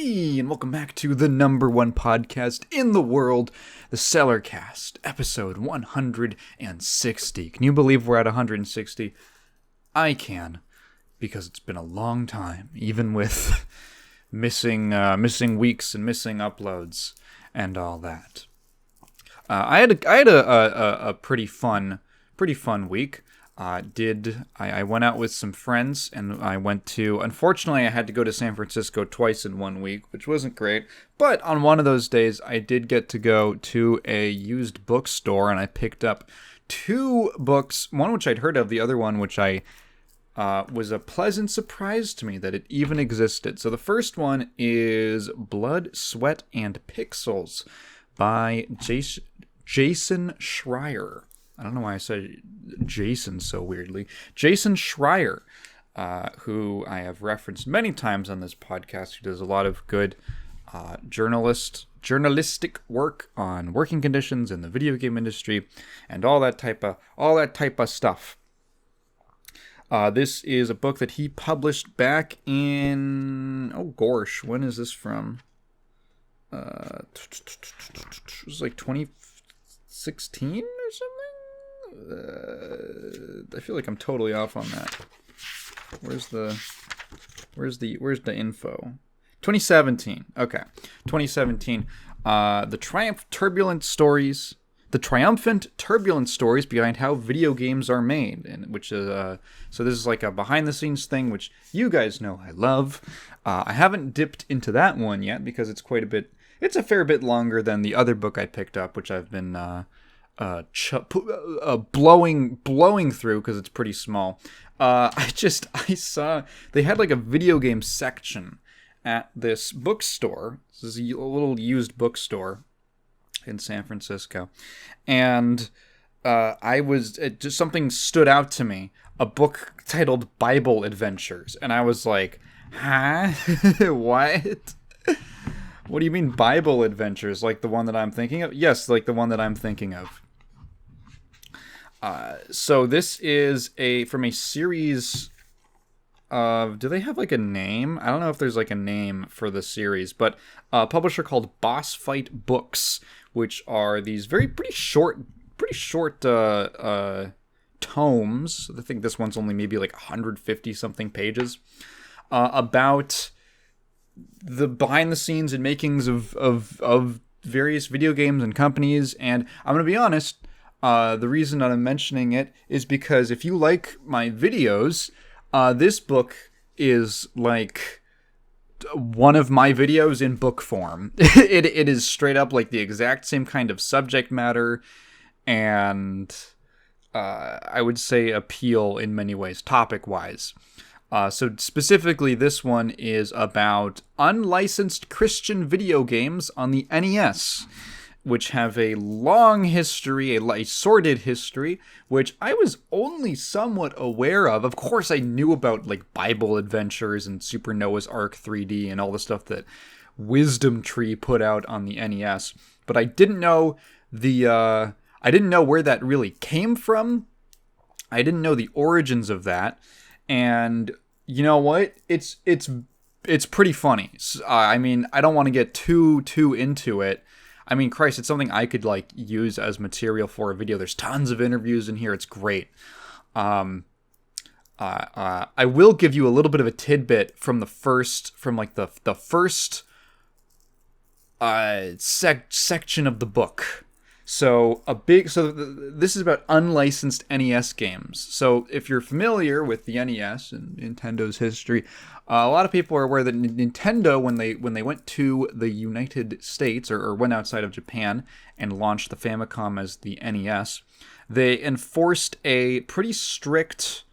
Hey, and welcome back to the number one podcast in the world, the Cellarcast, episode 160. Can you believe we're at 160? I can, because it's been a long time, even with missing weeks and missing uploads and all that. I had a pretty fun week. I went out with some friends, and I went to, unfortunately I had to go to San Francisco twice in 1 week, which wasn't great, but on one of those days I did get to go to a used bookstore, and I picked up 2 books, one which I'd heard of, the other one which I was a pleasant surprise to me that it even existed. So the first one is Blood, Sweat, and Pixels by Jason Schreier. I don't know why I said Jason so weirdly. Jason Schreier, who I have referenced many times on this podcast, who does a lot of good journalistic work on working conditions in the video game industry and all that type of stuff. This is a book that he published back in when is this from? It was like 2016 or something. I feel like I'm totally off on that. Where's the info? 2017. Okay. 2017. The triumphant turbulent stories behind how video games are made, and which is so this is like a behind the scenes thing, which you guys know I love. I haven't dipped into that one yet because it's a fair bit longer than the other book I picked up, which I've been blowing through because it's pretty small. I saw they had like a video game section at this bookstore. This is a little used bookstore in San Francisco, and just something stood out to me. A book titled Bible Adventures, and I was like, huh? What? What do you mean Bible Adventures? Like the one that I'm thinking of? Yes, like the one that I'm thinking of. So this is from a series of, do they have like a name? I don't know if there's like a name for the series, but a publisher called Boss Fight Books, which are these pretty short tomes. I think this one's only maybe like 150 something pages, about the behind the scenes and makings of various video games and companies. And I'm going to be honest, the reason that I'm mentioning it is because if you like my videos, this book is like one of my videos in book form. It is straight up like the exact same kind of subject matter, and I would say appeal in many ways, topic-wise. So specifically, this one is about unlicensed Christian video games on the NES, which have a long history, a sordid history, which I was only somewhat aware of. Of course, I knew about like Bible Adventures and Super Noah's Ark 3D and all the stuff that Wisdom Tree put out on the NES, but I didn't know I didn't know where that really came from. I didn't know the origins of that, and you know what? It's pretty funny. I mean, I don't want to get too into it. I mean, Christ, it's something I could like use as material for a video. There's tons of interviews in here. It's great. I will give you a little bit of a tidbit from the first section of the book. This is about unlicensed NES games. So if you're familiar with the NES and Nintendo's history, a lot of people are aware that Nintendo, when they went to the United States or went outside of Japan and launched the Famicom as the NES, they enforced a pretty strict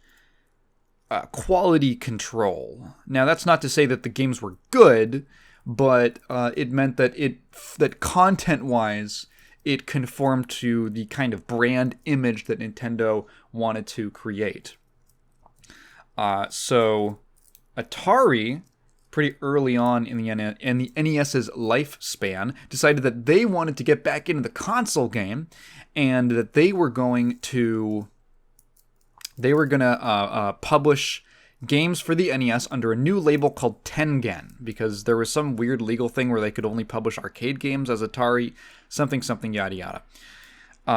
quality control. Now, that's not to say that the games were good, but it meant that content-wise, it conformed to the kind of brand image that Nintendo wanted to create. So Atari, pretty early on in the NES's lifespan, decided that they wanted to get back into the console game, and that they were going to publish games for the NES under a new label called Tengen, because there was some weird legal thing where they could only publish arcade games as Atari, something yada yada.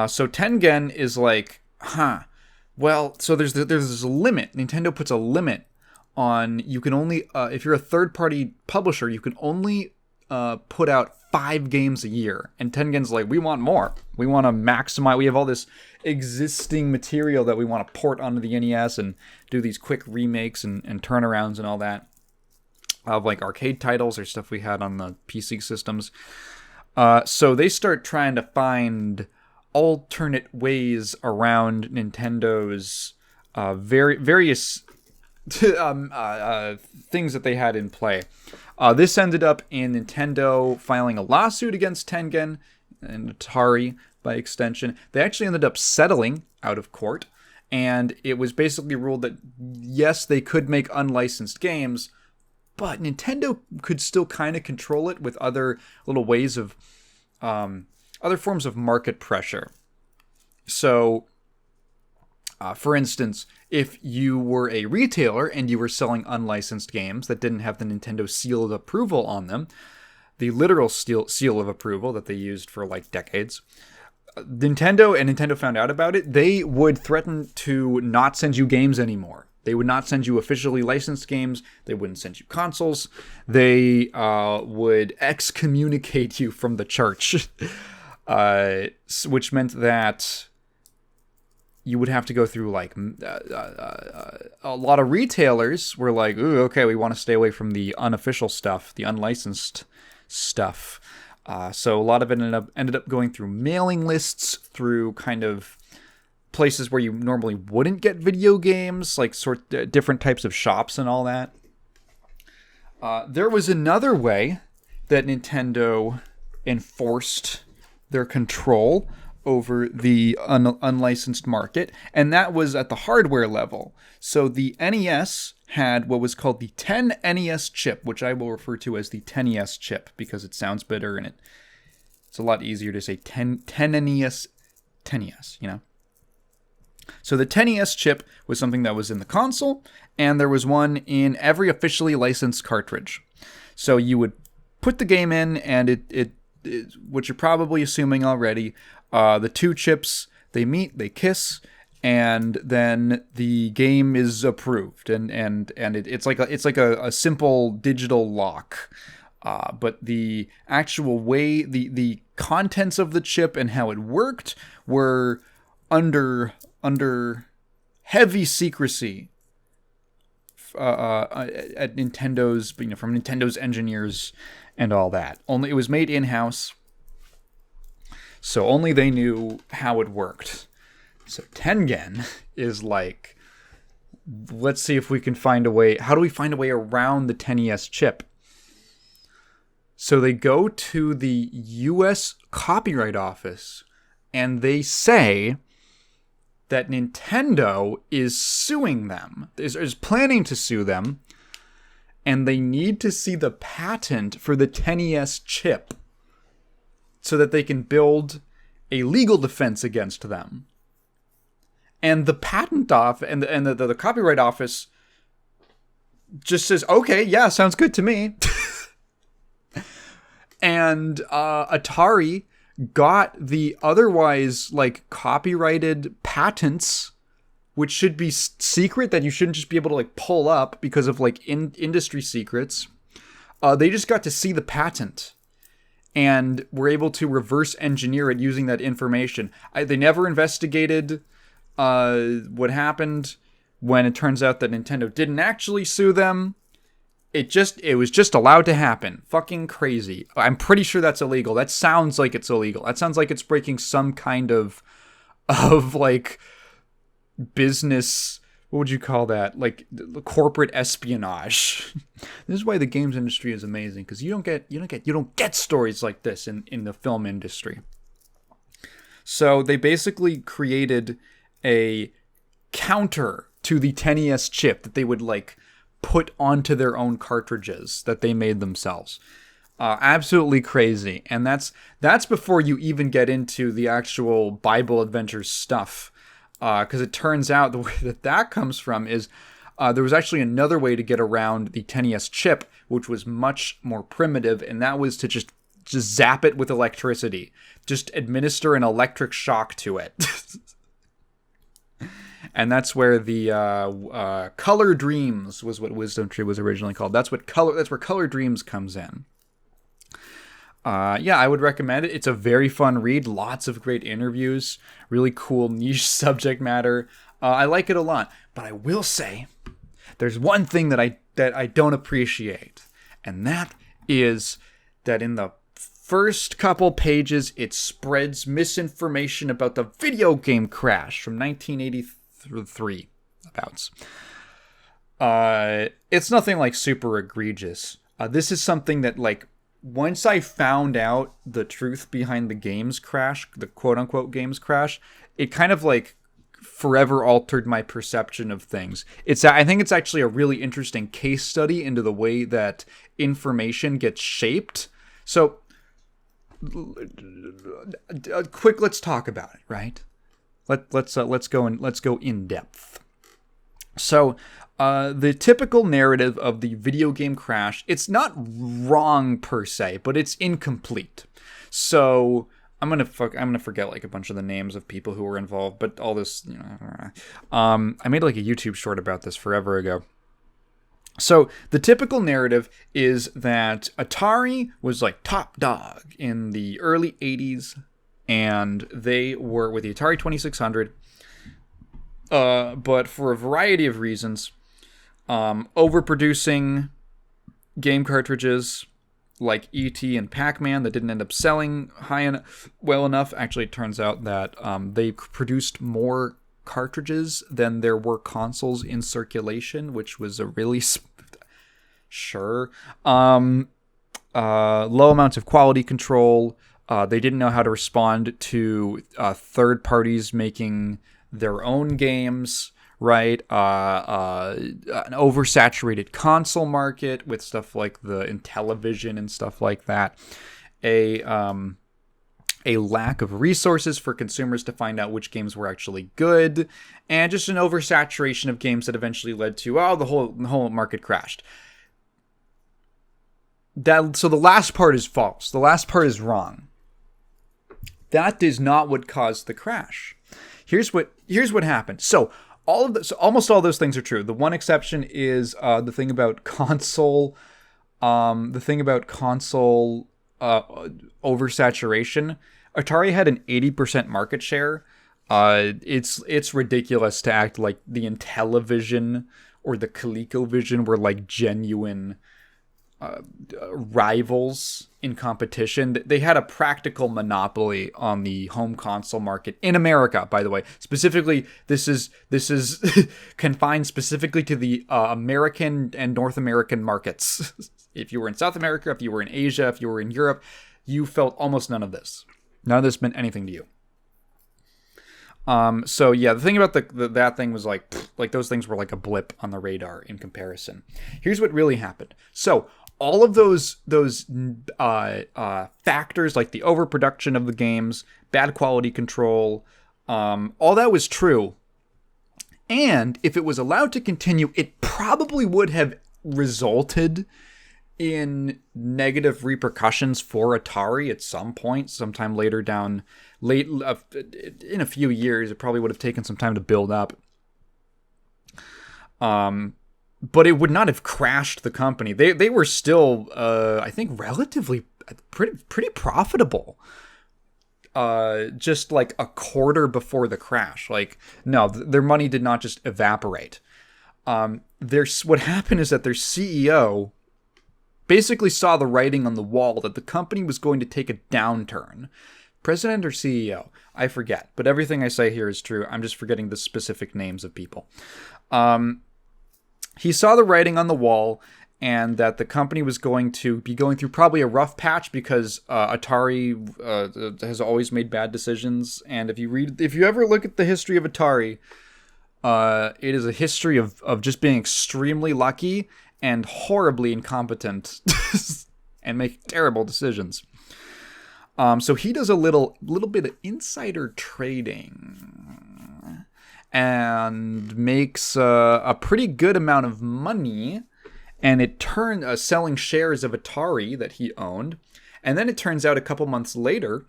So Tengen is like, well, so there's this limit. Nintendo puts a limit on, you can only, if you're a third-party publisher, you can only put out 5 games a year. And Tengen's like, we want more. We want to maximize. We have all this existing material that we want to port onto the NES and do these quick remakes and turnarounds and all that of like arcade titles or stuff we had on the PC systems. So they start trying to find alternate ways around Nintendo's various things that they had in play. This ended up in Nintendo filing a lawsuit against Tengen and Atari by extension. They actually ended up settling out of court, and it was basically ruled that yes, they could make unlicensed games, but Nintendo could still kind of control it with other little ways of other forms of market pressure. So, for instance, if you were a retailer and you were selling unlicensed games that didn't have the Nintendo seal of approval on them, the literal seal of approval that they used for like decades, Nintendo found out about it, they would threaten to not send you games anymore. They would not send you officially licensed games. They wouldn't send you consoles. They would excommunicate you from the church, which meant that you would have to go through like a lot of retailers were like, ooh, okay, we want to stay away from the unofficial stuff, the unlicensed stuff. So a lot of it ended up going through mailing lists, through kind of places where you normally wouldn't get video games, like different types of shops and all that. There was another way that Nintendo enforced their control over the unlicensed market, and that was at the hardware level. So the NES had what was called the 10 NES chip, which I will refer to as the 10ES chip because it sounds better and it's a lot easier to say 10 NES, 10ES, you know? So the 10ES chip was something that was in the console, and there was one in every officially licensed cartridge. So you would put the game in, and it what you're probably assuming already, the two chips, they meet, they kiss, and then the game is approved, and it's like a simple digital lock. But the actual way, the contents of the chip and how it worked were under heavy secrecy at Nintendo's, from Nintendo's engineers and all that. Only it was made in-house, so only they knew how it worked. So Tengen is like, let's see if we can find a way. How do we find a way around the 10ES chip? So they go to the U.S. Copyright Office, and they say that Nintendo is suing them, is planning to sue them, and they need to see the patent for the 10ES chip so that they can build a legal defense against them. And the patent and the Copyright Office just says, okay, yeah, sounds good to me. And Atari got the otherwise like copyrighted patents, which should be secret, that you shouldn't just be able to like pull up because of like industry secrets. They just got to see the patent and were able to reverse engineer it using that information. They never investigated what happened when it turns out that Nintendo didn't actually sue them. It was just allowed to happen. Fucking crazy. I'm pretty sure that's illegal. That sounds like it's illegal. That sounds like it's breaking some kind of like business, what would you call that? Like corporate espionage. This is why the games industry is amazing, because you don't get stories like this in the film industry. So they basically created a counter to the 10ES chip that they would like put onto their own cartridges that they made themselves. Absolutely crazy. And that's before you even get into the actual Bible Adventures stuff. Because it turns out the way that comes from is There was actually another way to get around the 10ES chip, which was much more primitive, and that was to just zap it with electricity. Just administer an electric shock to it. And that's where the Color Dreams was what Wisdom Tree was originally called. That's where Color Dreams comes in. Yeah, I would recommend it. It's a very fun read. Lots of great interviews. Really cool niche subject matter. I like it a lot. But I will say, there's one thing that I don't appreciate. And that is that in the first couple pages, it spreads misinformation about the video game crash from 1983. Abouts. It's nothing like super egregious. This is something that, like, once I found out the truth behind the games crash, the quote-unquote games crash, it kind of, like, forever altered my perception of things. I think it's actually a really interesting case study into the way that information gets shaped. So, let's talk about it, right? Let's go in depth. So, the typical narrative of the video game crash, it's not wrong per se, but it's incomplete. So I'm gonna forget like a bunch of the names of people who were involved, but all this, I made like a YouTube short about this forever ago. So the typical narrative is that Atari was like top dog in the early 80s, and they were with the Atari 2600. But for a variety of reasons, overproducing game cartridges like E.T. and Pac-Man that didn't end up selling well enough. Actually, it turns out that they produced more cartridges than there were consoles in circulation, which was a really sure. Low amounts of quality control. They didn't know how to respond to third parties making their own games, right? An oversaturated console market with stuff like the Intellivision and stuff like that. A lack of resources for consumers to find out which games were actually good, and just an oversaturation of games that eventually led to the whole market crashed. So the last part is false. The last part is wrong. That is not what caused the crash. Here's what happened. So almost all those things are true. The one exception is the thing about console. Oversaturation. Atari had an 80% market share. It's ridiculous to act like the Intellivision or the ColecoVision were like genuine rivals in competition. They had a practical monopoly on the home console market in America, by the way. Specifically, this is confined specifically to the American and North American markets. If you were in South America, if you were in Asia, if you were in Europe, you felt almost none of this. None of this meant anything to you. So yeah, the thing about that thing was like those things were like a blip on the radar in comparison. Here's what really happened. So all of those factors, like the overproduction of the games, bad quality control, all that was true. And if it was allowed to continue, it probably would have resulted in negative repercussions for Atari at some point, sometime later in a few years. It probably would have taken some time to build up. But it would not have crashed the company. They were still, I think, relatively pretty profitable. Just like a quarter before the crash. Like, no, their money did not just evaporate. What happened is that their CEO basically saw the writing on the wall that the company was going to take a downturn. President or CEO? I forget. But everything I say here is true. I'm just forgetting the specific names of people. He saw the writing on the wall, and that the company was going to be going through probably a rough patch because Atari has always made bad decisions. And if you ever look at the history of Atari, it is a history of just being extremely lucky and horribly incompetent and make terrible decisions. So he does a little bit of insider trading. and makes a pretty good amount of money. And it turned selling shares of Atari that he owned. And then it turns out a couple months later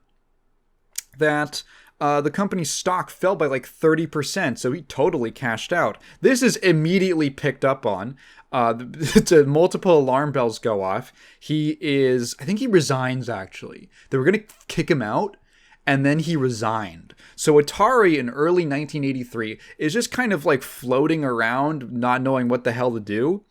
that the company's stock fell by like 30%, so he totally cashed out. This is immediately picked up on. Multiple alarm bells go off. I think he resigns, actually. They were going to kick him out, and then he resigned. So Atari in early 1983 is just kind of like floating around, not knowing what the hell to do.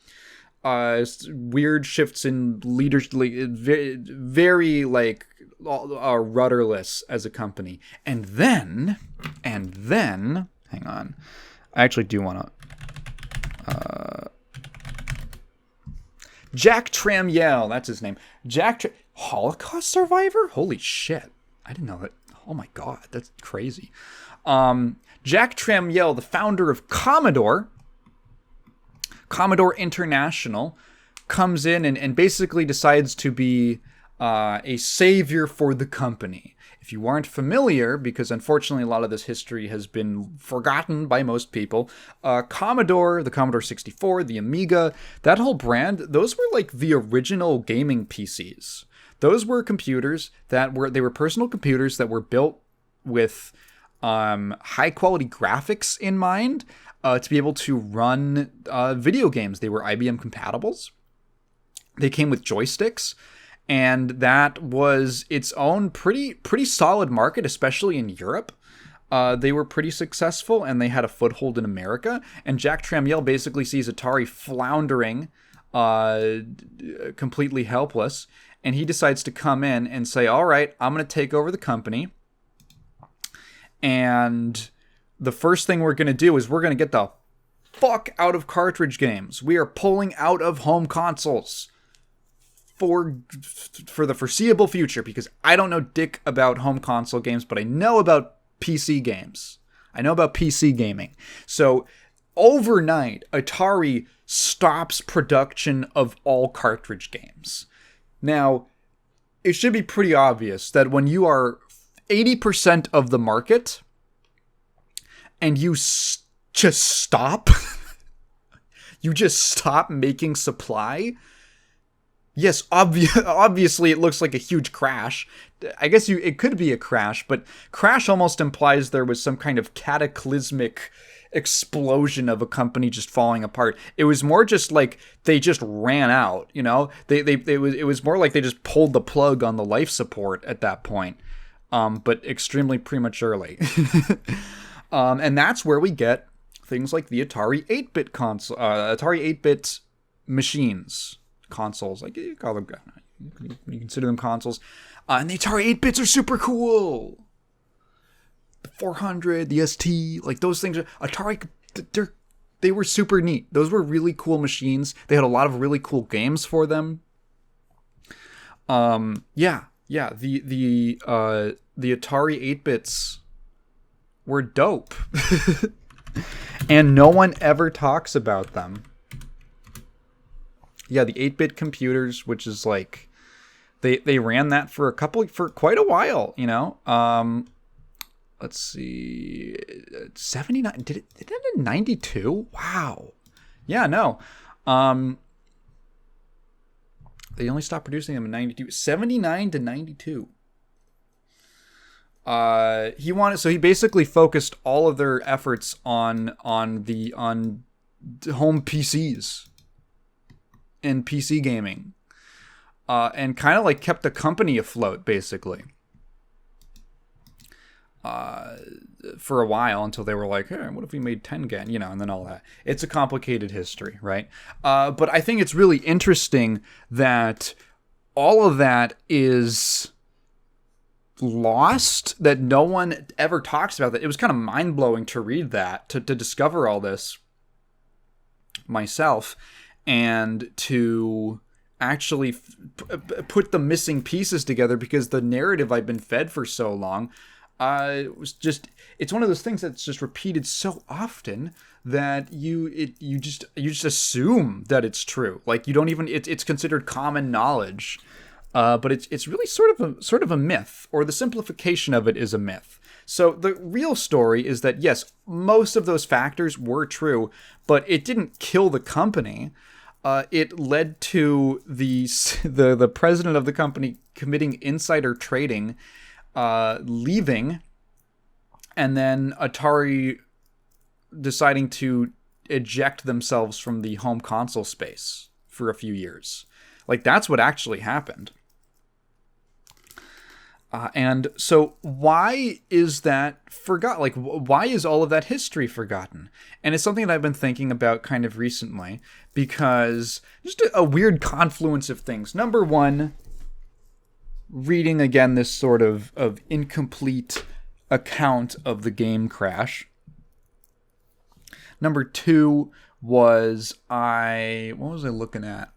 Weird shifts in leadership, very like rudderless as a company. And then, hang on, I actually do want to. Jack Tramiel, that's his name. Holocaust survivor? Holy shit! I didn't know that. Oh my god, that's crazy. Jack Tramiel, the founder of Commodore International, comes in and basically decides to be a savior for the company. If you aren't familiar, because unfortunately a lot of this history has been forgotten by most people, Commodore, the Commodore 64, the Amiga, that whole brand, those were like the original gaming PCs. Those were computers they were personal computers that were built with high quality graphics in mind, to be able to run video games. They were IBM compatibles. They came with joysticks, and that was its own pretty solid market, especially in Europe. They were pretty successful, and they had a foothold in America. And Jack Tramiel basically sees Atari floundering, completely helpless, and he decides to come in and say, all right, I'm going to take over the company. And the first thing we're going to do is we're going to get the fuck out of cartridge games. We are pulling out of home consoles for the foreseeable future, because I don't know dick about home console games, but I know about PC games. I know about PC gaming. So overnight, Atari stops production of all cartridge games. Now, it should be pretty obvious that when you are 80% of the market and you just stop, you just stop making supply. Yes, obviously it looks like a huge crash. I guess it could be a crash, but crash almost implies there was some kind of cataclysmic explosion of a company just falling apart. It was more just like they just ran out, you know? It was more like they just pulled the plug on the life support at that point, but extremely prematurely. And that's where we get things like the Atari 8-bit console, Atari 8-bit machines. Consoles, like you call them, you consider them consoles, and the Atari 8-bits are super cool. The 400, the ST, like those things. Atari, they were super neat. Those were really cool machines. They had a lot of really cool games for them. The Atari 8-bits were dope, and no one ever talks about them. Yeah, the 8-bit computers, which is like, they ran that for quite a while, you know. Let's see, 79. Did it end in 92? Wow. Yeah, no. They only stopped producing them in 92. 79 to 92. He basically focused all of their efforts on home PCs. In PC gaming, and kind of like kept the company afloat basically, for a while, until they were like, hey, what if we made Tengen, you know, and then all that. It's a complicated history, right? But I think it's really interesting that all of that is lost, that no one ever talks about that. It was kind of mind-blowing to read that, to discover all this myself, and to actually put the missing pieces together, because the narrative I've been fed for so long it's one of those things that's just repeated so often that you just assume that it's true. Like, you don't even, it's considered common knowledge. but it's really sort of a myth, or the simplification of it is a myth. So the real story is that, yes, most of those factors were true, but it didn't kill the company. It led to the president of the company committing insider trading, leaving, and then Atari deciding to eject themselves from the home console space for a few years. Like, that's what actually happened. And so why is that forgotten? Like, why is all of that history forgotten? And it's something that I've been thinking about kind of recently, because just a weird confluence of things. Number one, reading again this sort of incomplete account of the game crash. Number two was what was I looking at?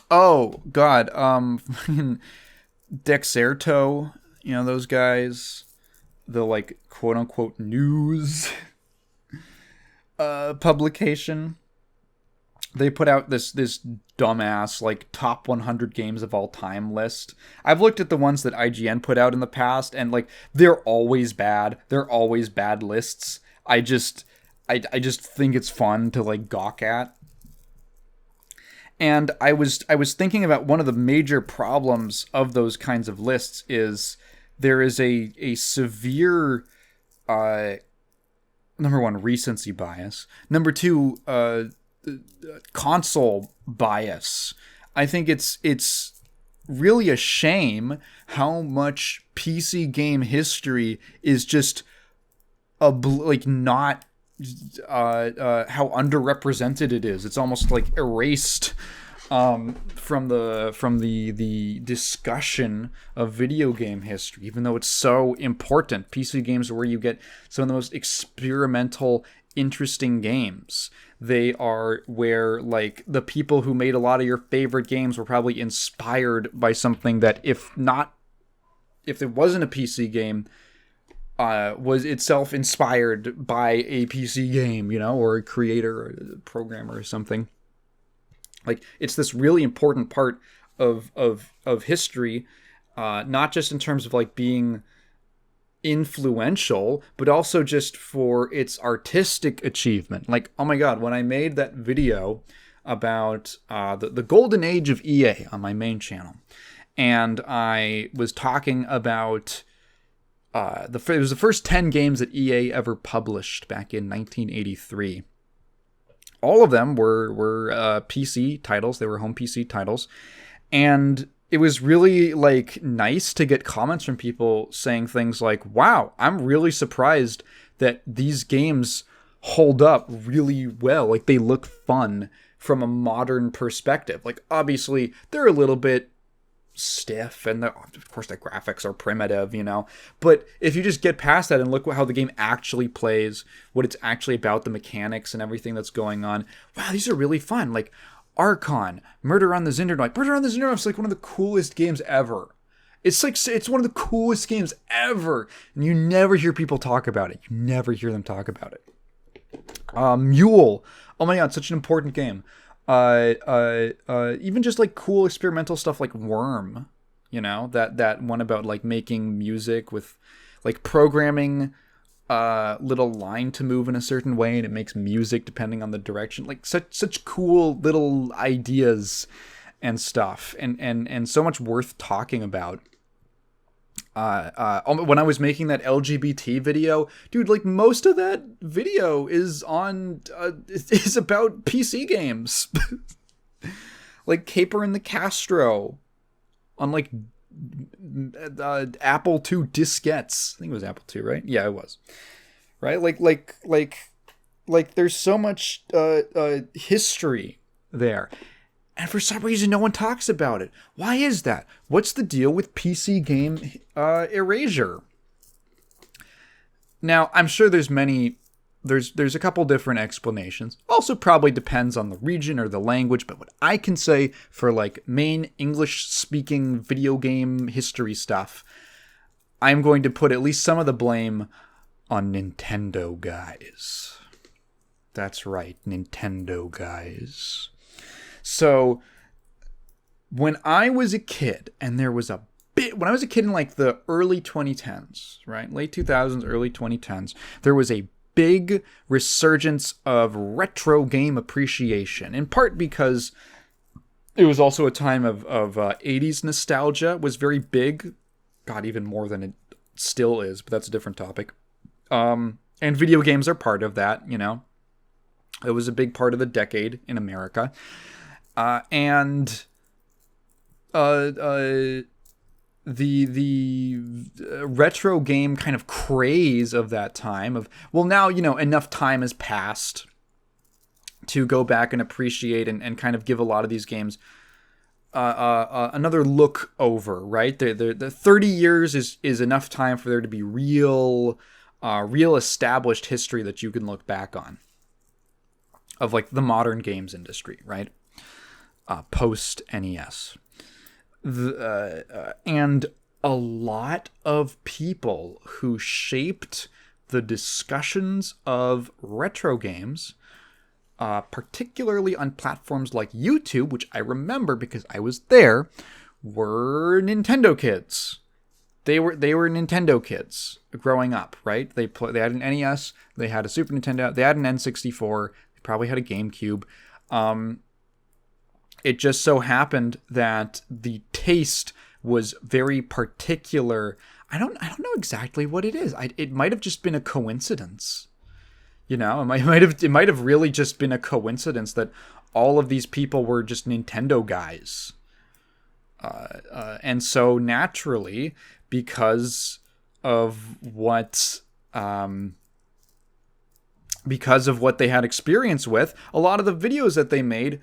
Oh, God. Dexerto, those guys, the like quote unquote news publication. They put out this dumbass like top 100 games of all time list. I've looked at the ones that IGN put out in the past, and like they're always bad. They're always bad lists. I just think it's fun to like gawk at. And I was thinking about one of the major problems of those kinds of lists is there is a severe number one, recency bias. Number two, console bias. I think it's really a shame how much PC game history is just not how underrepresented it is. It's almost like erased from the discussion of video game history, even though it's so important. PC games are where you get some of the most experimental, interesting games. They are where like the people who made a lot of your favorite games were probably inspired by something that if it wasn't a PC game, was itself inspired by a PC game, or a creator or a programmer or something. Like, it's this really important part of history, not just in terms of like being influential, but also just for its artistic achievement. Like, oh my God, when I made that video about the golden age of EA on my main channel, and I was talking about it was the first 10 games that EA ever published back in 1983. All of them were PC titles. They were home PC titles. And it was really like nice to get comments from people saying things like, wow, I'm really surprised that these games hold up really well. Like, they look fun from a modern perspective. Like, obviously, they're a little bit stiff, and of course the graphics are primitive, but if you just get past that and look at how the game actually plays, what it's actually about, the mechanics and everything that's going on, wow, these are really fun. Like Archon, Murder on the Zindernite is like one of the coolest games ever. It's one of the coolest games ever, and you never hear people talk about it. You never hear them talk about it. Mule, oh my God, such an important game. Even just like cool experimental stuff like Worm, that one about like making music with like programming little line to move in a certain way, and it makes music depending on the direction. Like such cool little ideas and stuff, and so much worth talking about. When I was making that LGBT video, dude, like most of that video is on is about PC games. Like Caper and the Castro on like Apple II diskettes. I think it was Apple II, right? Yeah, it was. Right? Like there's so much history there. And for some reason, no one talks about it. Why is that? What's the deal with PC game erasure? Now, I'm sure there's a couple different explanations. Also probably depends on the region or the language, but what I can say for like main English-speaking video game history stuff, I'm going to put at least some of the blame on Nintendo guys. That's right, Nintendo guys. So, when I was a kid, and there was when I was a kid in like the early 2010s, right? Late 2000s, early 2010s, there was a big resurgence of retro game appreciation, in part because it was also a time of 80s nostalgia was very big. God, even more than it still is, but that's a different topic. And video games are part of that, you know. It was a big part of the decade in America. The retro game kind of craze of that time of, well, now, you know, enough time has passed to go back and appreciate and kind of give a lot of these games another look over, right? The 30 years is enough time for there to be real established history that you can look back on of like the modern games industry, right? Post NES. And a lot of people who shaped the discussions of retro games, particularly on platforms like YouTube, which I remember because I was there, were Nintendo kids. They were Nintendo kids growing up, right? They had an NES, they had a Super Nintendo, they had an N64, they probably had a GameCube. It just so happened that the taste was very particular. I don't know exactly what it is. It might have just been a coincidence. You know, it might have really just been a coincidence that all of these people were just Nintendo guys. And so naturally, because of what they had experience with, a lot of the videos that they made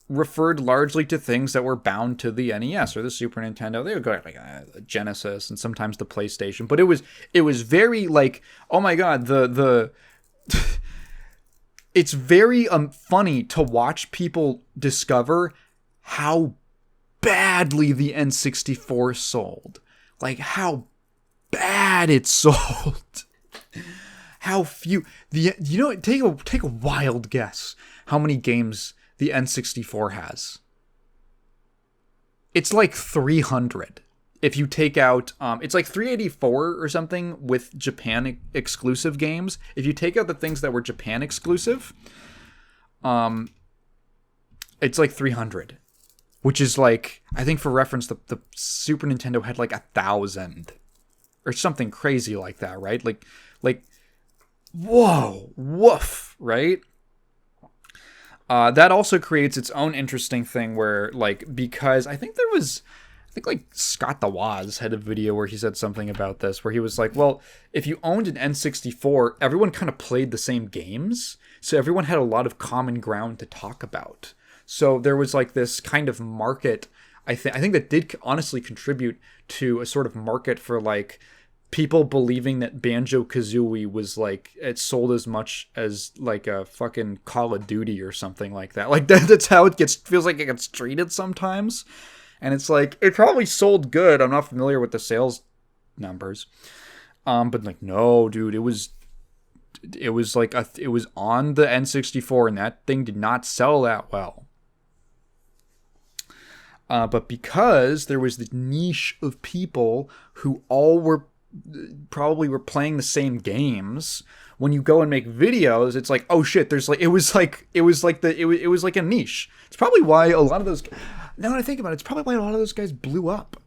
referred largely to things that were bound to the NES or the Super Nintendo. They would go like Genesis and sometimes the PlayStation, but it was very like, oh my god, the it's very funny to watch people discover how badly the N64 sold. Like how bad it sold. How few take a wild guess how many games the N64 has. It's like 300. If you take out, it's like 384 or something with Japan exclusive games. If you take out the things that were Japan exclusive, it's like 300, which is like, I think for reference, the Super Nintendo had like 1,000 or something crazy like that, right? Like, whoa, woof, right? That also creates its own interesting thing where, like, because I think like Scott the Woz had a video where he said something about this, where he was like, well, if you owned an N64, everyone kind of played the same games, so everyone had a lot of common ground to talk about. So there was like this kind of market, I think that did honestly contribute to a sort of market for like people believing that Banjo-Kazooie was like, it sold as much as like a fucking Call of Duty or something like that. Like that's how it feels like it gets treated sometimes. And it's like, it probably sold good. I'm not familiar with the sales numbers. But like, no, dude, it was like, it was on the N64 and that thing did not sell that well. But because there was the niche of people who all were playing the same games, when you go and make videos, it's like, oh shit, there's like, it was like a niche. It's probably why a lot of those, now that I think about it, it's probably why a lot of those guys blew up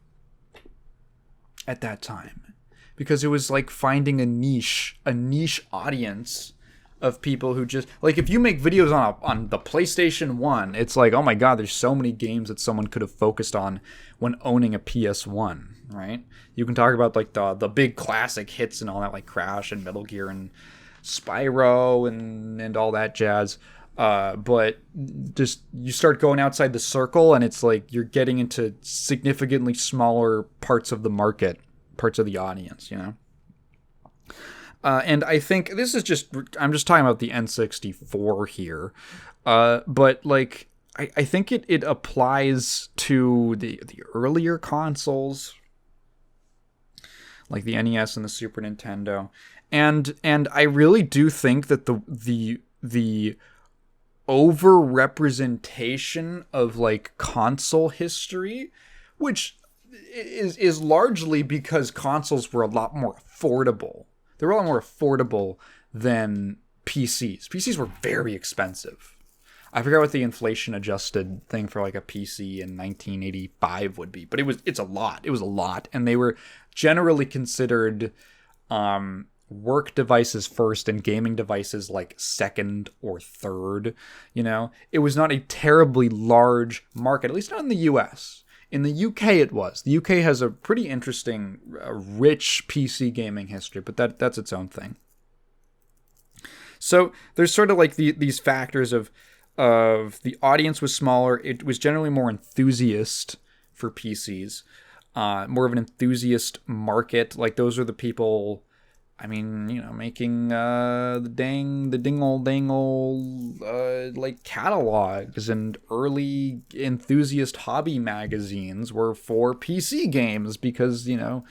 at that time, because it was like finding a niche audience of people who just, like, if you make videos on the PlayStation 1, it's like, oh my god, there's so many games that someone could have focused on when owning a PS1, right? You can talk about like the big classic hits and all that, like Crash and Metal Gear and Spyro and all that jazz. But just, you start going outside the circle and it's like you're getting into significantly smaller parts of the market, parts of the audience, you know? And I think this is just, I'm just talking about the N64 here. But like, I think it applies to the earlier consoles, like the NES and the Super Nintendo. And I really do think that the over-representation of like console history, which is largely because consoles were a lot more affordable. They were a lot more affordable than PCs. PCs were very expensive. I forgot what the inflation-adjusted thing for like a PC in 1985 would be, but it's a lot. It was a lot, and they were generally considered work devices first and gaming devices like second or third. You know, it was not a terribly large market, at least not in the US. In the UK, it was. The UK has a pretty interesting, rich PC gaming history, but that's its own thing. So there's sort of like these factors of the audience was smaller. It was generally more enthusiast for PCs, more of an enthusiast market. Like those are the people, I mean, you know, making the dingle like catalogs and early enthusiast hobby magazines were for PC games because, you know,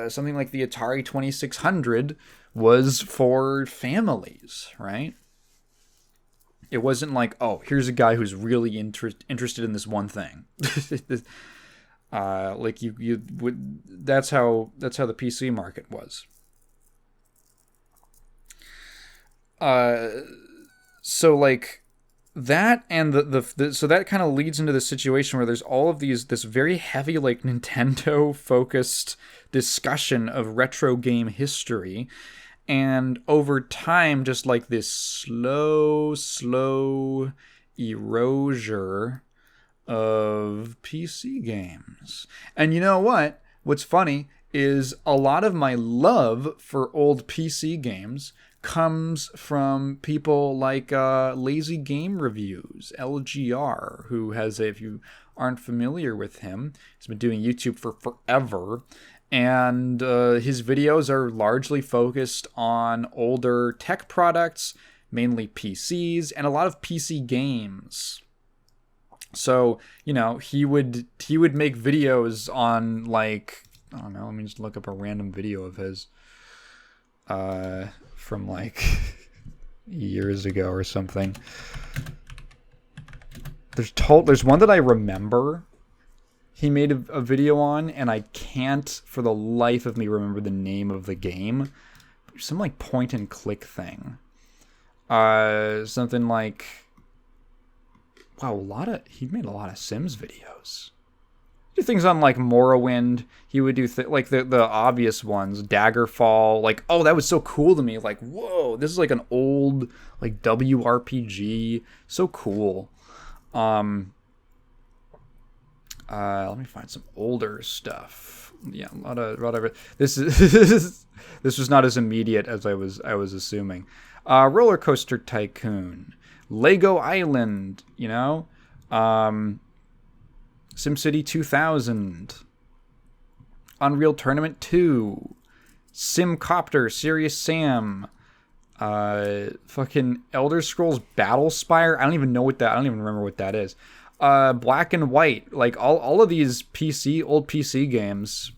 something like the Atari 2600 was for families, right? It wasn't like, oh, here's a guy who's really interested in this one thing. Like you would. That's how the PC market was. So like that, and the so that kind of leads into the situation where there's all of this very heavy like Nintendo focused discussion of retro game history. And over time, just like this slow erasure of PC games. And you know what? What's funny is a lot of my love for old PC games comes from people like Lazy Game Reviews, LGR, who has, if you aren't familiar with him, he's been doing YouTube for forever. And his videos are largely focused on older tech products, mainly PCs, and a lot of PC games. So, you know, he would make videos on, like, I don't know, let me just look up a random video of his from like years ago or something. There's one that I remember he made a video on, and I can't for the life of me remember the name of the game. Some like point and click thing. Something like, wow, he made a lot of Sims videos. Do things on like Morrowind. He would do like the obvious ones, Daggerfall. Like, oh, that was so cool to me. Like, whoa, this is like an old like WRPG. So cool. Let me find some older stuff. Yeah, a lot of this is this was not as immediate as I was assuming. Roller Coaster Tycoon, Lego Island, you know, SimCity 2000, Unreal Tournament 2, Simcopter, Serious Sam, fucking Elder Scrolls Battlespire. I don't even remember what that is. Black and White, like all of these old PC games.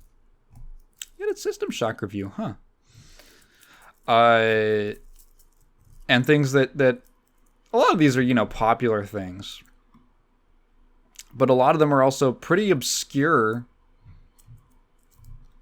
You had a System Shock review, huh? And things that a lot of these are, you know, popular things, but a lot of them are also pretty obscure.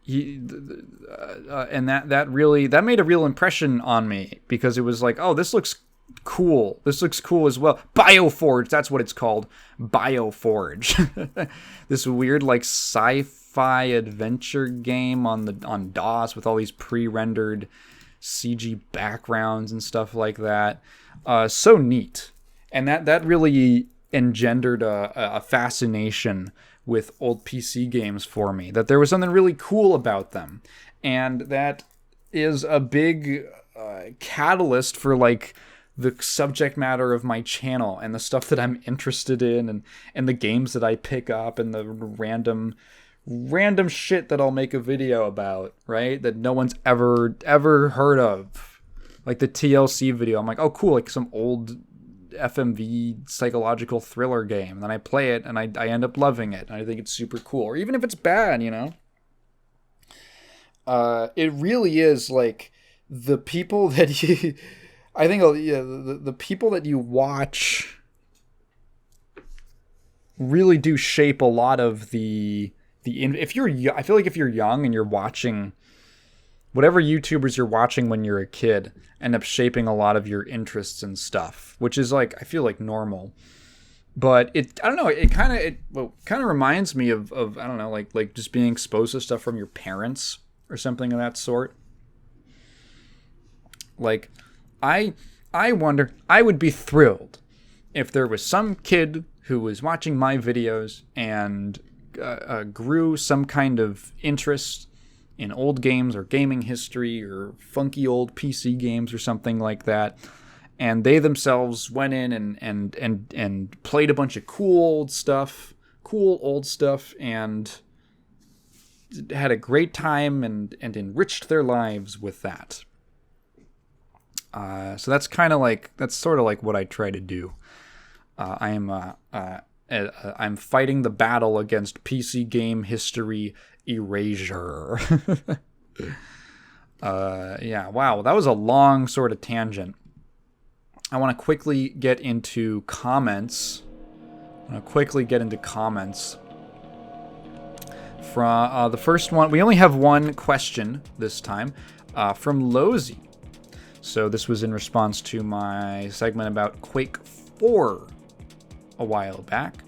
And that made a real impression on me because it was like, oh, this looks cool. This looks cool as well. BioForge, that's what it's called. BioForge. This weird like sci-fi adventure game on DOS with all these pre-rendered CG backgrounds and stuff like that. So neat. And that really engendered a fascination with old PC games for me. That there was something really cool about them. And that is a big catalyst for like the subject matter of my channel and the stuff that I'm interested in and the games that I pick up and the random shit that I'll make a video about, right? That no one's ever heard of. Like the TLC video. I'm like, oh cool, like some old FMV psychological thriller game. And then I play it and I end up loving it. And I think it's super cool. Or even if it's bad, you know? It really is like the people that I think the people that you watch really do shape a lot of the if you're, I feel like if you're young and you're watching whatever YouTubers you're watching when you're a kid, end up shaping a lot of your interests and stuff, which is like, I feel like normal. But I don't know, it kind of reminds me of I don't know, like just being exposed to stuff from your parents or something of that sort. Like, I wonder, I would be thrilled if there was some kid who was watching my videos and grew some kind of interest in old games or gaming history or funky old PC games or something like that, and they themselves went in and played a bunch of cool old stuff, and had a great time and enriched their lives with that. So that's sort of like what I try to do. I'm fighting the battle against PC game history erasure. Yeah, wow, that was a long sort of tangent. I want to quickly get into comments. From the first one, we only have one question this time, from Lozy. So this was in response to my segment about Quake 4 a while back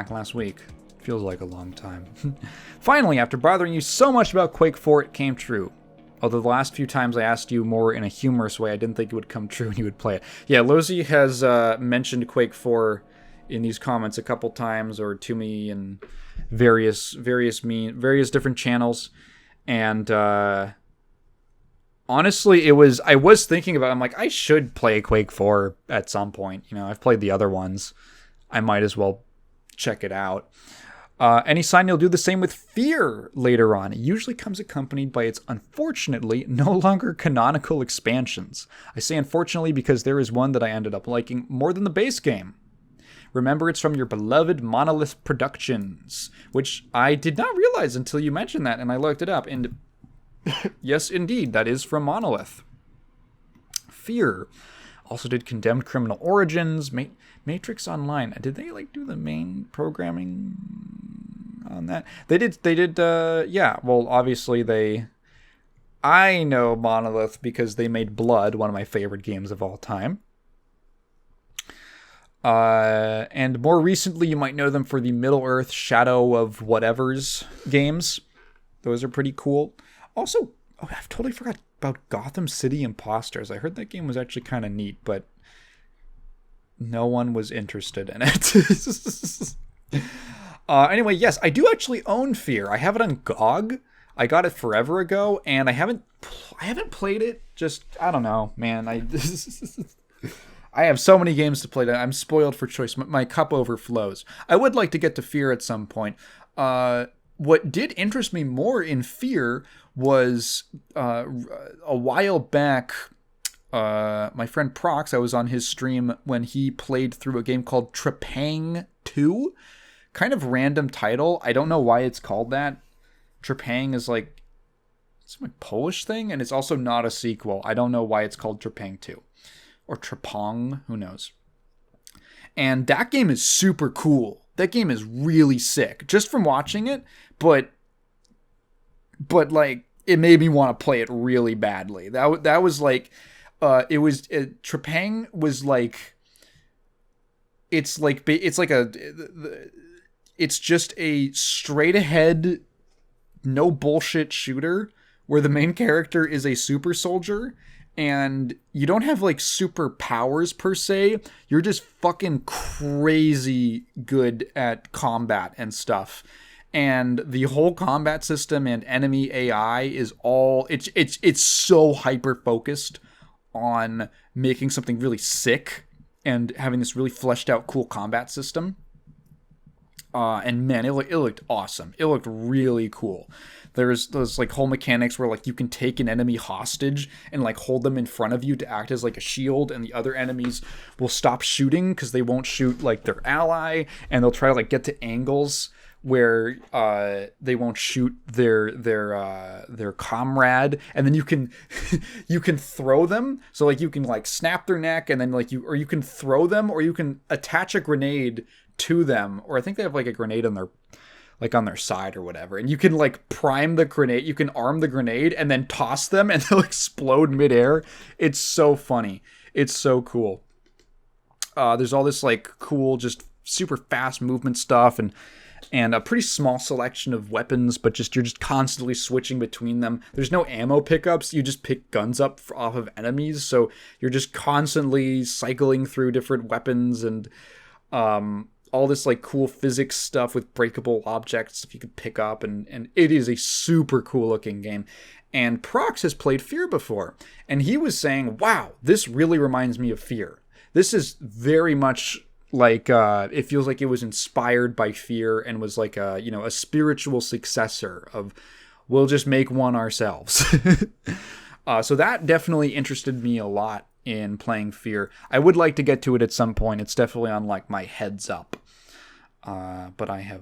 last week. Feels like a long time. Finally, after bothering you so much about Quake 4, it came true. Although the last few times I asked you more in a humorous way, I didn't think it would come true and you would play it. Yeah, Lozy has mentioned Quake 4 in these comments a couple times, or to me in various different channels. And honestly, I was thinking about it. I'm like, I should play Quake 4 at some point. You know, I've played the other ones. I might as well check it out. Any sign you'll do the same with F.E.A.R later on? It usually comes accompanied by its unfortunately no longer canonical expansions. I say unfortunately because there is one that I ended up liking more than the base game. Remember, it's from your beloved Monolith Productions, which I did not realize until you mentioned that, and I looked it up, and yes, indeed, that is from Monolith. F.E.A.R also did Condemned Criminal Origins, Matrix Online. Did they do the main programming on that? They did, yeah, well, obviously I know Monolith because they made Blood, one of my favorite games of all time. And more recently, you might know them for the Middle-earth Shadow of Whatever's games. Those are pretty cool. Also, I've totally forgot about Gotham City Imposters. I heard that game was actually kind of neat, but no one was interested in it. Anyway, yes, I do actually own F.E.A.R. I have it on GOG. I got it forever ago, and I haven't played it. Just, I don't know, man. I have so many games to play that I'm spoiled for choice. My cup overflows. I would like to get to F.E.A.R at some point. What did interest me more in F.E.A.R was a while back, my friend Prox, I was on his stream when he played through a game called Trepang 2. Kind of random title. I don't know why it's called that. Trepang is it's a Polish thing, and it's also not a sequel. I don't know why it's called Trepang 2. Or Trepang, who knows. And that game is super cool. That game is really sick, just from watching it, but it made me want to play it really badly. That was Trepang was it's just a straight ahead, no bullshit shooter where the main character is a super soldier. And you don't have super powers per se. You're just fucking crazy good at combat and stuff. And the whole combat system and enemy AI is all it's so hyper focused on making something really sick and having this really fleshed out cool combat system. And man, it looked awesome. It looked really cool. There's those whole mechanics where you can take an enemy hostage and hold them in front of you to act as a shield, and the other enemies will stop shooting because they won't shoot their ally, and they'll try to get to angles where they won't shoot their comrade, and then you can you can throw them. So like you can like snap their neck, and then like you can throw them, or you can attach a grenade to them, or I think they have like a grenade on their side or whatever, and you can like prime the grenade, you can arm the grenade and then toss them and they'll explode midair. It's so funny. It's so cool. There's all this like cool, just super fast movement stuff, and a pretty small selection of weapons, but you're just constantly switching between them. There's no ammo pickups. You just pick guns up off of enemies, so you're just constantly cycling through different weapons, and all this like cool physics stuff with breakable objects if you could pick up, and it is a super cool looking game. And Prox has played F.E.A.R before, and he was saying, wow, this really reminds me of F.E.A.R. This is very much like, it feels like it was inspired by F.E.A.R and was like a spiritual successor of, we'll just make one ourselves. So that definitely interested me a lot in playing F.E.A.R. I would like to get to it at some point. It's definitely on like my heads up. But I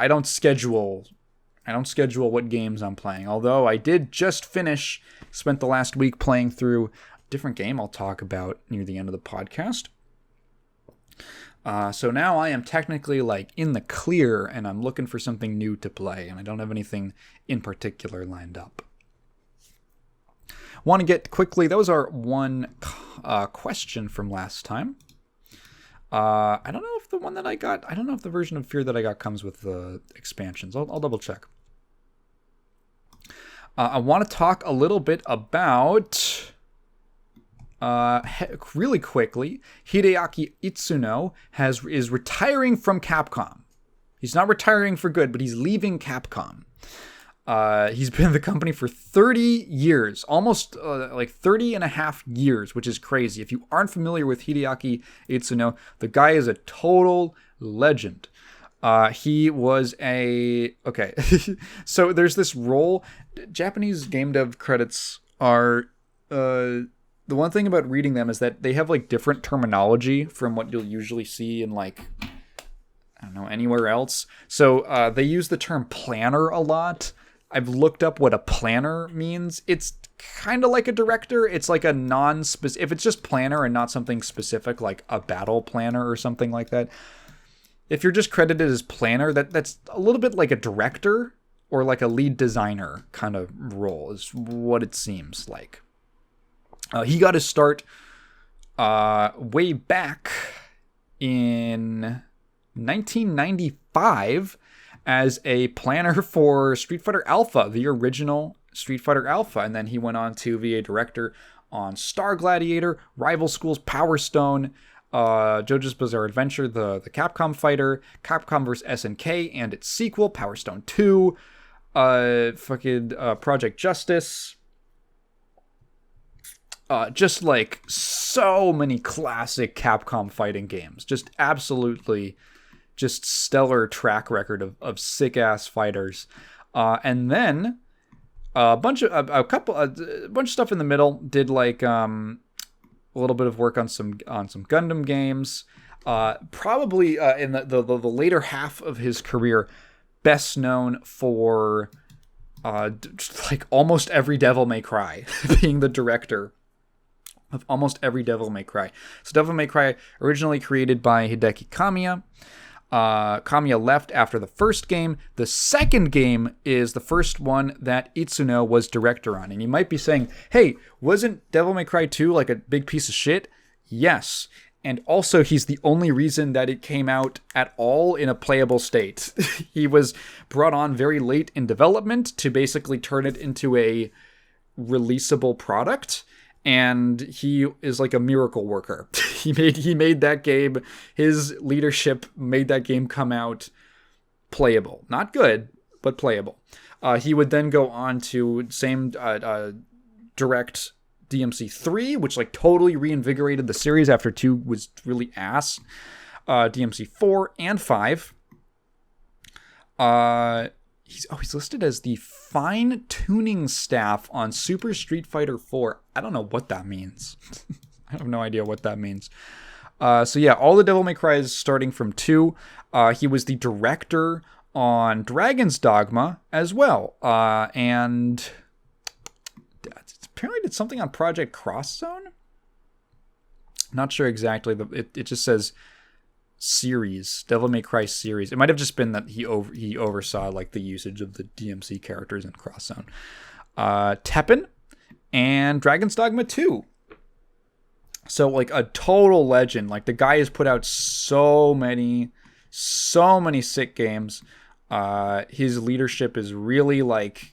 don't schedule what games I'm playing. Although I did just spent the last week playing through a different game I'll talk about near the end of the podcast. So now I am technically like in the clear, and I'm looking for something new to play, and I don't have anything in particular lined up. Want to get quickly, that was our one question from last time. I don't know if the one that I got, I don't know if the version of F.E.A.R that I got comes with the expansions. I'll double check. I want to talk a little bit about, really quickly, Hideaki Itsuno is retiring from Capcom. He's not retiring for good, but he's leaving Capcom. He's been in the company for 30 years, almost like 30 and a half years, which is crazy. If you aren't familiar with Hideaki Itsuno, the guy is a total legend. He was okay. So there's this role. Japanese game dev credits are, the one thing about reading them is that they have like different terminology from what you'll usually see in like, I don't know, anywhere else. So they use the term planner a lot. I've looked up what a planner means. It's kind of like a director. It's like a non-specific, if it's just planner and not something specific like a battle planner or something like that. If you're just credited as planner, that's a little bit like a director or like a lead designer kind of role is what it seems like. He got his start way back in 1995 as a planner for Street Fighter Alpha, the original Street Fighter Alpha. And then he went on to be a director on Star Gladiator, Rival Schools, Power Stone, JoJo's Bizarre Adventure, the Capcom Fighter, Capcom vs. SNK, and its sequel, Power Stone 2, Project Justice. Just like so many classic Capcom fighting games. Just absolutely just stellar track record of sick ass fighters. And then a bunch of stuff in the middle. Did like a little bit of work on some Gundam games. Probably in the later half of his career, best known for like almost every Devil May Cry, being the director of almost every Devil May Cry. So Devil May Cry, originally created by Hideki Kamiya. Kamiya left after the first game. The second game is the first one that Itsuno was director on. And you might be saying, hey, wasn't Devil May Cry 2 like a big piece of shit? Yes. And also, he's the only reason that it came out at all in a playable state. He was brought on very late in development to basically turn it into a releasable product. And he is like a miracle worker. He made that game, his leadership made that game come out playable. Not good, but playable. He would then go on to direct DMC 3, which like totally reinvigorated the series after 2 was really ass. DMC 4 and 5. He's listed as the fine-tuning staff on Super Street Fighter 4. I don't know what that means. I have no idea what that means. So yeah, all the Devil May Cry's starting from 2. He was the director on Dragon's Dogma as well. And apparently did something on Project Cross Zone? Not sure exactly. It just says series, Devil May Cry series. It might have just been that he oversaw like the usage of the DMC characters in Cross Zone. Teppen and Dragon's Dogma 2. So like a total legend. Like the guy has put out so many sick games. His leadership is really like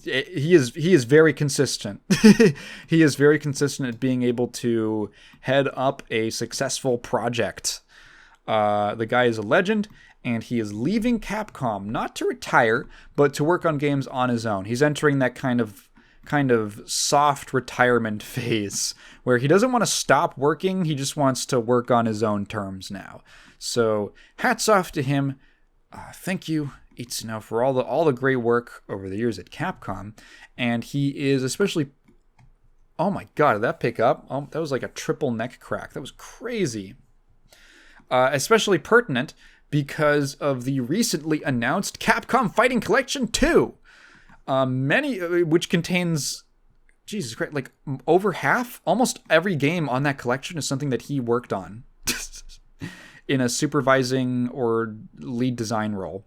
he is very consistent. He is very consistent at being able to head up a successful project. The guy is a legend, and he is leaving Capcom not to retire, but to work on games on his own. He's entering that kind of soft retirement phase where he doesn't want to stop working. He just wants to work on his own terms now. So hats off to him. Thank you, Itsuno, for all the great work over the years at Capcom. And he is especially... Oh my god, did that pick up? Oh, that was like a triple neck crack. That was crazy. Especially pertinent because of the recently announced Capcom Fighting Collection 2. Which contains... Jesus Christ, like over half, almost every game on that collection is something that he worked on. In a supervising or lead design role.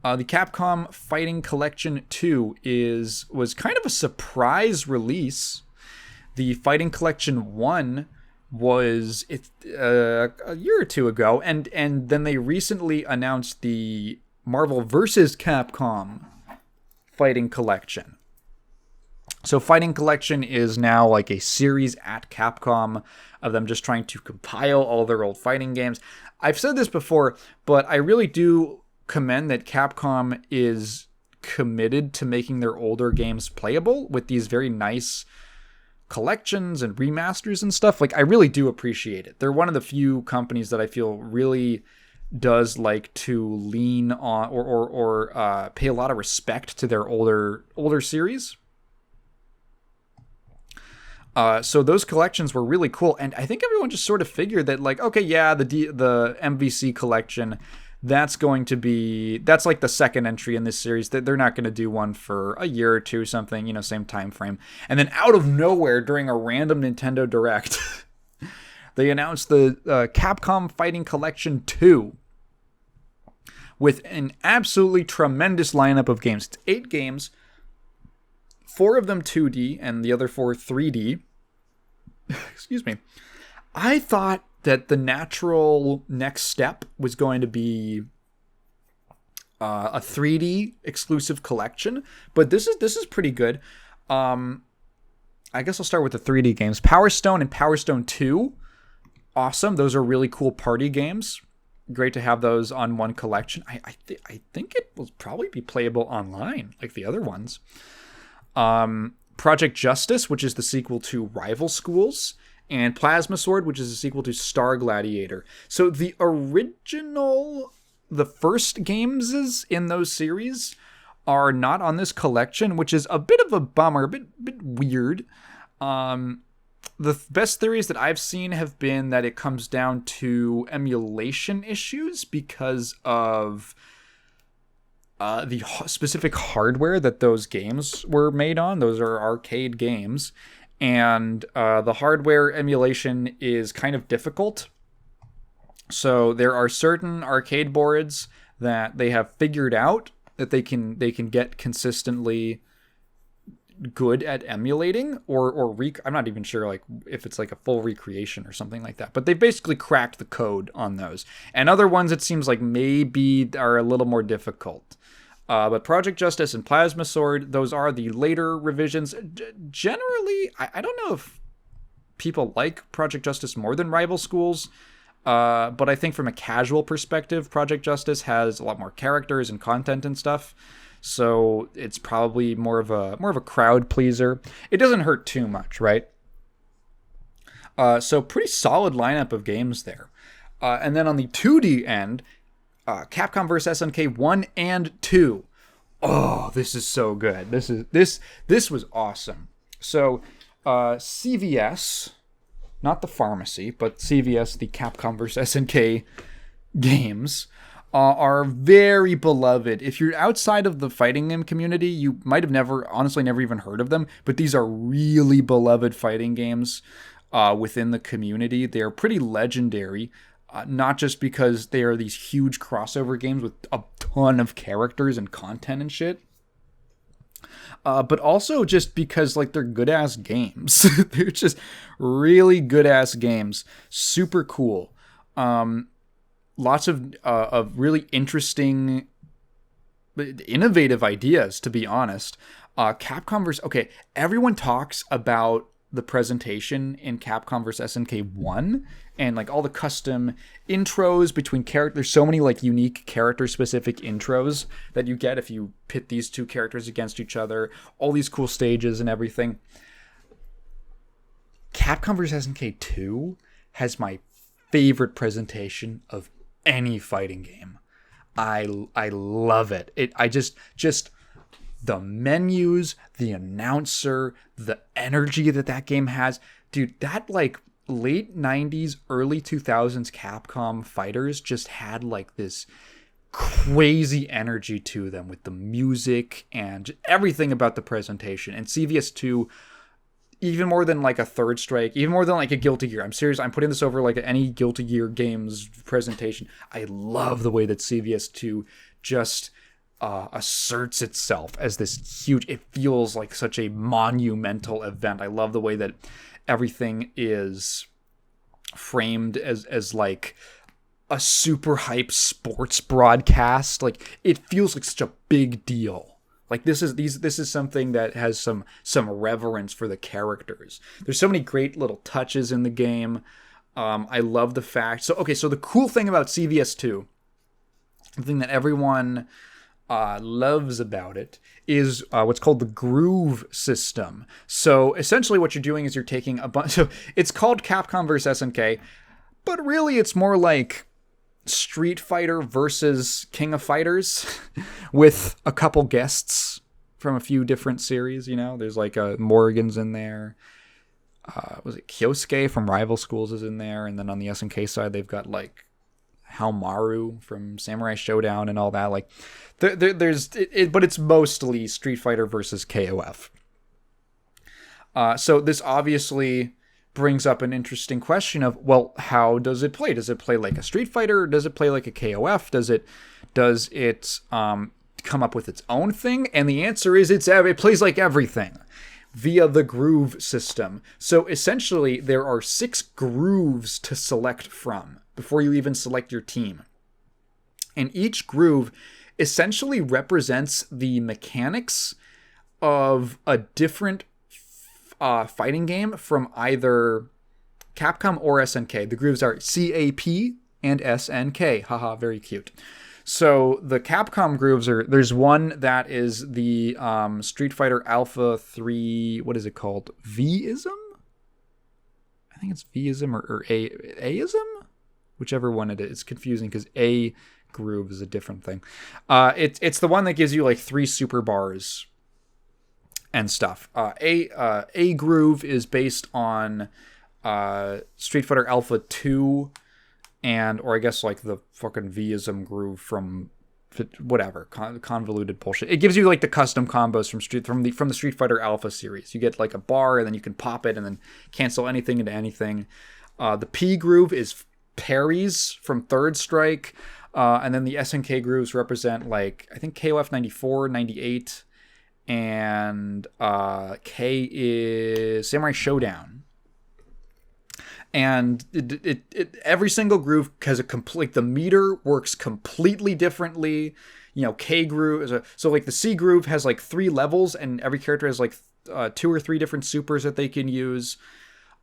The Capcom Fighting Collection 2 was kind of a surprise release. The Fighting Collection 1 was a year or two ago, and then they recently announced the Marvel vs. Capcom Fighting Collection. So Fighting Collection is now like a series at Capcom of them just trying to compile all their old fighting games. I've said this before, but I really do commend that Capcom is committed to making their older games playable with these very nice collections and remasters and stuff. Like, I really do appreciate it. They're one of the few companies that I feel really does like to lean on or pay a lot of respect to their older series. So those collections were really cool, and I think everyone just sort of figured that, like, okay, yeah, the MVC collection, that's like the second entry in this series. That they're not going to do one for a year or two, something, same time frame. And then out of nowhere, during a random Nintendo Direct, they announced the Capcom Fighting Collection 2 with an absolutely tremendous lineup of games. It's 8 games. 4 of them 2D and the other 4 3D. Excuse me. I thought that the natural next step was going to be a 3D exclusive collection, but this is pretty good. I guess I'll start with the 3D games. Power Stone and Power Stone 2. Awesome. Those are really cool party games. Great to have those on one collection. I think it will probably be playable online like the other ones. Project Justice, which is the sequel to Rival Schools, and Plasma Sword, which is a sequel to Star Gladiator. So the first games in those series are not on this collection, which is a bit of a bummer, a bit weird. The best theories that I've seen have been that it comes down to emulation issues because of the specific hardware that those games were made on. Those are arcade games, and the hardware emulation is kind of difficult. So there are certain arcade boards that they have figured out that they can get consistently good at emulating, I'm not even sure like if it's like a full recreation or something like that, but they basically cracked the code on those. And other ones it seems like maybe are a little more difficult. But Project Justice and Plasma Sword, those are the later revisions. Generally, I don't know if people like Project Justice more than Rival Schools, but I think from a casual perspective, Project Justice has a lot more characters and content and stuff, so it's probably more of a crowd pleaser. It doesn't hurt too much, right? So pretty solid lineup of games there. And then on the 2D end, Capcom vs. SNK 1 and 2. Oh, this is so good. This was awesome. So, CVS not the pharmacy, but CVS, the Capcom vs. SNK games, are very beloved. If you're outside of the fighting game community, you might have honestly never even heard of them, but these are really beloved fighting games within the community. They are pretty legendary, not just because they are these huge crossover games with a ton of characters and content and shit, but also just because like they're good ass games. They're just really good ass games. Super cool. Lots of really interesting, innovative ideas, to be honest. Capcom vs. Okay, everyone talks about the presentation in Capcom vs. SNK 1 and like all the custom intros between characters. There's so many like unique character specific intros that you get if you pit these two characters against each other, all these cool stages and everything. Capcom vs. SNK 2 has my favorite presentation of any fighting game. I love it. I just the menus, the announcer, the energy that game has. Dude, that like late 90s, early 2000s Capcom fighters just had like this crazy energy to them with the music and everything about the presentation. And CVS2, even more than like a Third Strike, even more than like a Guilty Gear. I'm serious. I'm putting this over like any Guilty Gear games presentation. I love the way that CVS2 just asserts itself as this huge, it feels like such a monumental event. I love the way that everything is framed as like a super hype sports broadcast. Like it feels like such a big deal. Like this is something that has some reverence for the characters. There's so many great little touches in the game. I love the fact. So the cool thing about CVS2, the thing that everyone loves about it, is what's called the groove system. So essentially what you're doing is you're taking a bunch. So it's called Capcom vs. SNK, but really it's more like Street Fighter versus King of Fighters with a couple guests from a few different series. You know, there's like Morrigan's in there. Was it Kyosuke from Rival Schools is in there, and then on the SNK side they've got like Halmaru from Samurai Showdown and all that. Like there's but it's mostly Street Fighter versus KOF. So this obviously brings up an interesting question of, well, how does it play? Does it play like a Street Fighter? Or does it play like a KOF? Does it come up with its own thing? And the answer is it plays like everything via the groove system. So essentially there are 6 grooves to select from before you even select your team. And each groove essentially represents the mechanics of a different fighting game from either Capcom or SNK. The grooves are CAP and SNK. Haha, very cute. So the Capcom grooves there's one that is the Street Fighter Alpha 3, what is it called? V-ism? I think it's V-ism or A-ism? Whichever one it is. It's confusing because A groove is a different thing. It's the one that gives you like 3 super bars and stuff. A groove is based on Street Fighter Alpha 2 or I guess like the fucking V-ism groove from whatever convoluted bullshit. It gives you like the custom combos from the Street Fighter Alpha series. You get like a bar and then you can pop it and then cancel anything into anything. The P groove is parries from Third Strike, and then the SNK grooves represent like I think KOF 94, 98, and K is Samurai Showdown. And it every single groove has a complete, the meter works completely differently. You know, K groove is so like the C groove has like 3 levels, and every character has like 2 or 3 different supers that they can use.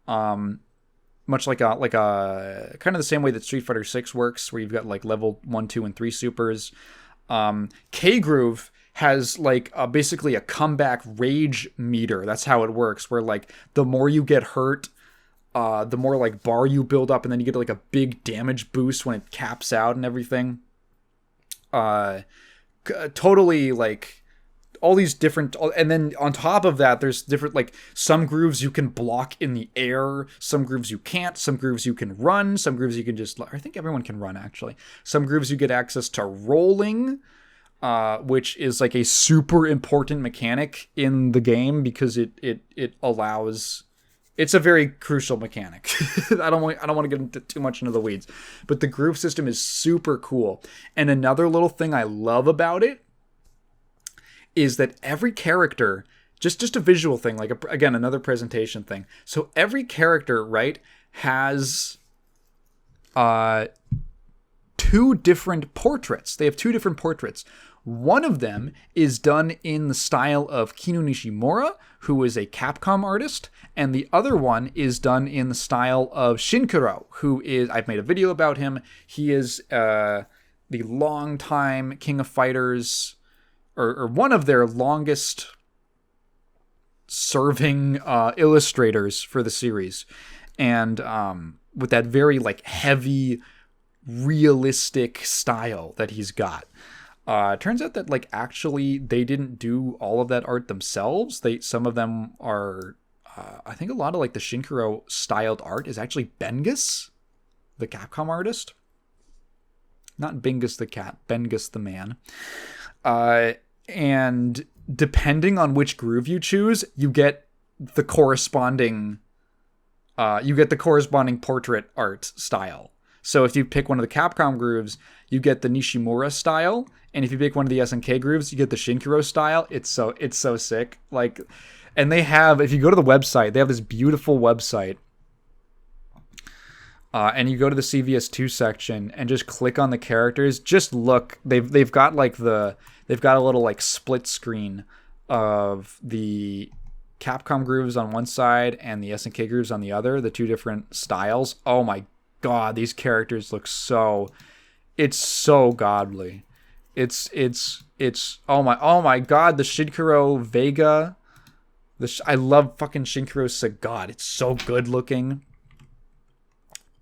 Much like a kind of the same way that Street Fighter 6 works, where you've got like level 1, 2, and 3 supers. K groove has like basically a comeback rage meter. That's how it works, where like the more you get hurt, the more like bar you build up, and then you get like a big damage boost when it caps out and everything. Totally like all these different, and then on top of that, there's different, like, some grooves you can block in the air, some grooves you can't, some grooves you can run, some grooves you can just, I think everyone can run, actually. Some grooves you get access to rolling, which is like a super important mechanic in the game because it allows, it's a very crucial mechanic. I don't want to get into too much into the weeds, but the groove system is super cool. And another little thing I love about it is that every character, just a visual thing, like again, another presentation thing. So every character, right, has two different portraits. They have two different portraits. One of them is done in the style of Kinu Nishimura, who is a Capcom artist, and the other one is done in the style of Shinkuro, who is, I've made a video about him. He is the longtime King of Fighters, or one of their longest serving illustrators for the series. And with that very like heavy, realistic style that he's got. Turns out that like actually they didn't do all of that art themselves. Some of them are, I think a lot of like the Shinkuro styled art is actually Bengus, the Capcom artist. Not Bingus the cat, Bengus the man. And depending on which groove you choose, you get the corresponding portrait art style. So if you pick one of the Capcom grooves, you get the Nishimura style, and if you pick one of the SNK grooves, you get the Shinkuro style. It's so sick. Like, and they have, if you go to the website, they have this beautiful website. And you go to the CVS2 section and just click on the characters. Just look, they've got a little like split screen of the Capcom grooves on one side and the SNK grooves on the other, the two different styles. Oh my god, these characters look it's so godly. It's oh my god, the Shinkuro Vega. I love fucking Shinkuro Sagat. It's so good looking.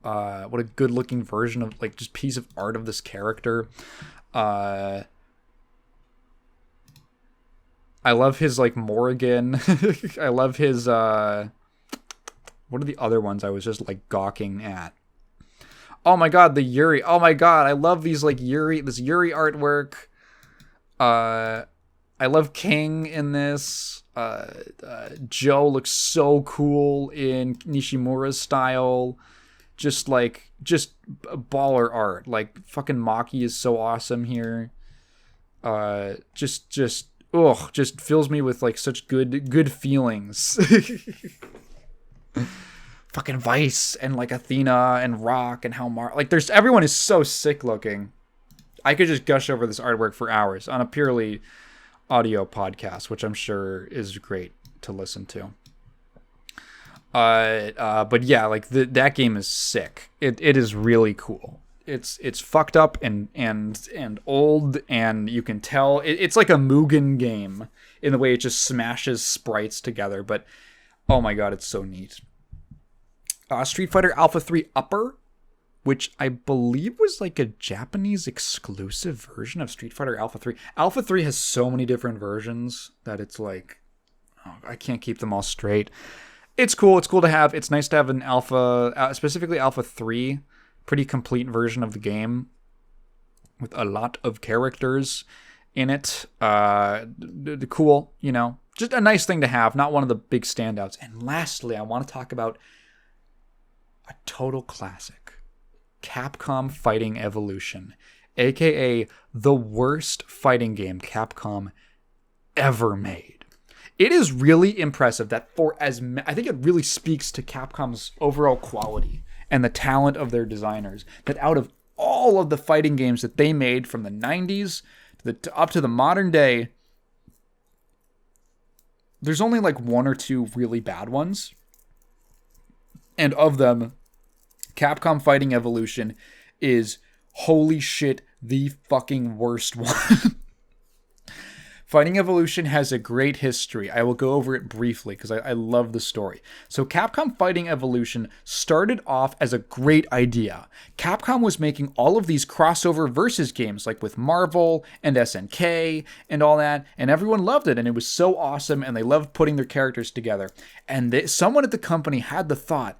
What a good looking version of like just piece of art of this character. I love his like Morrigan. I love his what are the other ones I was just like gawking at? Oh my god, the Yuri. Oh my god, I love these like this Yuri artwork. I love King in this. Joe looks so cool in Nishimura's style. Just baller art. Like fucking Maki is so awesome here. Just fills me with like such good feelings. Fucking Vice and like Athena and Rock and Halmar. Like everyone is so sick looking. I could just gush over this artwork for hours on a purely audio podcast, which I'm sure is great to listen to. But yeah, like that game is sick. It is really cool. It's fucked up and old, and you can tell it's like a Mugen game in the way it just smashes sprites together. But oh my god, it's so neat. Street Fighter Alpha 3 Upper, which I believe was like a Japanese exclusive version of Street Fighter Alpha 3. Alpha 3 has so many different versions that it's like, I can't keep them all straight. It's cool. It's cool to have. It's nice to have an Alpha, specifically Alpha 3, pretty complete version of the game with a lot of characters in it. Cool, you know, just a nice thing to have, not one of the big standouts. And lastly, I want to talk about a total classic, Capcom Fighting Evolution, aka the worst fighting game Capcom ever made. It is really impressive that I think it really speaks to Capcom's overall quality and the talent of their designers, that out of all of the fighting games that they made from the 90s up to the modern day, there's only like one or two really bad ones. And of them, Capcom Fighting Evolution is, holy shit, the fucking worst one. Fighting Evolution has a great history. I will go over it briefly because I love the story. So Capcom Fighting Evolution started off as a great idea. Capcom was making all of these crossover versus games like with Marvel and SNK and all that, and everyone loved it, and it was so awesome, and they loved putting their characters together. And someone at the company had the thought,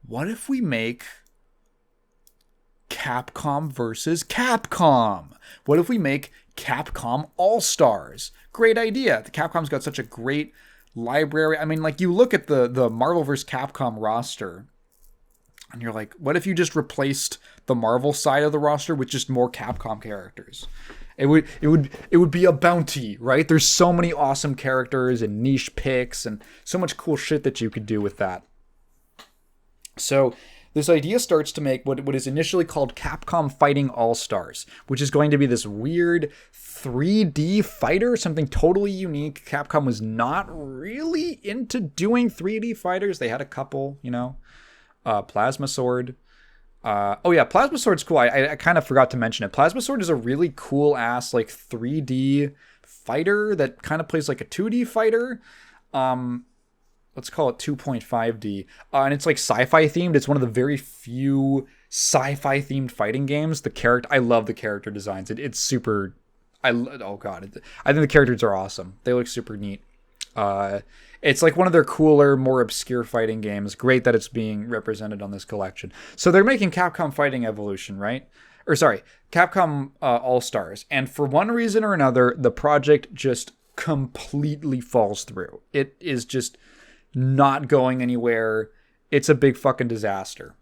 what if we make Capcom versus Capcom? What if we make Capcom All-Stars? Great idea. The Capcom's got such a great library. I mean, like, you look at the Marvel vs. Capcom roster, and you're like, what if you just replaced the Marvel side of the roster with just more Capcom characters? It would be a bounty, right? There's so many awesome characters and niche picks and so much cool shit that you could do with that. So this idea starts to make what is initially called Capcom Fighting All-Stars, which is going to be this weird 3D fighter, something totally unique. Capcom was not really into doing 3D fighters. They had a couple, Plasma Sword. Plasma Sword's cool. I kind of forgot to mention it. Plasma Sword is a really cool-ass, like, 3D fighter that kind of plays like a 2D fighter. Let's call it 2.5D. And it's like sci-fi themed. It's one of the very few sci-fi themed fighting games. I love the character designs. It's super. I think the characters are awesome. They look super neat. It's like one of their cooler, more obscure fighting games. Great that it's being represented on this collection. So they're making Capcom Fighting Evolution, right? Capcom All-Stars. And for one reason or another, the project just completely falls through. It is just not going anywhere. It's a big fucking disaster.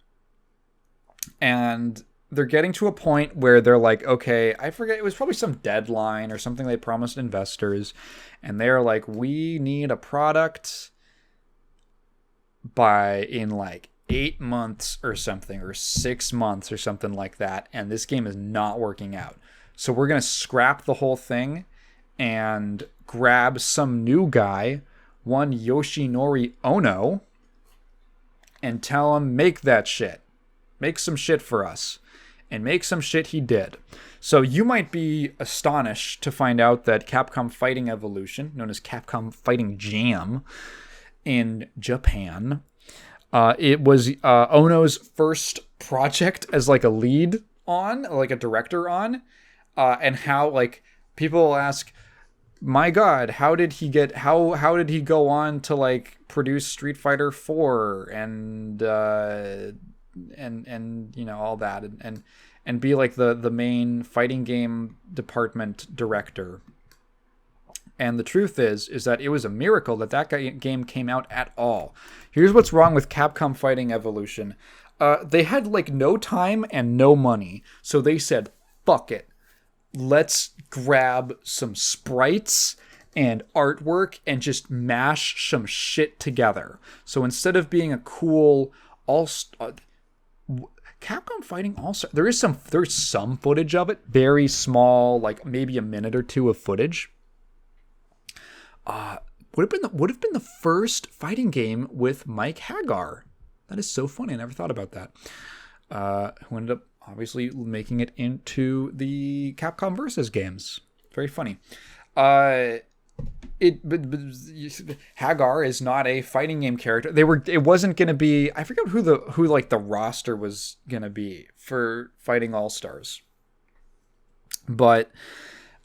And they're getting to a point where they're like, okay, I forget, it was probably some deadline or something they promised investors, and they're like, we need a product in like 8 months or something, or 6 months or something like that, and this game is not working out. So we're gonna scrap the whole thing and grab some new guy, one Yoshinori Ono, and tell him, make that shit. Make some shit for us. And make some shit he did. So you might be astonished to find out that Capcom Fighting Evolution, known as Capcom Fighting Jam in Japan, it was Ono's first project as like a lead on, like a director on, and how, like, people will ask, my God, how did he go on to, like, produce Street Fighter 4 and all that, and be like the main fighting game department director? And the truth is that it was a miracle that game came out at all. Here's what's wrong with Capcom Fighting Evolution. They had, like, no time and no money, so they said, fuck it. Let's grab some sprites and artwork and just mash some shit together. So instead of being a cool Capcom Fighting All-Star, there's some footage of it, very small, like maybe a minute or two of footage. Would have been the first fighting game with Mike Hagar. That is so funny. I never thought about that. Who ended up obviously making it into the Capcom Versus games. Very funny. Hagar is not a fighting game character. It wasn't going to be, I forget who the roster was going to be for Fighting All-Stars. But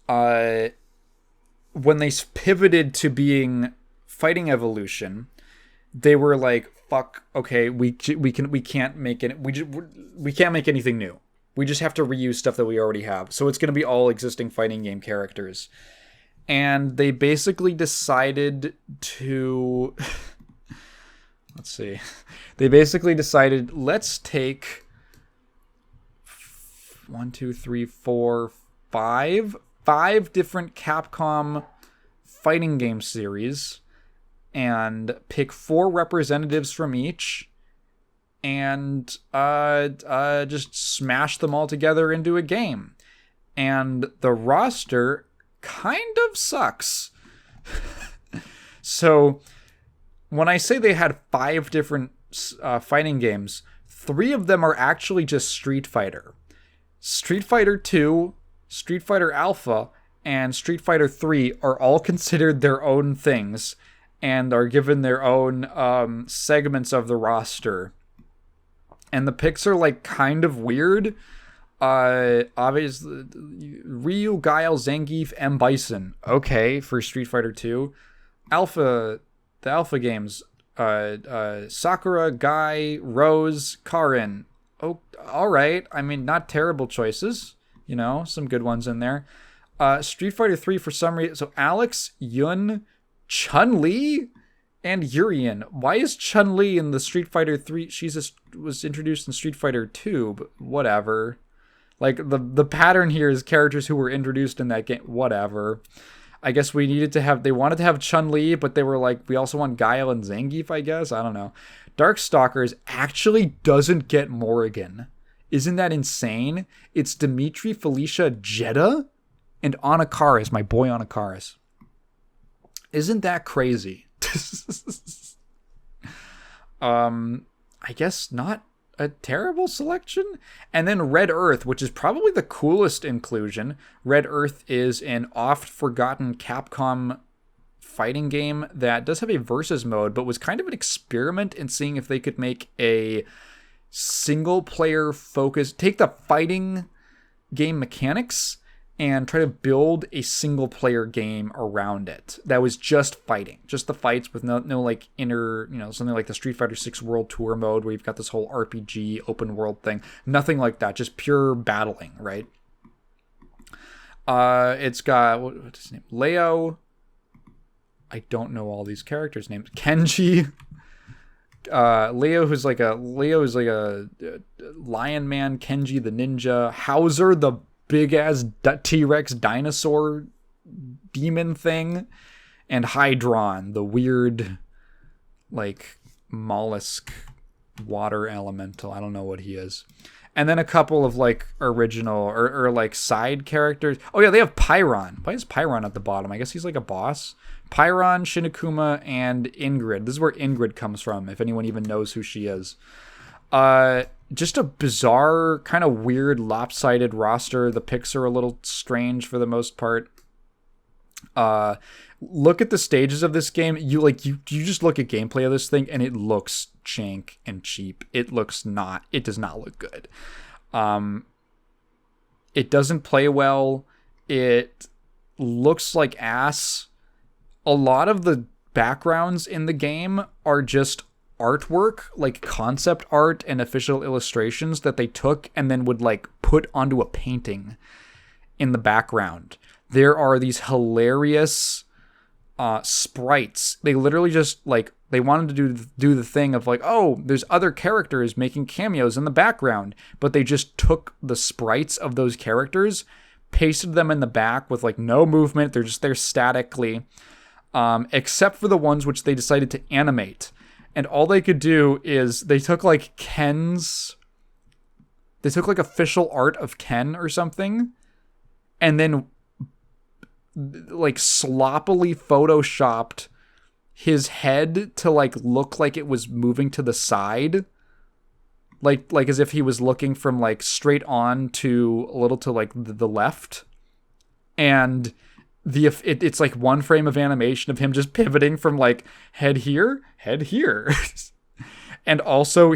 when they pivoted to being Fighting Evolution, they were like, fuck, okay, we can't make it. We can't make anything new. We just have to reuse stuff that we already have. So it's going to be all existing fighting game characters. And they basically decided to let's see. They basically decided, let's take 5 different Capcom fighting game series and pick 4 representatives from each and just smash them all together into a game. And the roster kind of sucks. So when I say they had 5 different fighting games, 3 of them are actually just Street Fighter. Street Fighter 2, Street Fighter Alpha, and Street Fighter 3 are all considered their own things and are given their own segments of the roster. And the picks are like kind of weird. Obviously, Ryu, Guile, Zangief, M. Bison. Okay, for Street Fighter 2. The Alpha games. Sakura, Guy, Rose, Karin. Oh, alright. I mean, not terrible choices. You know, some good ones in there. Street Fighter 3 for some reason. So Alex, Yun, Chun-Li, and Urien. Why is Chun-Li in the Street Fighter 3? Was introduced in Street Fighter 2, but whatever. Like, the pattern here is characters who were introduced in that game. Whatever. I guess they wanted to have Chun-Li, but they were like, we also want Guile and Zangief, I guess? I don't know. Darkstalkers actually doesn't get Morrigan. Isn't that insane? It's Dimitri, Felicia, Jeddah, and Anakaris, my boy Anakaris. Isn't that crazy? I guess not a terrible selection. And then Red Earth, which is probably the coolest inclusion. Red Earth is an oft-forgotten Capcom fighting game that does have a versus mode, but was kind of an experiment in seeing if they could make a single-player focus, take the fighting game mechanics and try to build a single-player game around it that was just fighting, just the fights with no like inner, something like the Street Fighter 6 World Tour mode where you've got this whole RPG open world thing. Nothing like that, just pure battling, right? It's got what's his name? Leo. I don't know all these characters' names. Kenji. Leo is like a lion man. Kenji the ninja. Hauser the big ass T-Rex dinosaur demon thing, and Hydron, the weird like mollusk water elemental. I don't know what he is. And then a couple of like original or like side characters. Oh yeah, they have Pyron. Why is Pyron at the bottom? I guess he's like a boss. Pyron, Shinakuma, and Ingrid. This is where Ingrid comes from, if anyone even knows who she is. Just a bizarre, kind of weird, lopsided roster. The picks are a little strange for the most part. Look at the stages of this game. You just look at gameplay of this thing, and it looks jank and cheap. It does not look good. It doesn't play well. It looks like ass. A lot of the backgrounds in the game are just artwork, like concept art and official illustrations that they took and then would like put onto a painting in the background. There are these hilarious sprites. They literally just like, they wanted to do the thing of like, oh, there's other characters making cameos in the background, but they just took the sprites of those characters, pasted them in the back with like no movement. They're just there statically, except for the ones which they decided to animate. And all they could do is they took like official art of Ken or something, and then like sloppily photoshopped his head to like look like it was moving to the side, like as if he was looking from like straight on to a little to like the left, and it's like one frame of animation of him just pivoting from like head here. And also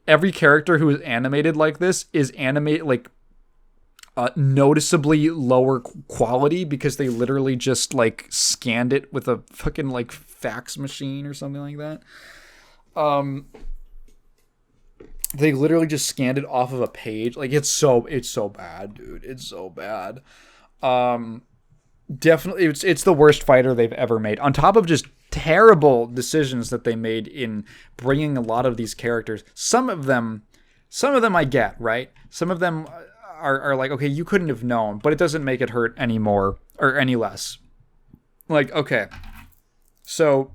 every character who is animated like this is animated like noticeably lower quality because they literally just like scanned it with a fucking like fax machine or something like that. They literally just scanned it off of a page. Like it's so bad, dude. It's so bad. Definitely, it's the worst fighter they've ever made. On top of just terrible decisions that they made in bringing a lot of these characters. Some of them I get, right? Some of them are like, okay, you couldn't have known, but it doesn't make it hurt any more or any less. Like, okay, so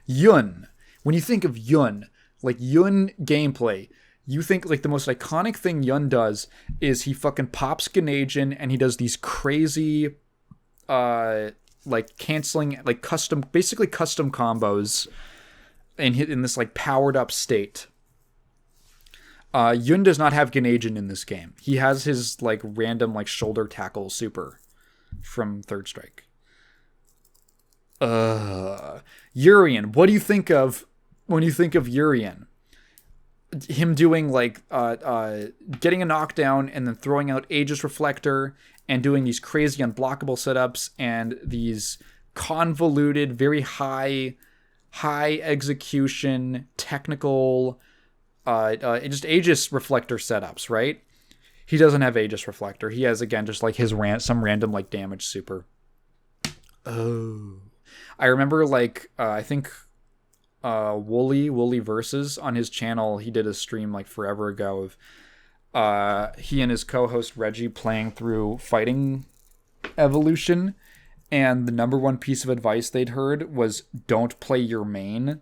Yun. When you think of Yun, like Yun gameplay, you think like the most iconic thing Yun does is he fucking pops Ganajin and he does these crazy like canceling, like custom combos in this like powered up state. Yun does not have Ganajin in this game. He has his like random like shoulder tackle super. from Third Strike. Urien. What do you think of when you think of Urien? Him doing like getting a knockdown and then throwing out Aegis Reflector and doing these crazy unblockable setups and these convoluted, very high execution, technical, just Aegis Reflector setups, right? He doesn't have Aegis Reflector. He has, again, just like his some random like damage super. Oh. I remember like, I think Wooly Versus on his channel, he did a stream like forever ago of he and his co-host Reggie playing through Fighting Evolution, and the number one piece of advice they'd heard was don't play your main.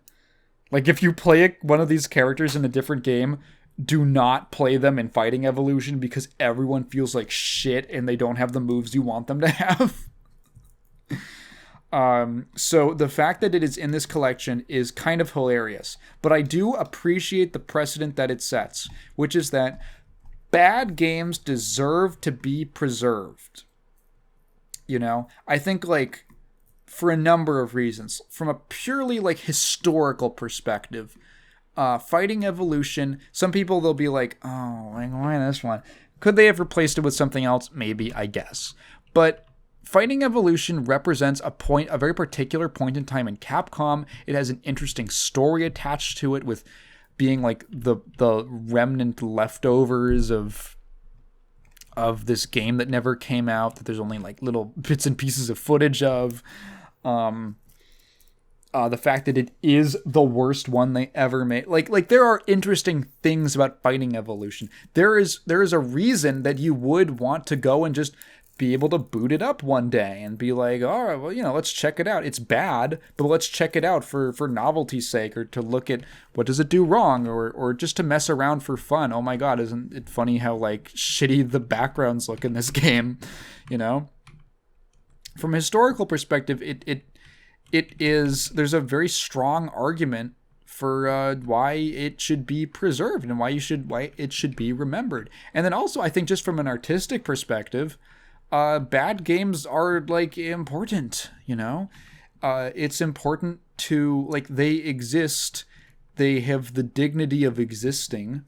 Like, if you play one of these characters in a different game, do not play them in Fighting Evolution because everyone feels like shit and they don't have the moves you want them to have. So the fact that it is in this collection is kind of hilarious, but I do appreciate the precedent that it sets, which is that bad games deserve to be preserved. You know, I think like for a number of reasons, from a purely like historical perspective, Fighting Evolution, some people they'll be like, oh, why this one? Could they have replaced it with something else? Maybe, I guess. But Fighting Evolution represents a very particular point in time in Capcom. It has an interesting story attached to it, with being like the remnant leftovers of this game that never came out, that there's only like little bits and pieces of footage of. The fact that it is the worst one they ever made. Like there are interesting things about Fighting Evolution. There is a reason that you would want to go and just be able to boot it up one day and be like, all right, well, you know, let's check it out. It's bad, but let's check it out for novelty's sake, or to look at what does it do wrong, or just to mess around for fun. Oh my God, isn't it funny how like shitty the backgrounds look in this game, you know? From a historical perspective, there's a very strong argument for why it should be preserved and why it should be remembered. And then also, I think just from an artistic perspective, bad games are like important, you know? It's important to, like, they exist, they have the dignity of existing.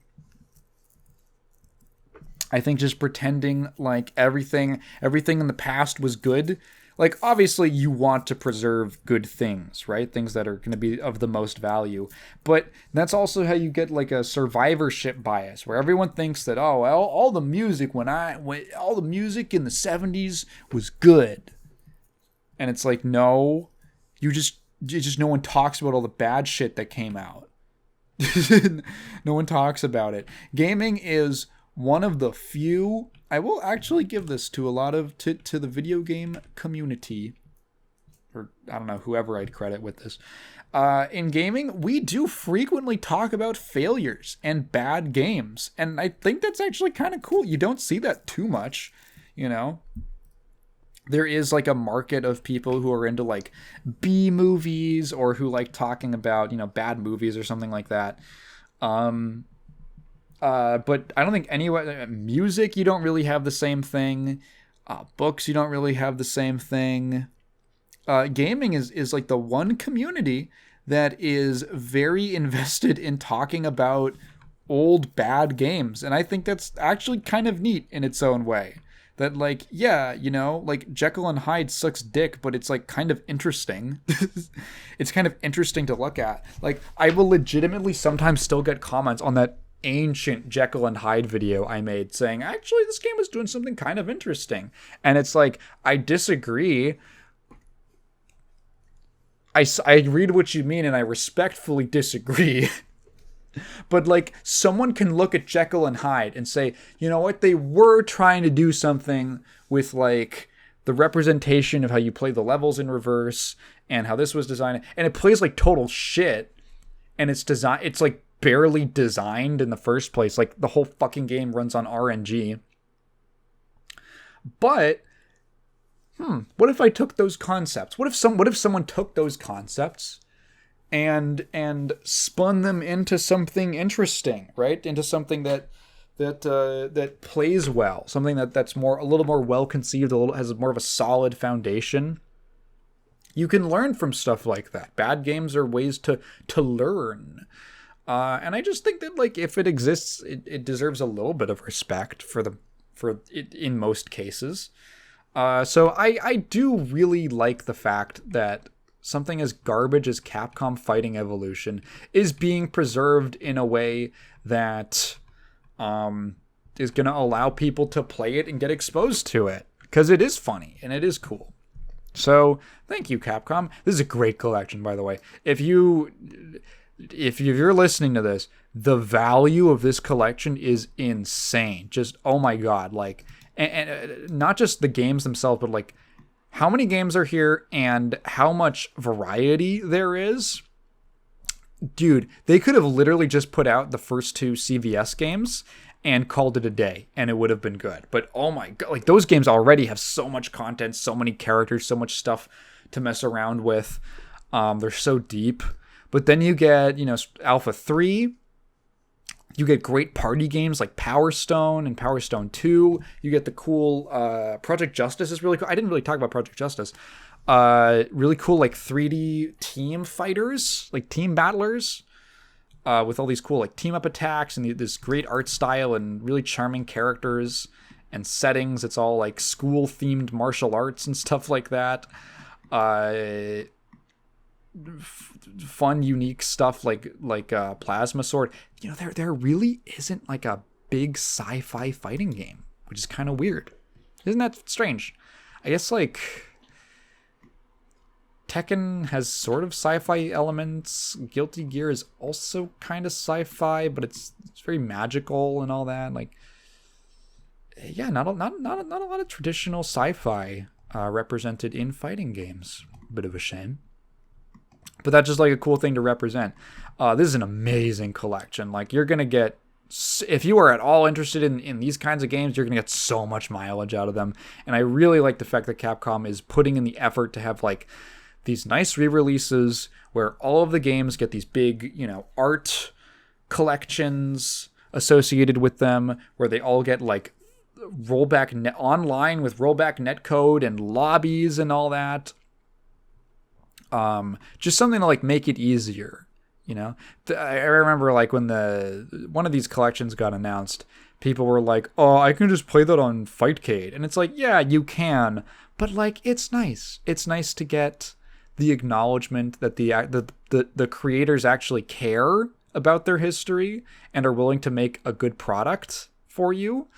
I think just pretending like everything in the past was good. Like, obviously you want to preserve good things, right? Things that are going to be of the most value. But that's also how you get like a survivorship bias, where everyone thinks that, oh, well, all the music all the music in the 70s was good. And it's like, no, just no one talks about all the bad shit that came out. No one talks about it. Gaming is one of the few, I will actually give this to a lot of, to the video game community, or I don't know, whoever I'd credit with this. In gaming, we do frequently talk about failures and bad games, and I think that's actually kind of cool. You don't see that too much, you know? There is like a market of people who are into like B movies, or who like talking about, you know, bad movies or something like that. But I don't think music, you don't really have the same thing. Books, you don't really have the same thing. Gaming is like the one community that is very invested in talking about old bad games. And I think that's actually kind of neat in its own way. That, like, yeah, you know, like Jekyll and Hyde sucks dick, but it's like kind of interesting. It's kind of interesting to look at. Like, I will legitimately sometimes still get comments on that ancient Jekyll and Hyde video I made saying, actually, this game was doing something kind of interesting. And it's like, I disagree. I read what you mean, and I respectfully disagree. But like, someone can look at Jekyll and Hyde and say, you know what, they were trying to do something with like the representation of how you play the levels in reverse and how this was designed, and it plays like total shit, and it's like barely designed in the first place. Like, the whole fucking game runs on RNG. But what if I took those concepts? What if someone took those concepts and spun them into something interesting, right? Into something that that plays well, something that's a little more well conceived, has more of a solid foundation. You can learn from stuff like that. Bad games are ways to learn. And I just think that, like, if it exists, it deserves a little bit of respect for it in most cases. So I do really like the fact that something as garbage as Capcom Fighting Evolution is being preserved in a way that is going to allow people to play it and get exposed to it, because it is funny and it is cool. So thank you, Capcom. This is a great collection, by the way. If you're listening to this, the value of this collection is insane. Just, oh my god, like, and not just the games themselves, but like how many games are here and how much variety there is. Dude, they could have literally just put out the first 2 CVS games and called it a day, and it would have been good. But oh my god, like, those games already have so much content, so many characters, so much stuff to mess around with. They're so deep. But then you get, Alpha 3. You get great party games like Power Stone and Power Stone 2. You get the cool Project Justice is really cool. I didn't really talk about Project Justice. Really cool, like, 3D team fighters, like team battlers, with all these cool, like, team up attacks and this great art style and really charming characters and settings. It's all like school themed martial arts and stuff like that. Fun, unique stuff like Plasma Sword. There really isn't like a big sci-fi fighting game, which is kind of weird. Isn't that strange? I guess, like, Tekken has sort of sci-fi elements. Guilty Gear is also kind of sci-fi, but it's very magical and all that. Like, yeah, not a lot of traditional sci-fi represented in fighting games. Bit of a shame. But that's just like a cool thing to represent. This is an amazing collection. Like, you're going to get, if you are at all interested in these kinds of games, you're going to get so much mileage out of them. And I really like the fact that Capcom is putting in the effort to have, like, these nice re-releases where all of the games get these big, art collections associated with them, where they all get, like, rollback online with rollback netcode and lobbies and all that. Just something to, like, make it easier, I remember, like, when one of these collections got announced, people were like, oh, I can just play that on Fightcade. And it's like, yeah, you can, but, like, it's nice to get the acknowledgement that the creators actually care about their history and are willing to make a good product for you.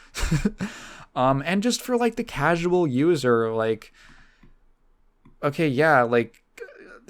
And just for, like, the casual user, like, okay, yeah, like,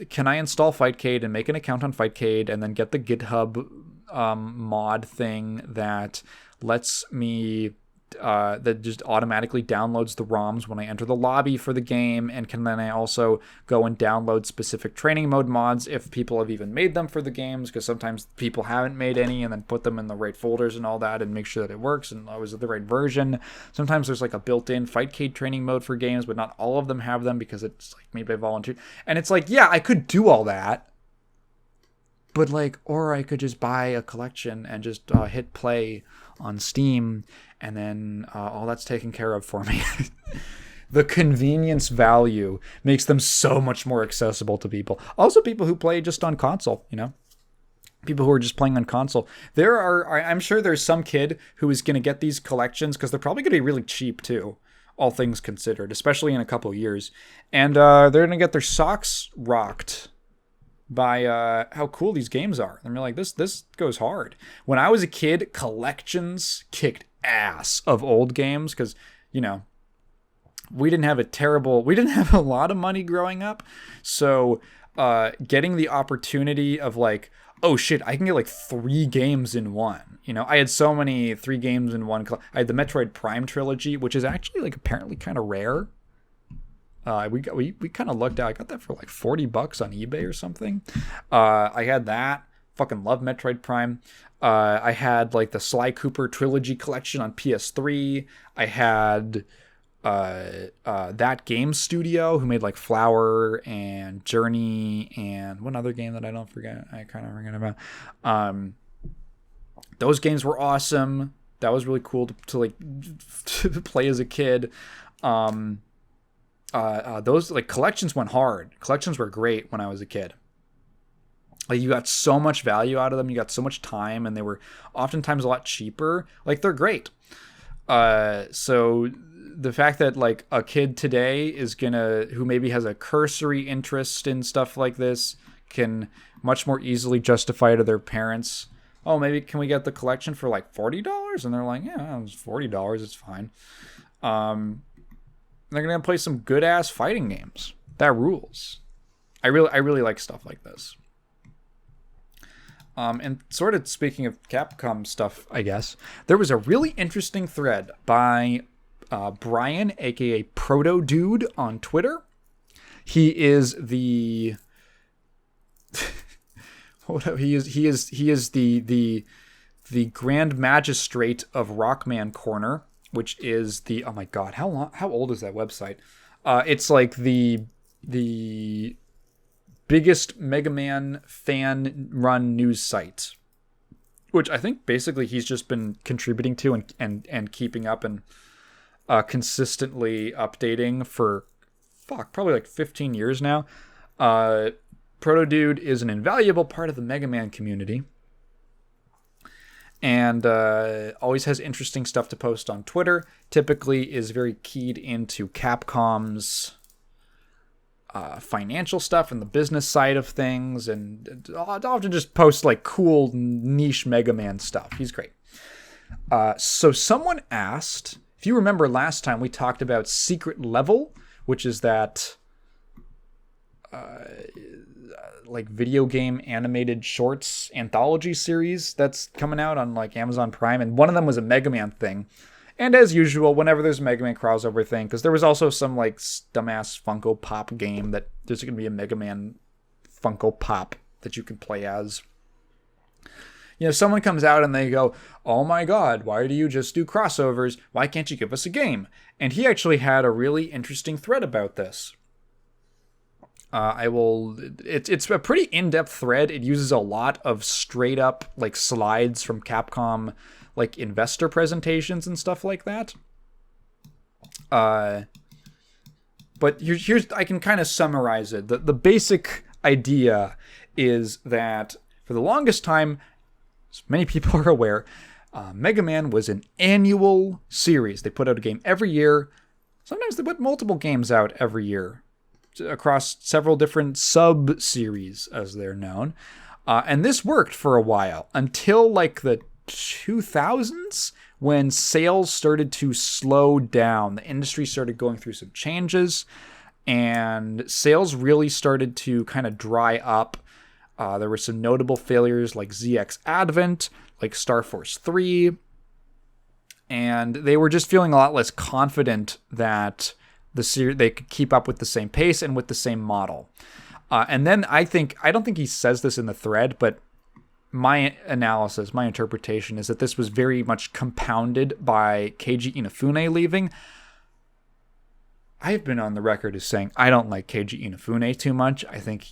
can I install Fightcade and make an account on Fightcade and then get the GitHub mod thing that lets me that just automatically downloads the ROMs when I enter the lobby for the game, and can then I also go and download specific training mode mods if people have even made them for the games, because sometimes people haven't made any, and then put them in the right folders and all that and make sure that it works and I was the right version. Sometimes there's, like, a built-in Fightcade training mode for games, but not all of them have them because it's, like, made by volunteers. And it's like, yeah, I could do all that, but, like, or I could just buy a collection and just hit play on Steam, and then all that's taken care of for me. The convenience value makes them so much more accessible to people. Also, people who play just on console, people who are just playing on console. I'm sure there's some kid who is going to get these collections because they're probably going to be really cheap too, all things considered, especially in a couple of years. And they're going to get their socks rocked by how cool these games are. And you're like, this goes hard. When I was a kid, collections kicked ass of old games because, we didn't have a lot of money growing up. So getting the opportunity of, like, oh shit, I can get, like, 3 games in one. I had so many 3 games in one. I had the Metroid Prime trilogy, which is actually, like, apparently kind of rare. We kind of looked out. I got that for like $40 on eBay or something. I had that. Fucking love Metroid Prime. I had, like, the Sly Cooper trilogy collection on PS3. I had that game studio who made, like, Flower and Journey and one other game that I kind of forget about. Those games were awesome. That was really cool to like to play as a kid. Those like collections went hard. Collections were great when I was a kid. Like, you got so much value out of them. You got so much time, and they were oftentimes a lot cheaper. Like, they're great. So the fact that like a kid today is who maybe has a cursory interest in stuff like this, can much more easily justify to their parents, oh, maybe can we get the collection for like $40? And they're like, yeah, it's $40. It's fine. They're gonna play some good ass fighting games. That rules. I really like stuff like this. And sort of speaking of Capcom stuff, I guess, there was a really interesting thread by Brian, aka Protodude, on Twitter. He is the he is the Grand Magistrate of Rockman Corner, which is the, oh my god, how old is that website? It's like the biggest Megaman fan-run news site, which I think basically he's just been contributing to and keeping up and consistently updating for probably like 15 years now. Protodude is an invaluable part of the Megaman community, and always has interesting stuff to post on Twitter. Typically is very keyed into Capcom's financial stuff and the business side of things, and often just posts like cool niche Mega Man stuff. He's great. So someone asked, if you remember last time we talked about Secret Level, which is that like video game animated shorts anthology series that's coming out on like Amazon Prime, and one of them was a Mega Man thing. And as usual, whenever there's a Mega Man crossover thing, because there was also some like dumbass Funko Pop game that there's going to be a Mega Man Funko Pop that you can play as. You know, someone comes out and they go, oh my god, why do you just do crossovers? Why can't you give us a game? And he actually had a really interesting thread about this. It's a pretty in-depth thread. It uses a lot of straight up like slides from Capcom, like investor presentations and stuff like that. But here's I can kind of summarize it. The basic idea is that for the longest time, as many people are aware, Mega Man was an annual series. They put out a game every year. Sometimes they put multiple games out every year across several different sub-series, as they're known. And this worked for a while until like the 2000s, when sales started to slow down. The industry started going through some changes, and sales really started to kind of dry up. There were some notable failures like ZX Advent, like Star Force 3, and they were just feeling a lot less confident that they could keep up with the same pace and with the same model. And then I don't think he says this in the thread, but my analysis, my interpretation is that this was very much compounded by Keiji Inafune leaving. I have been on the record as saying I don't like Keiji Inafune too much. I think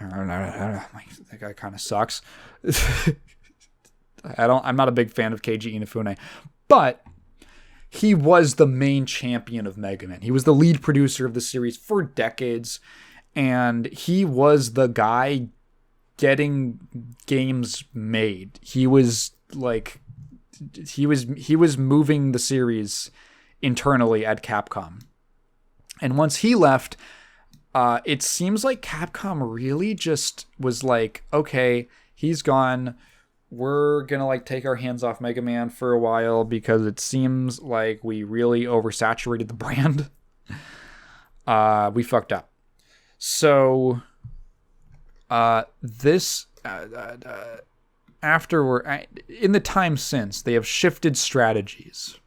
I don't know, that guy kind of sucks. I'm not a big fan of Keiji Inafune, but he was the main champion of Mega Man. He was the lead producer of the series for decades, and he was the guy getting games made. He was moving the series internally at Capcom. And once he left, it seems like Capcom really just was like, okay, he's gone. We're going to like take our hands off Mega Man for a while because it seems like we really oversaturated the brand. We fucked up. So after in the time since, they have shifted strategies.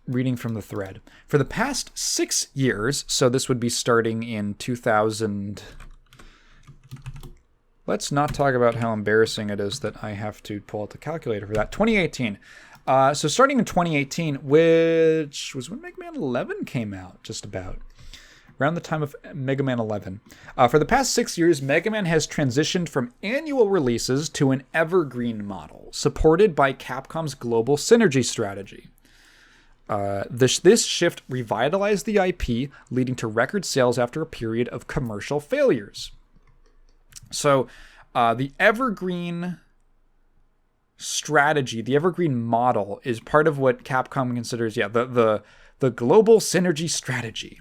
Reading from the thread. For the past 6 years, so this would be starting in 2000. Let's not talk about how embarrassing it is that I have to pull out the calculator for that. 2018. So starting in 2018, which was when Mega Man 11 came out, just about. around the time of Mega Man 11. For the past 6 years, Mega Man has transitioned from annual releases to an evergreen model, supported by Capcom's global synergy strategy. This shift revitalized the IP, leading to record sales after a period of commercial failures. So, the evergreen strategy, the evergreen model, is part of what Capcom considers, the global synergy strategy.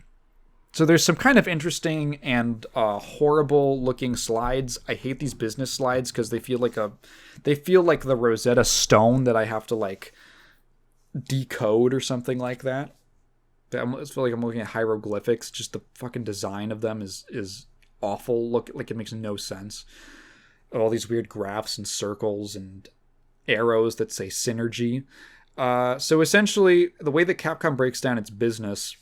So there's some kind of interesting and horrible looking slides. I hate these business slides because they feel like the Rosetta Stone that I have to like decode or something like that. I feel like I'm looking at hieroglyphics. Just the fucking design of them is awful. Look, like it makes no sense. All these weird graphs and circles and arrows that say synergy. So essentially, the way that Capcom breaks down its business,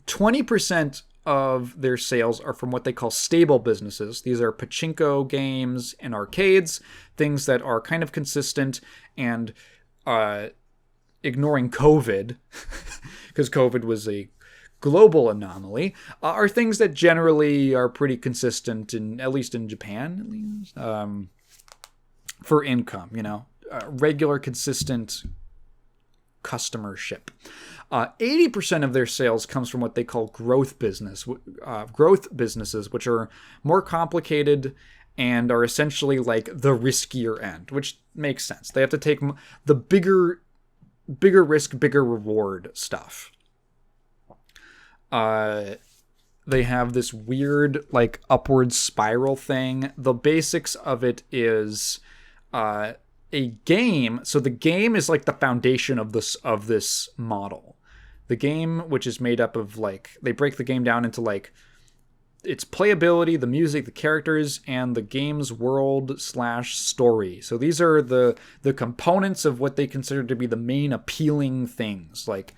20% of their sales are from what they call stable businesses. These are pachinko games and arcades, things that are kind of consistent and ignoring COVID, because COVID was a global anomaly, are things that generally are pretty consistent, at least in Japan, for income, regular, consistent customership. 80% of their sales comes from what they call growth businesses, which are more complicated and are essentially like the riskier end, which makes sense. They have to take the bigger risk, bigger reward stuff. They have this weird like upward spiral thing. The basics of it is a game. So the game is like the foundation of this model. The game, which is made up of like, they break the game down into like its playability, the music, the characters, and the game's world/story. So these are the components of what they consider to be the main appealing things, like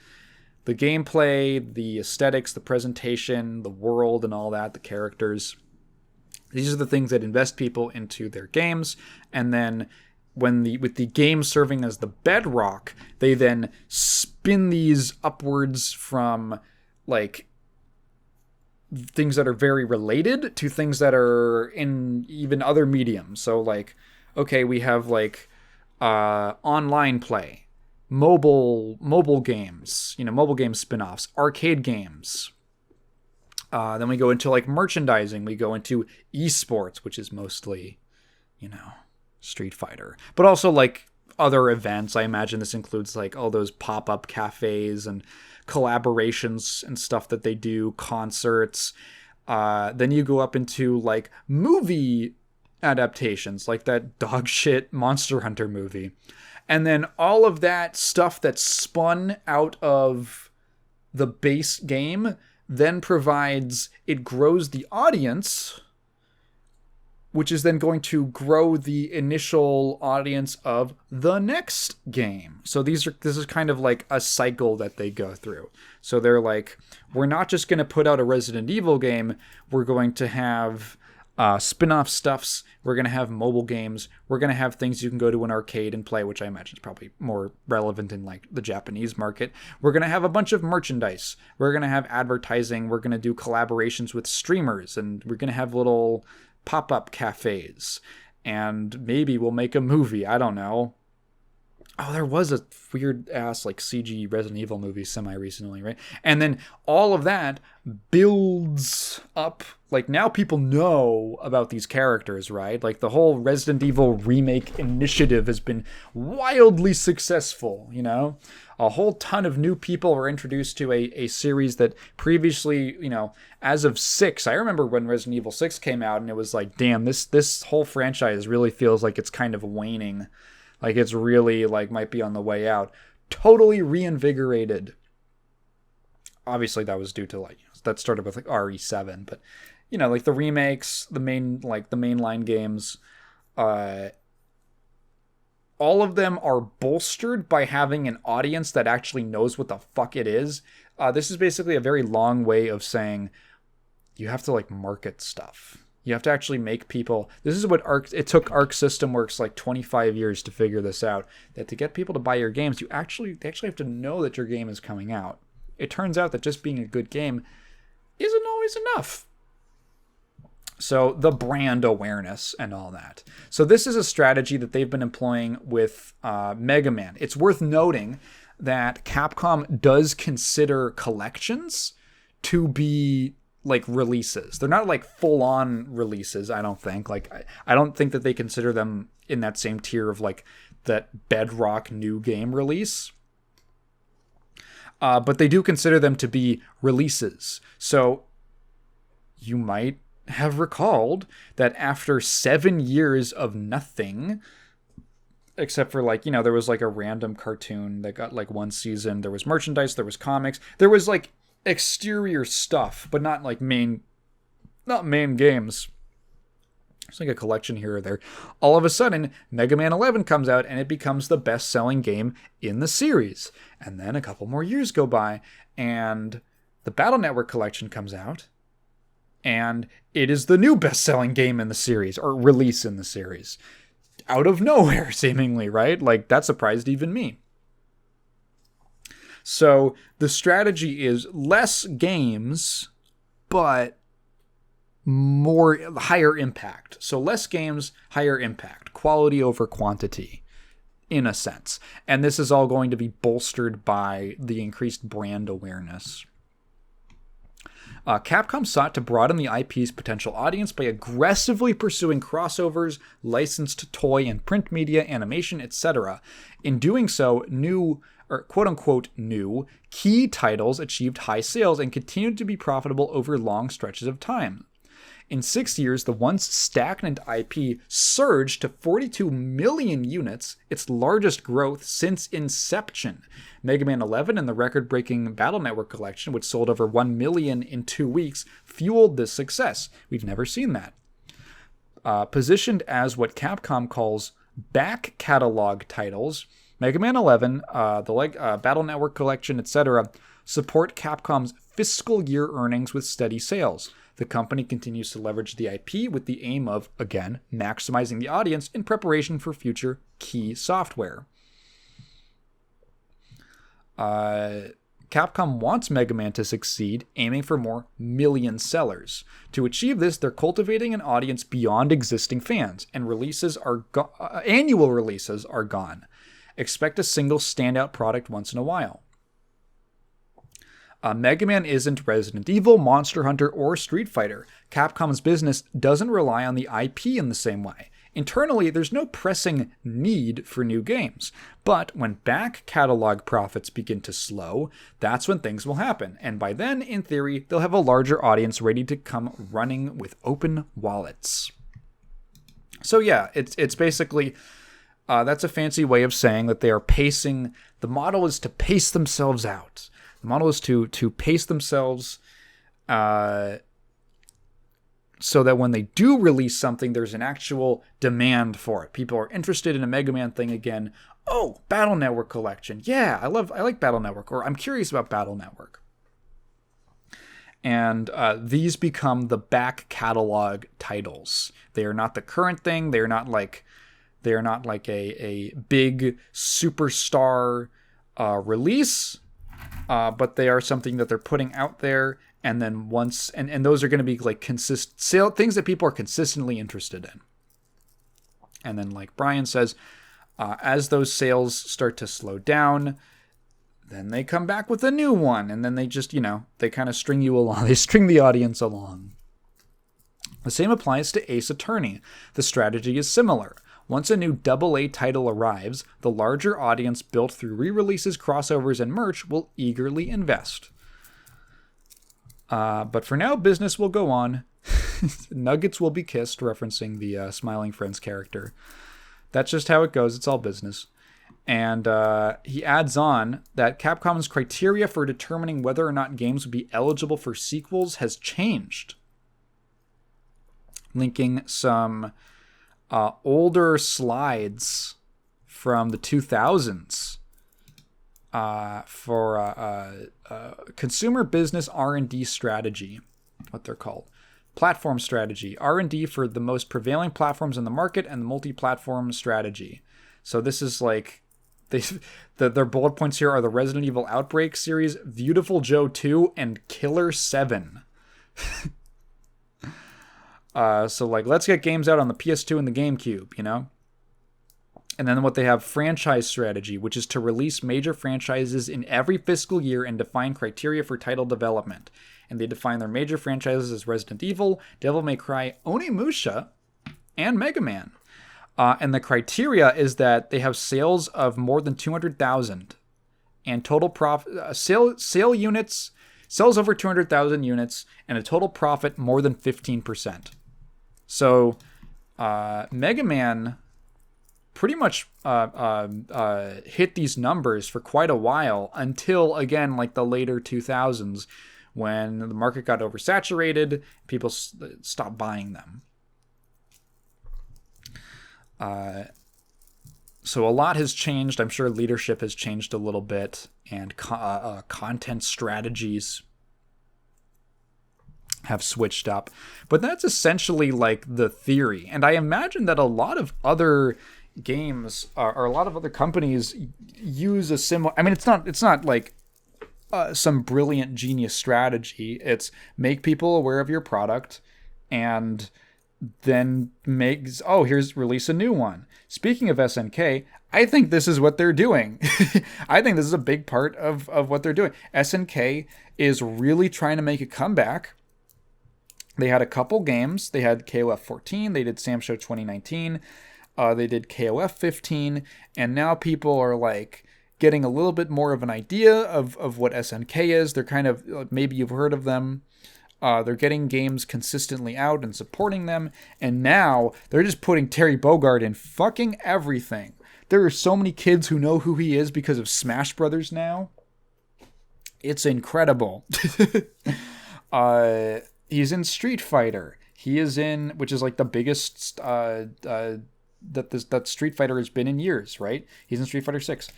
the gameplay, the aesthetics, the presentation, the world, and all that, the characters. These are the things that invest people into their games, and then with the game serving as the bedrock, they then spin these upwards from like things that are very related to things that are in even other mediums. So like, okay, we have like online play, mobile games, mobile game spin-offs, arcade games. Then we go into like merchandising. We go into esports, which is mostly, Street Fighter, but also like other events. I imagine this includes like all those pop-up cafes and collaborations and stuff that they do, concerts. Then you go up into like movie adaptations, like that dog shit Monster Hunter movie. And then all of that stuff that's spun out of the base game then it grows the audience, which is then going to grow the initial audience of the next game. So this is kind of like a cycle that they go through. So they're like, we're not just going to put out a Resident Evil game. We're going to have spin-off stuffs. We're going to have mobile games. We're going to have things you can go to an arcade and play, which I imagine is probably more relevant in like the Japanese market. We're going to have a bunch of merchandise. We're going to have advertising. We're going to do collaborations with streamers, and we're going to have little pop-up cafes, and maybe we'll make a movie. I don't know. Oh, there was a weird ass like CG Resident Evil movie semi-recently, right? And then all of that builds up. Like now people know about these characters, right? Like the whole Resident Evil remake initiative has been wildly successful, A whole ton of new people were introduced to a series that previously, as of 6, I remember when Resident Evil 6 came out and it was like, damn, this whole franchise really feels like it's kind of waning. Like it's really like might be on the way out. Totally reinvigorated. Obviously that was due to like, that started with like RE7, but like the remakes, the mainline games, all of them are bolstered by having an audience that actually knows what the fuck it is. This is basically a very long way of saying you have to like market stuff. You have to actually make people. This is what it took Arc System Works like 25 years to figure this out. That to get people to buy your games, they actually have to know that your game is coming out. It turns out that just being a good game isn't always enough. So the brand awareness and all that. So this is a strategy that they've been employing with Megaman. It's worth noting that Capcom does consider collections to be like releases. They're not like full-on releases, I don't think. Like I don't think that they consider them in that same tier of like that bedrock new game release. But they do consider them to be releases. So you might have recalled that after 7 years of nothing, except for like, there was like a random cartoon that got like one season, there was merchandise, there was comics, there was like exterior stuff, but not main games. It's like a collection here or there. All of a sudden, Mega Man 11 comes out and it becomes the best-selling game in the series. And then a couple more years go by and the Battle Network collection comes out and it is the new best-selling game in the series, or release in the series. Out of nowhere, seemingly, right? Like, that surprised even me. So, the strategy is less games, but higher impact. So, less games, higher impact. Quality over quantity, in a sense. And this is all going to be bolstered by the increased brand awareness. Capcom sought to broaden the IP's potential audience by aggressively pursuing crossovers, licensed toy and print media, animation, etc. In doing so, new, or quote-unquote new, key titles achieved high sales and continued to be profitable over long stretches of time. In 6 years, the once stagnant IP surged to 42 million units, its largest growth since inception. Mega Man 11 and the record-breaking Battle Network collection, which sold over 1 million in 2 weeks, fueled this success. We've never seen that. Positioned as what Capcom calls back catalog titles, Mega Man 11, the Battle Network collection, etc., support Capcom's fiscal year earnings with steady sales. The company continues to leverage the IP with the aim of, again, maximizing the audience in preparation for future key software. Capcom wants Mega Man to succeed, aiming for more million sellers. To achieve this, they're cultivating an audience beyond existing fans, and annual releases are gone. Expect a single standout product once in a while. Mega Man isn't Resident Evil, Monster Hunter, or Street Fighter. Capcom's business doesn't rely on the IP in the same way. Internally, there's no pressing need for new games. But when back catalog profits begin to slow, that's when things will happen. And by then, in theory, they'll have a larger audience ready to come running with open wallets. So yeah, it's basically... that's a fancy way of saying that they are pacing... The model is to pace themselves out. The model is to pace themselves so that when they do release something, there's an actual demand for it. People are interested in a Mega Man thing again. Oh, Battle Network collection. Yeah, I like Battle Network, or I'm curious about Battle Network. And these become the back catalog titles. They are not the current thing. They are not like a big superstar release. But they are something that they're putting out there, and then once, and those are going to be like things that people are consistently interested in. And then, like Brian says, as those sales start to slow down, then they come back with a new one, and then they just, they kind of string you along. They string the audience along. The same applies to Ace Attorney. The strategy is similar. Once a new AA title arrives, the larger audience built through re-releases, crossovers, and merch will eagerly invest. But for now, business will go on. Nuggets will be kissed, referencing the Smiling Friends character. That's just how it goes. It's all business. And he adds on that Capcom's criteria for determining whether or not games would be eligible for sequels has changed. Linking some... older slides from the 2000s for consumer business R&D strategy, what they're called. Platform strategy, R&D for the most prevailing platforms in the market, and the multi-platform strategy. So this is like, their bullet points here are the Resident Evil Outbreak series, Beautiful Joe 2, and Killer 7. So like, let's get games out on the PS2 and the GameCube, you know? And then what they have, franchise strategy, which is to release major franchises in every fiscal year and define criteria for title development. And they define their major franchises as Resident Evil, Devil May Cry, Onimusha, and Megaman. And the criteria is that they have sales of more than 200,000 and total profit, sale units, sells over 200,000 units, and a total profit more than 15%. So, Mega Man pretty much hit these numbers for quite a while until, again, like the later 2000s, when the market got oversaturated, people stopped buying them. So a lot has changed. I'm sure leadership has changed a little bit, and content strategies have switched up. But that's essentially like the theory. And I imagine that a lot of other games or a lot of other companies use a similar... I mean, it's not like some brilliant genius strategy. It's make people aware of your product and then here's release a new one. Speaking of SNK, I think this is what they're doing. I think this is a big part of what they're doing. SNK is really trying to make a comeback. They had a couple games. They had KOF 14. They did Sam Show 2019. They did KOF 15. And now people are like getting a little bit more of an idea of what SNK is. They're kind of, maybe you've heard of them. They're getting games consistently out and supporting them. And now they're just putting Terry Bogard in fucking everything. There are so many kids who know who he is because of Smash Brothers now. It's incredible. He's in Street Fighter. He is in, which is like the biggest that Street Fighter has been in years, right? He's in Street Fighter 6.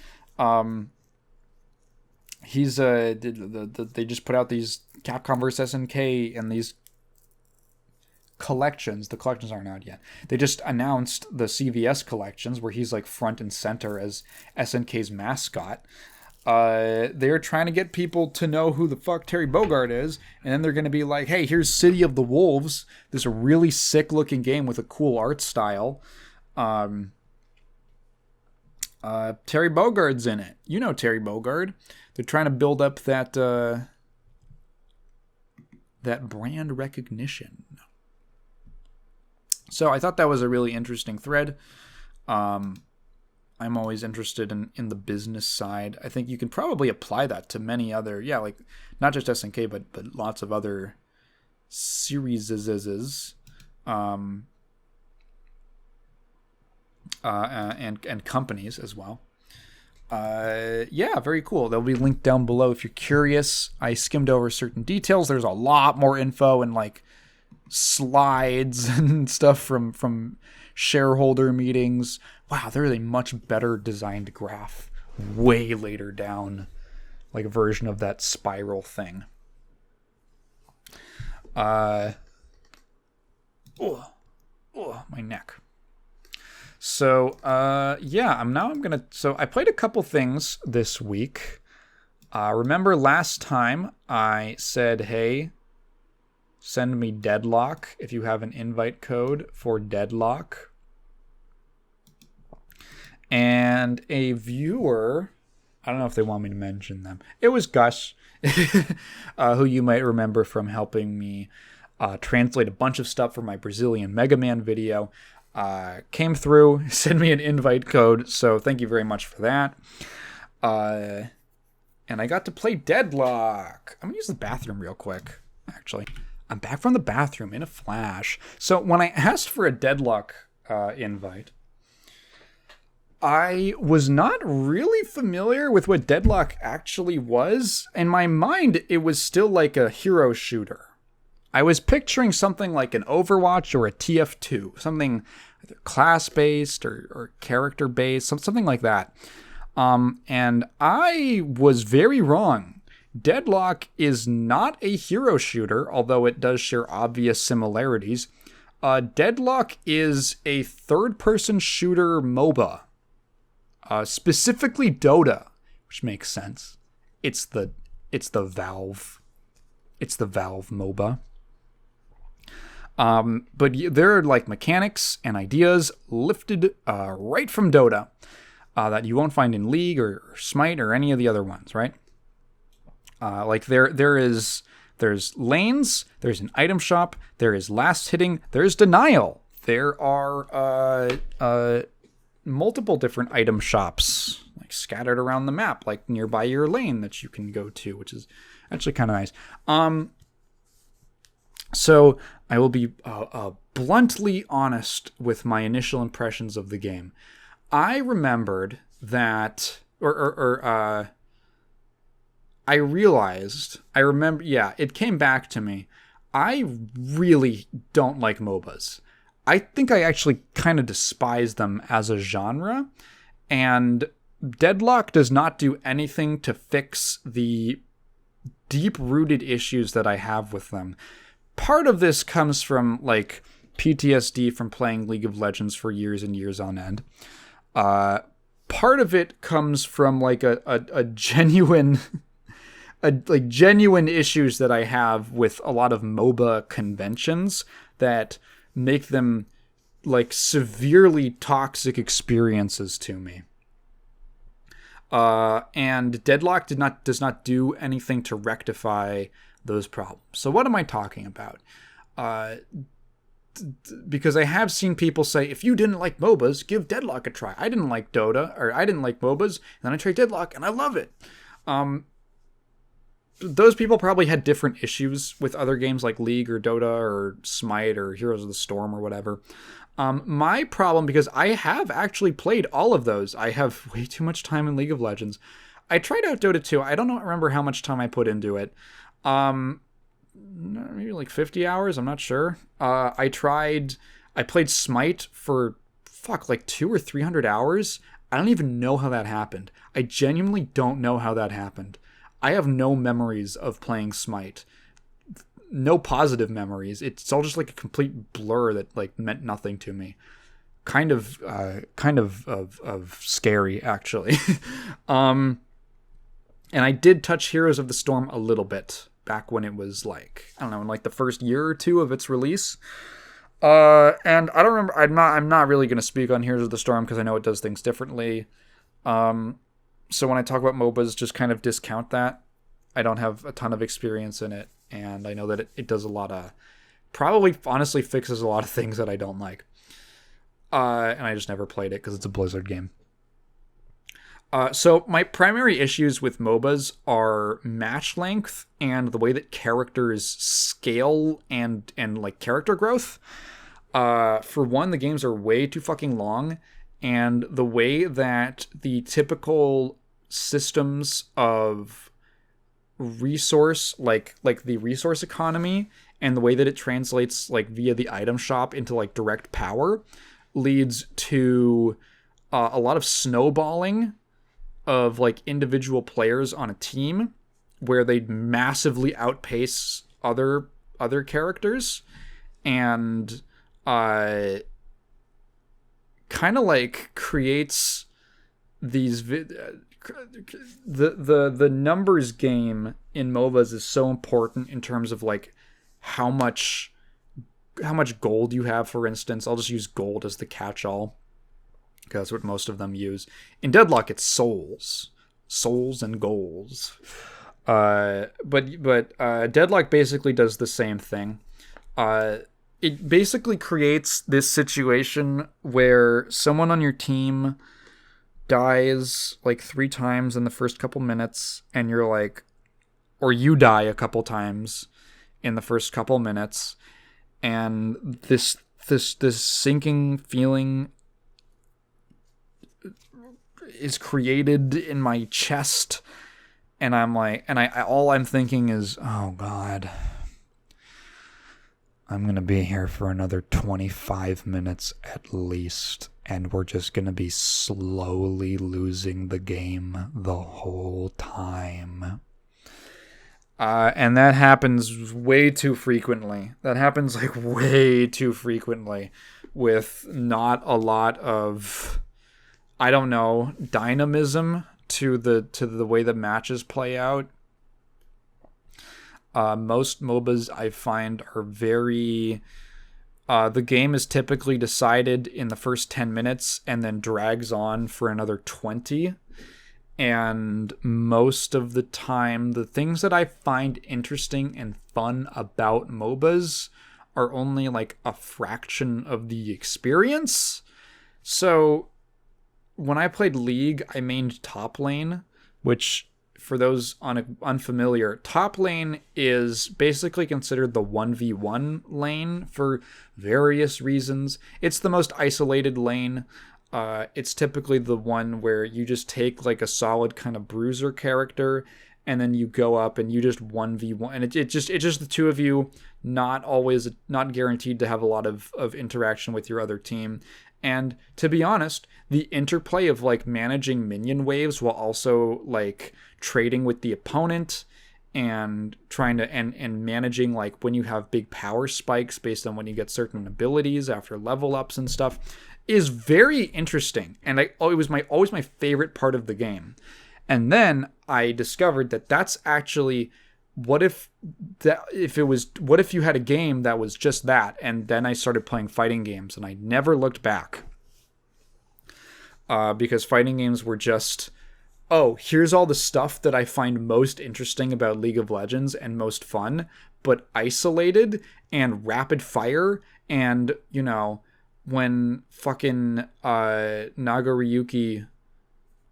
He's they just put out these Capcom vs SNK and these collections. The collections aren't out yet. They just announced the CVS collections where he's like front and center as SNK's mascot. They're trying to get people to know who the fuck Terry Bogard is, and then they're going to be like, hey, here's City of the Wolves, this really sick looking game with a cool art style. Terry Bogard's in it. You know Terry Bogard. They're trying to build up that brand recognition. So I thought that was a really interesting thread. I'm always interested in the business side. I think you can probably apply that to many other, like not just SNK, but lots of other series and companies as well. Very cool. They'll be linked down below if you're curious. I skimmed over certain details. There's a lot more info and like slides and stuff from shareholder meetings. Wow, there's a much better designed graph way later down, like a version of that spiral thing. My neck. So, I played a couple things this week. Remember last time I said, hey, send me Deadlock if you have an invite code for Deadlock. And a viewer, I don't know if they want me to mention them. It was Gus, who you might remember from helping me translate a bunch of stuff for my Brazilian Megaman video. Came through, sent me an invite code, so thank you very much for that. And I got to play Deadlock. I'm going to use the bathroom real quick, actually. I'm back from the bathroom in a flash. So when I asked for a Deadlock invite, I was not really familiar with what Deadlock actually was. In my mind, it was still like a hero shooter. I was picturing something like an Overwatch or a TF2, something either class-based or character-based, something like that. And I was very wrong. Deadlock is not a hero shooter, although it does share obvious similarities. Deadlock is a third-person shooter MOBA. Specifically Dota, which makes sense. It's the Valve MOBA. But there are like mechanics and ideas lifted right from Dota that you won't find in League or Smite or any of the other ones, right? Like there's lanes, there's an item shop, there is last hitting, there's denial. There are multiple different item shops like scattered around the map, like nearby your lane that you can go to, which is actually kind of nice. So I will be bluntly honest with my initial impressions of the game. I remembered that, I remember, it came back to me. I really don't like MOBAs. I think I actually kind of despise them as a genre, and Deadlock does not do anything to fix the deep-rooted issues that I have with them. Part of this comes from, like, PTSD from playing League of Legends for years and years on end. Part of it comes from, like, a genuine... genuine issues that I have with a lot of MOBA conventions that make them like severely toxic experiences to me. And Deadlock does not do anything to rectify those problems. So what am I talking about? Because I have seen people say, if you didn't like MOBAs, give Deadlock a try. I didn't like Dota, or I didn't like MOBAs, and then I tried Deadlock, and I love it. Those people probably had different issues with other games like League or Dota or Smite or Heroes of the Storm or whatever. My problem, because I have actually played all of those. I have way too much time in League of Legends. I tried out Dota 2. I don't remember how much time I put into it. Maybe like 50 hours. I'm not sure. I played Smite for like 200 or 300 hours. I don't even know how that happened. I genuinely don't know how that happened. I have no memories of playing Smite. No positive memories. It's all just like a complete blur that like meant nothing to me. Kind of scary, actually. And I did touch Heroes of the Storm a little bit back when it was like, I don't know, in like the first year or two of its release. And I don't remember. I'm not really going to speak on Heroes of the Storm because I know it does things differently. So when I talk about MOBAs, just kind of discount that. I don't have a ton of experience in it, and I know that it does a lot of, probably honestly fixes a lot of things that I don't like. And I just never played it because it's a Blizzard game. So my primary issues with MOBAs are match length and the way that characters scale and like character growth. For one, the games are way too fucking long, and the way that the typical systems of resource, like the resource economy, and the way that it translates like via the item shop into like direct power, leads to a lot of snowballing of like individual players on a team where they massively outpace other characters, and kind of like creates these the numbers game in MOBAs is so important in terms of like how much gold you have. For instance, I'll just use gold as the catch-all because that's what most of them use. In Deadlock, it's souls and goals. But Deadlock basically does the same thing. It basically creates this situation where someone on your team dies like 3 times in the first couple minutes, and you're like, or you die a couple times in the first couple minutes, and this sinking feeling is created in my chest, and I'm like, and I all I'm thinking is, oh God, I'm gonna be here for another 25 minutes at least, and we're just gonna be slowly losing the game the whole time. And that happens way too frequently. That happens like way too frequently, with not a lot of, I don't know, dynamism to the way the matches play out. Most MOBAs I find are very The game is typically decided in the first 10 minutes and then drags on for another 20. And most of the time, the things that I find interesting and fun about MOBAs are only like a fraction of the experience. So when I played League, I mained top lane, which, for those unfamiliar, top lane is basically considered the 1v1 lane for various reasons. It's the most isolated lane. It's typically the one where you just take like a solid kind of bruiser character and then you go up and you just 1v1, and it's just the two of you, not guaranteed to have a lot of interaction with your other team. And to be honest, the interplay of like managing minion waves while also like trading with the opponent and trying to and managing like when you have big power spikes based on when you get certain abilities after level ups and stuff is very interesting. And it was always my favorite part of the game. And then I discovered that that's actually what if you had a game that was just that. And then I started playing fighting games and I never looked back. Because fighting games were just, oh, here's all the stuff that I find most interesting about League of Legends and most fun, but isolated and rapid fire. And, you know, when fucking Nagaryuki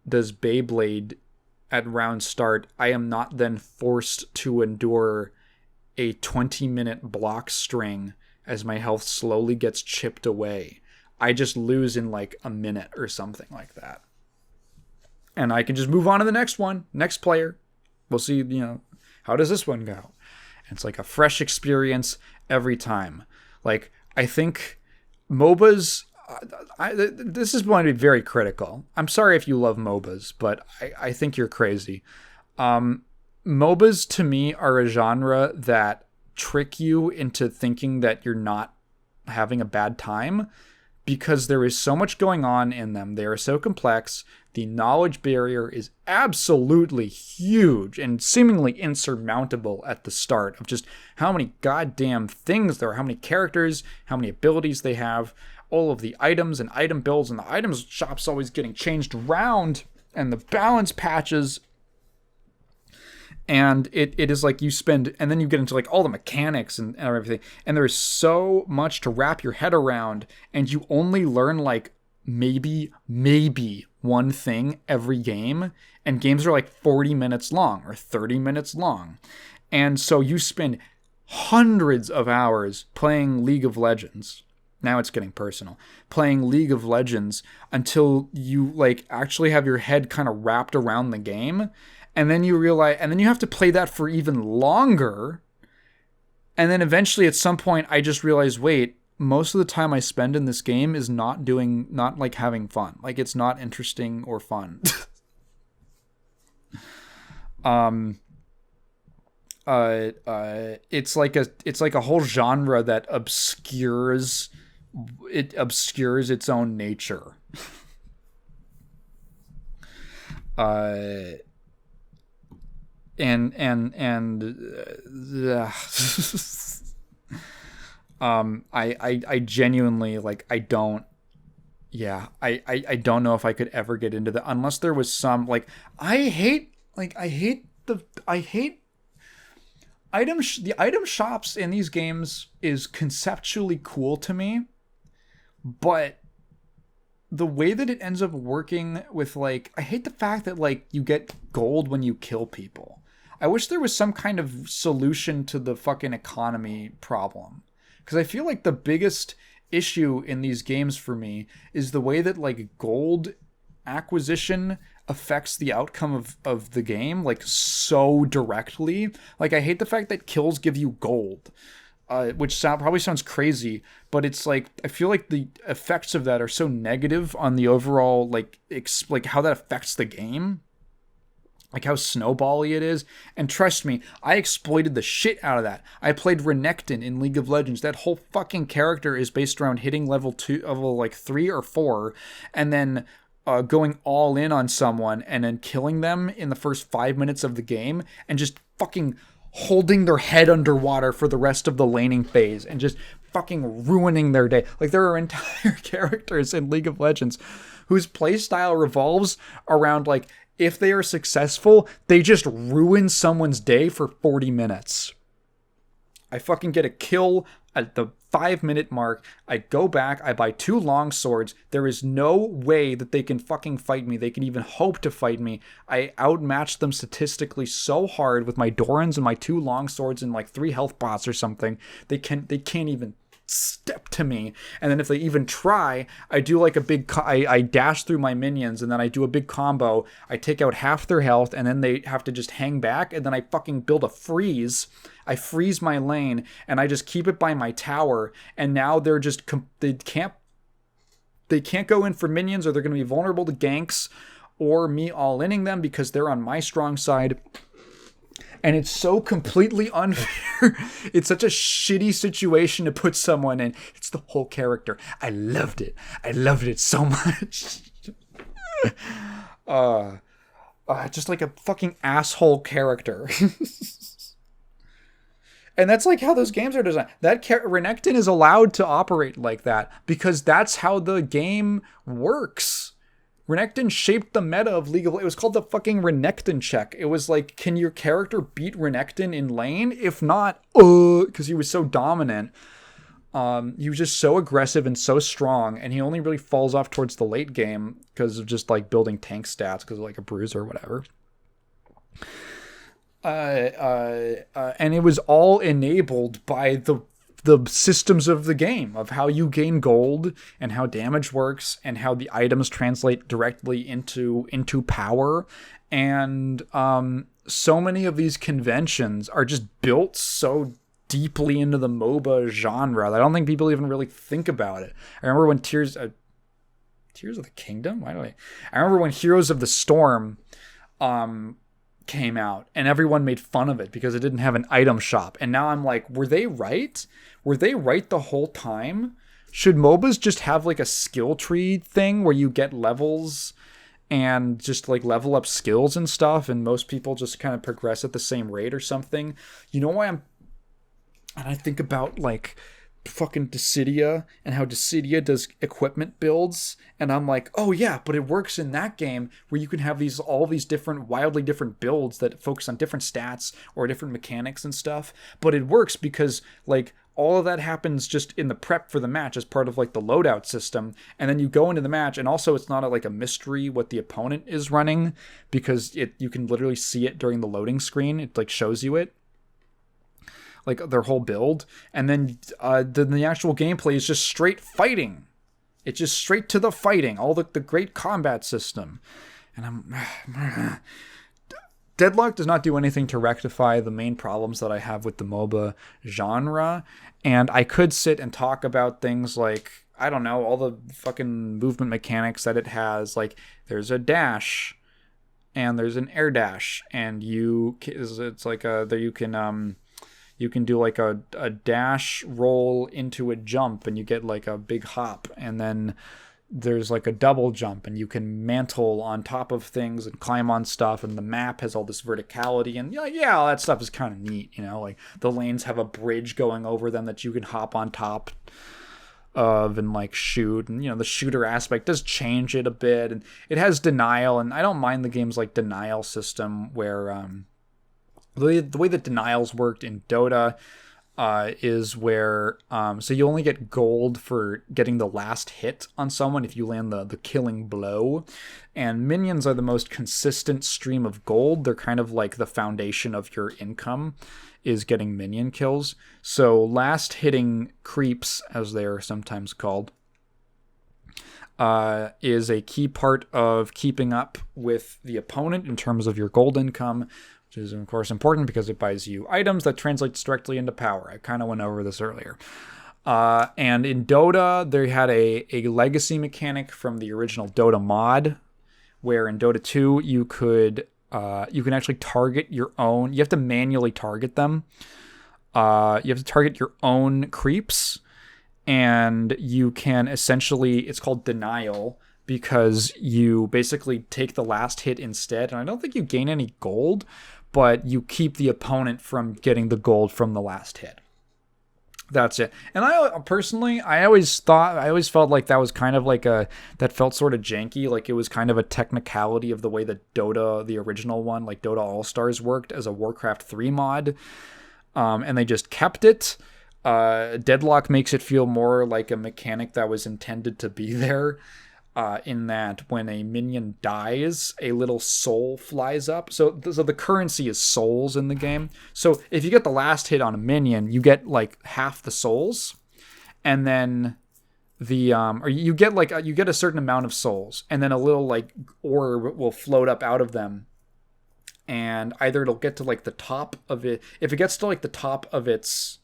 does Beyblade at round start, I am not then forced to endure a 20-minute block string as my health slowly gets chipped away. I just lose in like a minute or something like that. And I can just move on to the next one, next player. We'll see, you know, how does this one go? And it's like a fresh experience every time. Like, I think MOBAs, this is going to be very critical. I'm sorry if you love MOBAs, but I think you're crazy. MOBAs to me are a genre that trick you into thinking that you're not having a bad time because there is so much going on in them. They are so complex. The knowledge barrier is absolutely huge and seemingly insurmountable at the start of just how many goddamn things there are, how many characters, how many abilities they have, all of the items and item builds, and the items shop's always getting changed around, and the balance patches. And it is like you spend, and then you get into like all the mechanics and everything, and there's so much to wrap your head around, and you only learn like maybe one thing every game, and games are like 40 minutes long or 30 minutes long. And so you spend hundreds of hours playing League of Legends. Now it's getting personal. Playing League of Legends until you like actually have your head kind of wrapped around the game. And then you realize, and then you have to play that for even longer. And then eventually at some point I just realized, wait, most of the time I spend in this game is not like having fun. Like it's not interesting or fun. It's like a whole genre that obscures its own nature. I genuinely like I don't know if I could ever get into that unless there was some like I hate the item shops in these games is conceptually cool to me, but the way that it ends up working with like, I hate the fact that like you get gold when you kill people. I wish there was some kind of solution to the fucking economy problem. Because I feel like the biggest issue in these games for me is the way that like gold acquisition affects the outcome of the game like so directly. Like I hate the fact that kills give you gold. Which probably sounds crazy, but it's like I feel like the effects of that are so negative on the overall like how that affects the game, like how snowbally it is. And trust me, I exploited the shit out of that. I played Renekton in League of Legends. That whole fucking character is based around hitting level 3 or 4, and then going all in on someone and then killing them in the first 5 minutes of the game and just fucking holding their head underwater for the rest of the laning phase and just fucking ruining their day. Like, there are entire characters in League of Legends whose playstyle revolves around, like, if they are successful, they just ruin someone's day for 40 minutes. I fucking get a kill at the 5-minute mark. I go back, I buy 2 long swords. There is no way that they can fucking fight me. They can even hope to fight me. I outmatch them statistically so hard with my Dorans and my 2 long swords and like 3 health pots or something. They can't even step to me. And then if they even try, I do like a big I dash through my minions, and then I do a big combo. I take out half their health, and then they have to just hang back, and then I fucking build a freeze. I freeze my lane, and I just keep it by my tower, and now they're just they can't go in for minions, or they're going to be vulnerable to ganks or me all-inning them because they're on my strong side. And it's so completely unfair. It's such a shitty situation to put someone in. It's the whole character. I loved it. I loved it so much. Just like a fucking asshole character. And that's like how those games are designed. Renekton is allowed to operate like that because that's how the game works. Renekton shaped the meta of League of Legends. It was called the fucking Renekton check. It was like, can your character beat Renekton in lane? If not, because he was so dominant. He was just so aggressive and so strong, and he only really falls off towards the late game because of just like building tank stats because of like a bruiser or whatever. And it was all enabled by the systems of the game, of how you gain gold and how damage works and how the items translate directly into power. And so many of these conventions are just built so deeply into the MOBA genre that I don't think people even really think about it. I remember when Tears of the Kingdom? I remember when Heroes of the Storm came out and everyone made fun of it because it didn't have an item shop. And now I'm like, were they right? Were they right the whole time? Should MOBAs just have like a skill tree thing where you get levels and just like level up skills and stuff, and most people just kind of progress at the same rate or something? You know why I think about like fucking Dissidia and how Dissidia does equipment builds, and I'm like, oh yeah, but it works in that game where you can have all these different wildly different builds that focus on different stats or different mechanics and stuff. But it works because like all of that happens just in the prep for the match as part of like the loadout system, and then you go into the match, and also it's not like a mystery what the opponent is running because you can literally see it during the loading screen. It like shows you it, like their whole build. And then the actual gameplay is just straight fighting. It's just straight to the fighting, all the great combat system. And Deadlock does not do anything to rectify the main problems that I have with the MOBA genre. And I could sit and talk about things like, I don't know, all the fucking movement mechanics that it has. Like, there's a dash and there's an air dash, and it's like you can do like a dash roll into a jump, and you get like a big hop, and then there's like a double jump, and you can mantle on top of things and climb on stuff, and the map has all this verticality, and yeah, all that stuff is kind of neat, you know, like the lanes have a bridge going over them that you can hop on top of and like shoot, and you know, the shooter aspect does change it a bit, and it has denial, and I don't mind the game's like denial system where the way that denials worked in Dota is where so you only get gold for getting the last hit on someone if you land the killing blow, and minions are the most consistent stream of gold. They're kind of like the foundation of your income is getting minion kills. So last hitting creeps, as they're sometimes called, is a key part of keeping up with the opponent in terms of your gold income, which is, of course, important because it buys you items that translates directly into power. I kind of went over this earlier. And in Dota, they had a legacy mechanic from the original Dota mod, where in Dota 2, you can actually target your own. You have to manually target them. You have to target your own creeps, and you can essentially, it's called denial, because you basically take the last hit instead. And I don't think you gain any gold, but you keep the opponent from getting the gold from the last hit. That's it. And I personally, I always felt like that was kind of like that felt sort of janky. Like it was kind of a technicality of the way that Dota, the original one, like Dota All-Stars worked as a Warcraft 3 mod. And they just kept it. Deadlock makes it feel more like a mechanic that was intended to be there. In that when a minion dies, a little soul flies up. So the currency is souls in the game. So if you get the last hit on a minion, you get like half the souls, and then or you get a certain amount of souls, and then a little like orb will float up out of them, and either it'll get to like the top of it. If it gets to like the top of its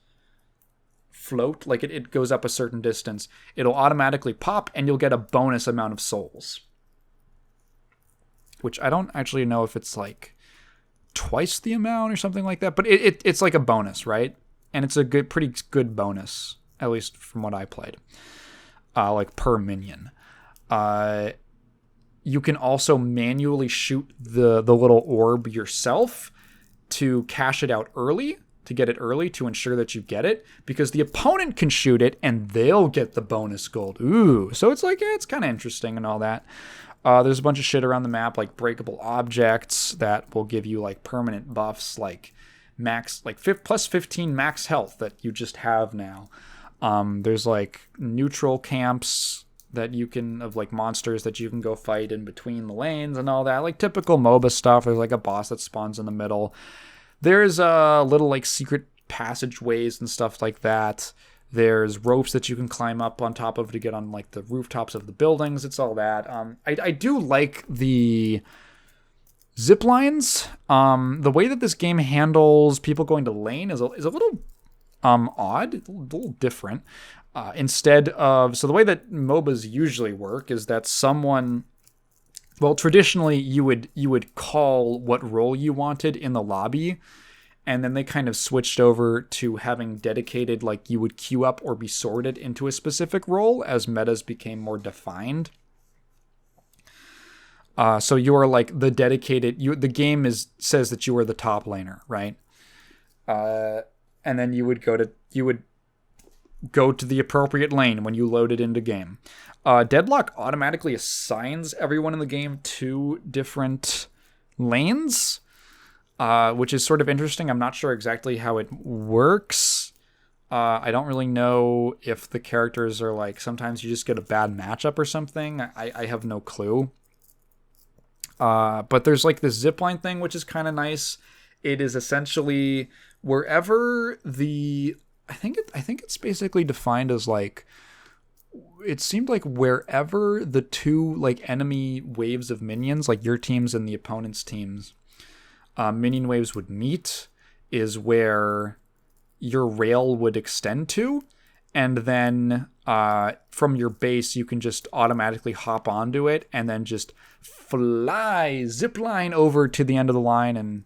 float, like it goes up a certain distance, it'll automatically pop and you'll get a bonus amount of souls, which I don't actually know if it's like twice the amount or something like that, but it's like a bonus, right? And it's a pretty good bonus, at least from what I played, like per minion. You can also manually shoot the little orb yourself to cash it out early, to get it early, to ensure that you get it, because the opponent can shoot it and they'll get the bonus gold. Ooh, so it's like, it's kind of interesting and all that. There's a bunch of shit around the map, like breakable objects that will give you like permanent buffs, like max, like plus 15 max health that you just have now. There's like neutral camps that you can, of like monsters that you can go fight in between the lanes and all that, like typical MOBA stuff. There's like a boss that spawns in the middle. There's little like secret passageways and stuff like that. There's ropes that you can climb up on top of to get on like the rooftops of the buildings. It's all that. I do like the zip lines. The way that this game handles people going to lane is a little odd, a little different. Instead of, so the way that MOBAs usually work is that someone, well, traditionally you would call what role you wanted in the lobby, and then they kind of switched over to having dedicated, like you would queue up or be sorted into a specific role as metas became more defined. So you are like the dedicated, the game says that you are the top laner, right? And then you would go to the appropriate lane when you load it into game. Deadlock automatically assigns everyone in the game to different lanes, which is sort of interesting. I'm not sure exactly how it works. I don't really know if the characters are like, sometimes you just get a bad matchup or something. I have no clue. But there's like this zipline thing, which is kind of nice. It is essentially wherever I think it's basically defined as like, it seemed like wherever the two like enemy waves of minions, like your teams and the opponent's teams, minion waves would meet, is where your rail would extend to, and then from your base you can just automatically hop onto it and then just fly zipline over to the end of the line, and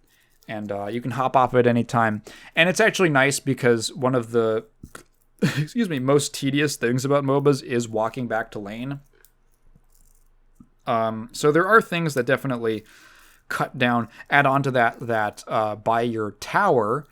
you can hop off at any time. And it's actually nice because one of the most tedious things about MOBAs is walking back to lane. So there are things that definitely cut down, add on to that by your tower,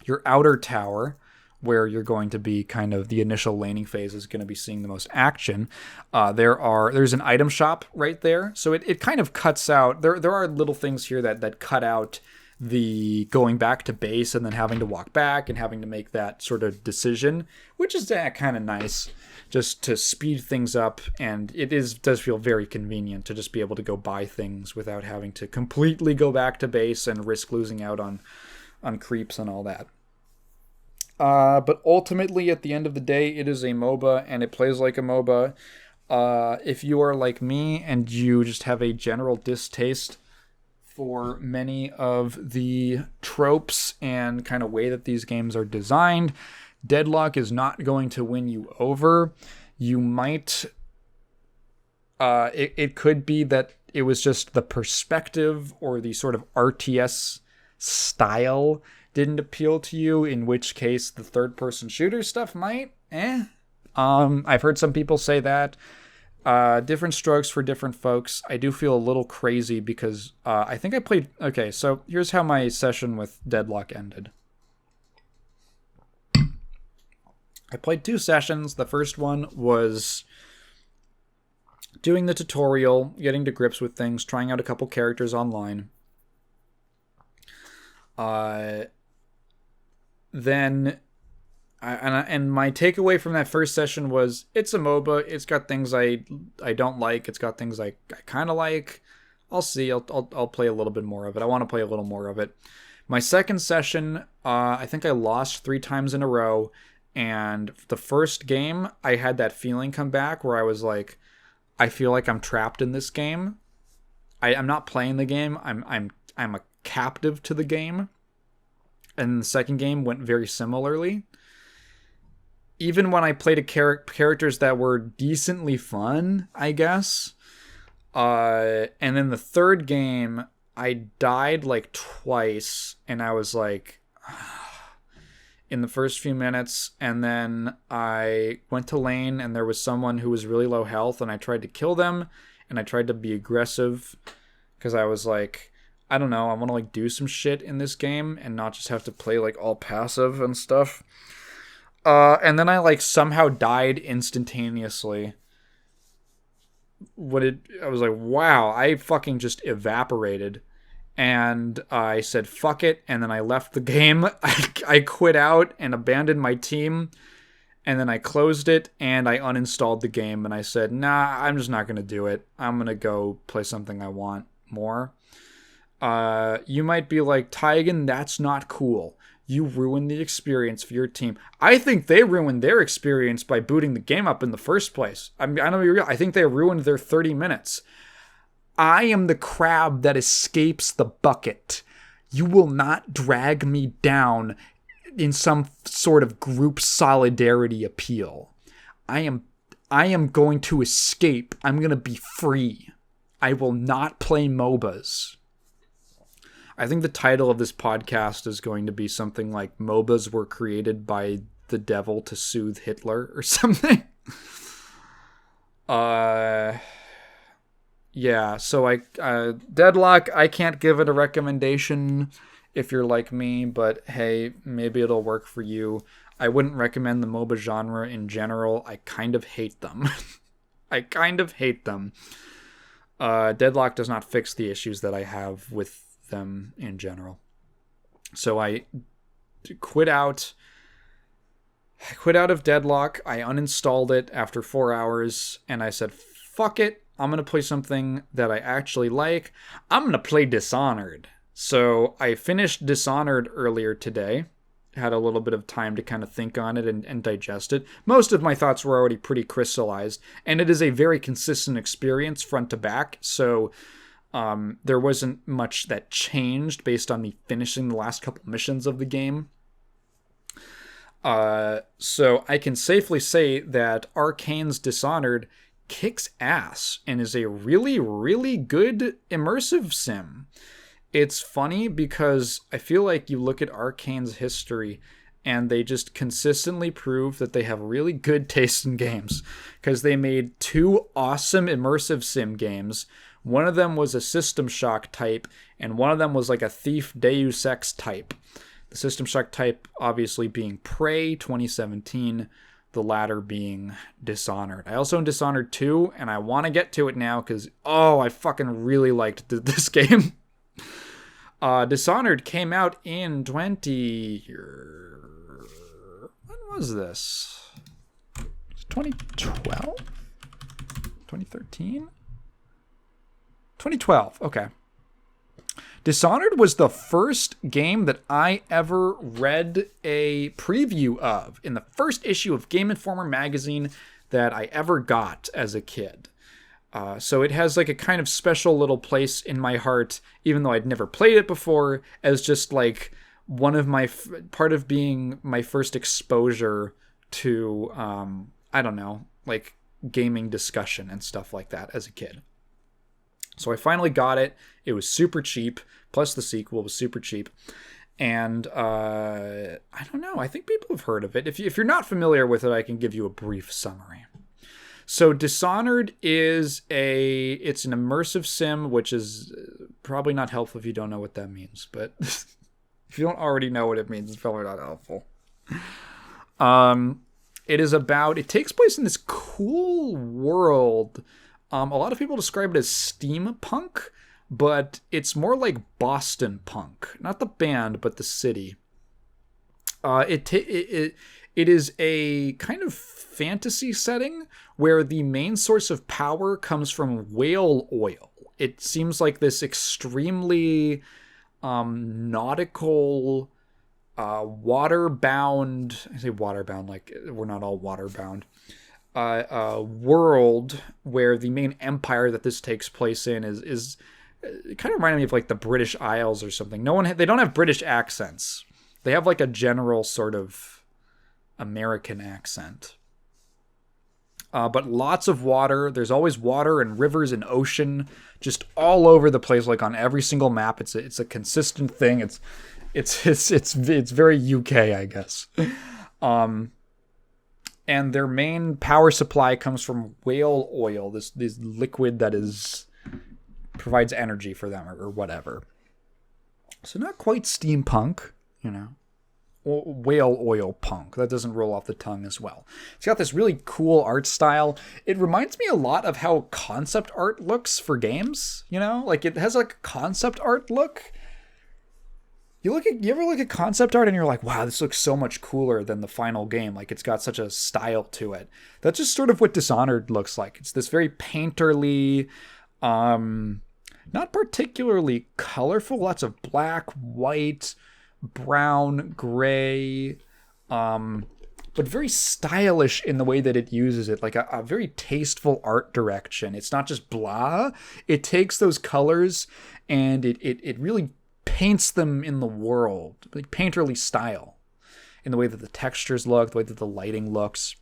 your outer tower, where you're going to be kind of the initial laning phase is going to be seeing the most action. There's an item shop right there. So it kind of cuts out, there are little things here that cut out the going back to base and then having to walk back and having to make that sort of decision, which is kind of nice just to speed things up. And it does feel very convenient to just be able to go buy things without having to completely go back to base and risk losing out on creeps and all that. But ultimately, at the end of the day, it is a MOBA, and it plays like a MOBA. If you are like me and you just have a general distaste for many of the tropes and kind of way that these games are designed, Deadlock is not going to win you over. You might... It could be that it was just the perspective or the sort of RTS style didn't appeal to you, in which case the third-person shooter stuff might. I've heard some people say that. Different strokes for different folks. I do feel a little crazy because I think I played... Okay, so here's how my session with Deadlock ended. I played 2 sessions. The first one was doing the tutorial, getting to grips with things, trying out a couple characters online. Then... And my takeaway from that first session was it's a MOBA. It's got things I don't like. It's got things I kind of like. I'll see. I'll play a little bit more of it. I want to play a little more of it. My second session, I think I lost 3 times in a row. And the first game, I had that feeling come back where I was like, I feel like I'm trapped in this game. I'm not playing the game. I'm a captive to the game. And the second game went very similarly. Even when I played characters that were decently fun, I guess. And then the third game, I died like twice, and I was like, in the first few minutes, and then I went to lane, and there was someone who was really low health, and I tried to kill them, and I tried to be aggressive, because I was like, I don't know, I want to like do some shit in this game, and not just have to play like all passive and stuff. And then I like somehow died instantaneously. I was like, wow, I fucking just evaporated. And I said, fuck it. And then I left the game. I quit out and abandoned my team. And then I closed it and I uninstalled the game. And I said, nah, I'm just not going to do it. I'm going to go play something I want more. You might be like, Tygan, that's not cool. You ruined the experience for your team. I think they ruined their experience by booting the game up in the first place. I know you're real. I think they ruined their 30 minutes. I am the crab that escapes the bucket. You will not drag me down in some sort of group solidarity appeal. I am going to escape. I'm going to be free. I will not play MOBAs. I think the title of this podcast is going to be something like MOBAs were created by the devil to soothe Hitler or something. Yeah, so Deadlock, I can't give it a recommendation if you're like me, but hey, maybe it'll work for you. I wouldn't recommend the MOBA genre in general. I kind of hate them. Deadlock does not fix the issues that I have with them in general. So I quit out of Deadlock. I uninstalled it after 4 hours and I said, fuck it. I'm going to play something that I actually like. I'm going to play Dishonored. So I finished Dishonored earlier today. Had a little bit of time to kind of think on it and digest it. Most of my thoughts were already pretty crystallized, and it is a very consistent experience front to back. So there wasn't much that changed based on me finishing the last couple missions of the game. So I can safely say that Arcane's Dishonored kicks ass and is a really, really good immersive sim. It's funny because I feel like you look at Arcane's history and they just consistently prove that they have really good taste in games, because they made 2 awesome immersive sim games. One of them was a System Shock type, and one of them was like a Thief Deus Ex type. The System Shock type obviously being Prey 2017, the latter being Dishonored. I also own Dishonored 2, and I want to get to it now because, I fucking really liked this game. Dishonored came out in when was this? 2012? 2013? 2012, okay. Dishonored was the first game that I ever read a preview of in the first issue of Game Informer magazine that I ever got as a kid. So it has like a kind of special little place in my heart, even though I'd never played it before, as just like one of my part of being my first exposure to, I don't know, like gaming discussion and stuff like that as a kid. So I finally got it. It was super cheap. Plus the sequel was super cheap. And I don't know. I think people have heard of it. If you're not familiar with it, I can give you a brief summary. So Dishonored it's an immersive sim, which is probably not helpful if you don't know what that means. But if you don't already know what it means, it's probably not helpful. It takes place in this cool world. A lot of people describe it as steampunk, but it's more like Boston punk. Not the band, but the city. It is a kind of fantasy setting where the main source of power comes from whale oil. It seems like this extremely nautical, water-bound... I say water-bound like we're not all water-bound. World where the main empire that this takes place in is it kind of reminded me of like the British Isles or something. They don't have British accents. They have like a general sort of American accent. But lots of water. There's always water and rivers and ocean just all over the place, like on every single map. It's a consistent thing. It's very UK, I guess. And their main power supply comes from whale oil, this liquid that provides energy for them or whatever. So not quite steampunk, whale oil punk. That doesn't roll off the tongue as well. It's got this really cool art style. It reminds me a lot of how concept art looks for games, like it has like a concept art look. You ever look at concept art and you're like, wow, this looks so much cooler than the final game. Like it's got such a style to it. That's just sort of what Dishonored looks like. It's this very painterly, not particularly colorful, lots of black, white, brown, gray, but very stylish in the way that it uses it, like a very tasteful art direction. It's not just blah. It takes those colors and it really paints them in the world, like painterly style, in the way that the textures look, the way that the lighting looks.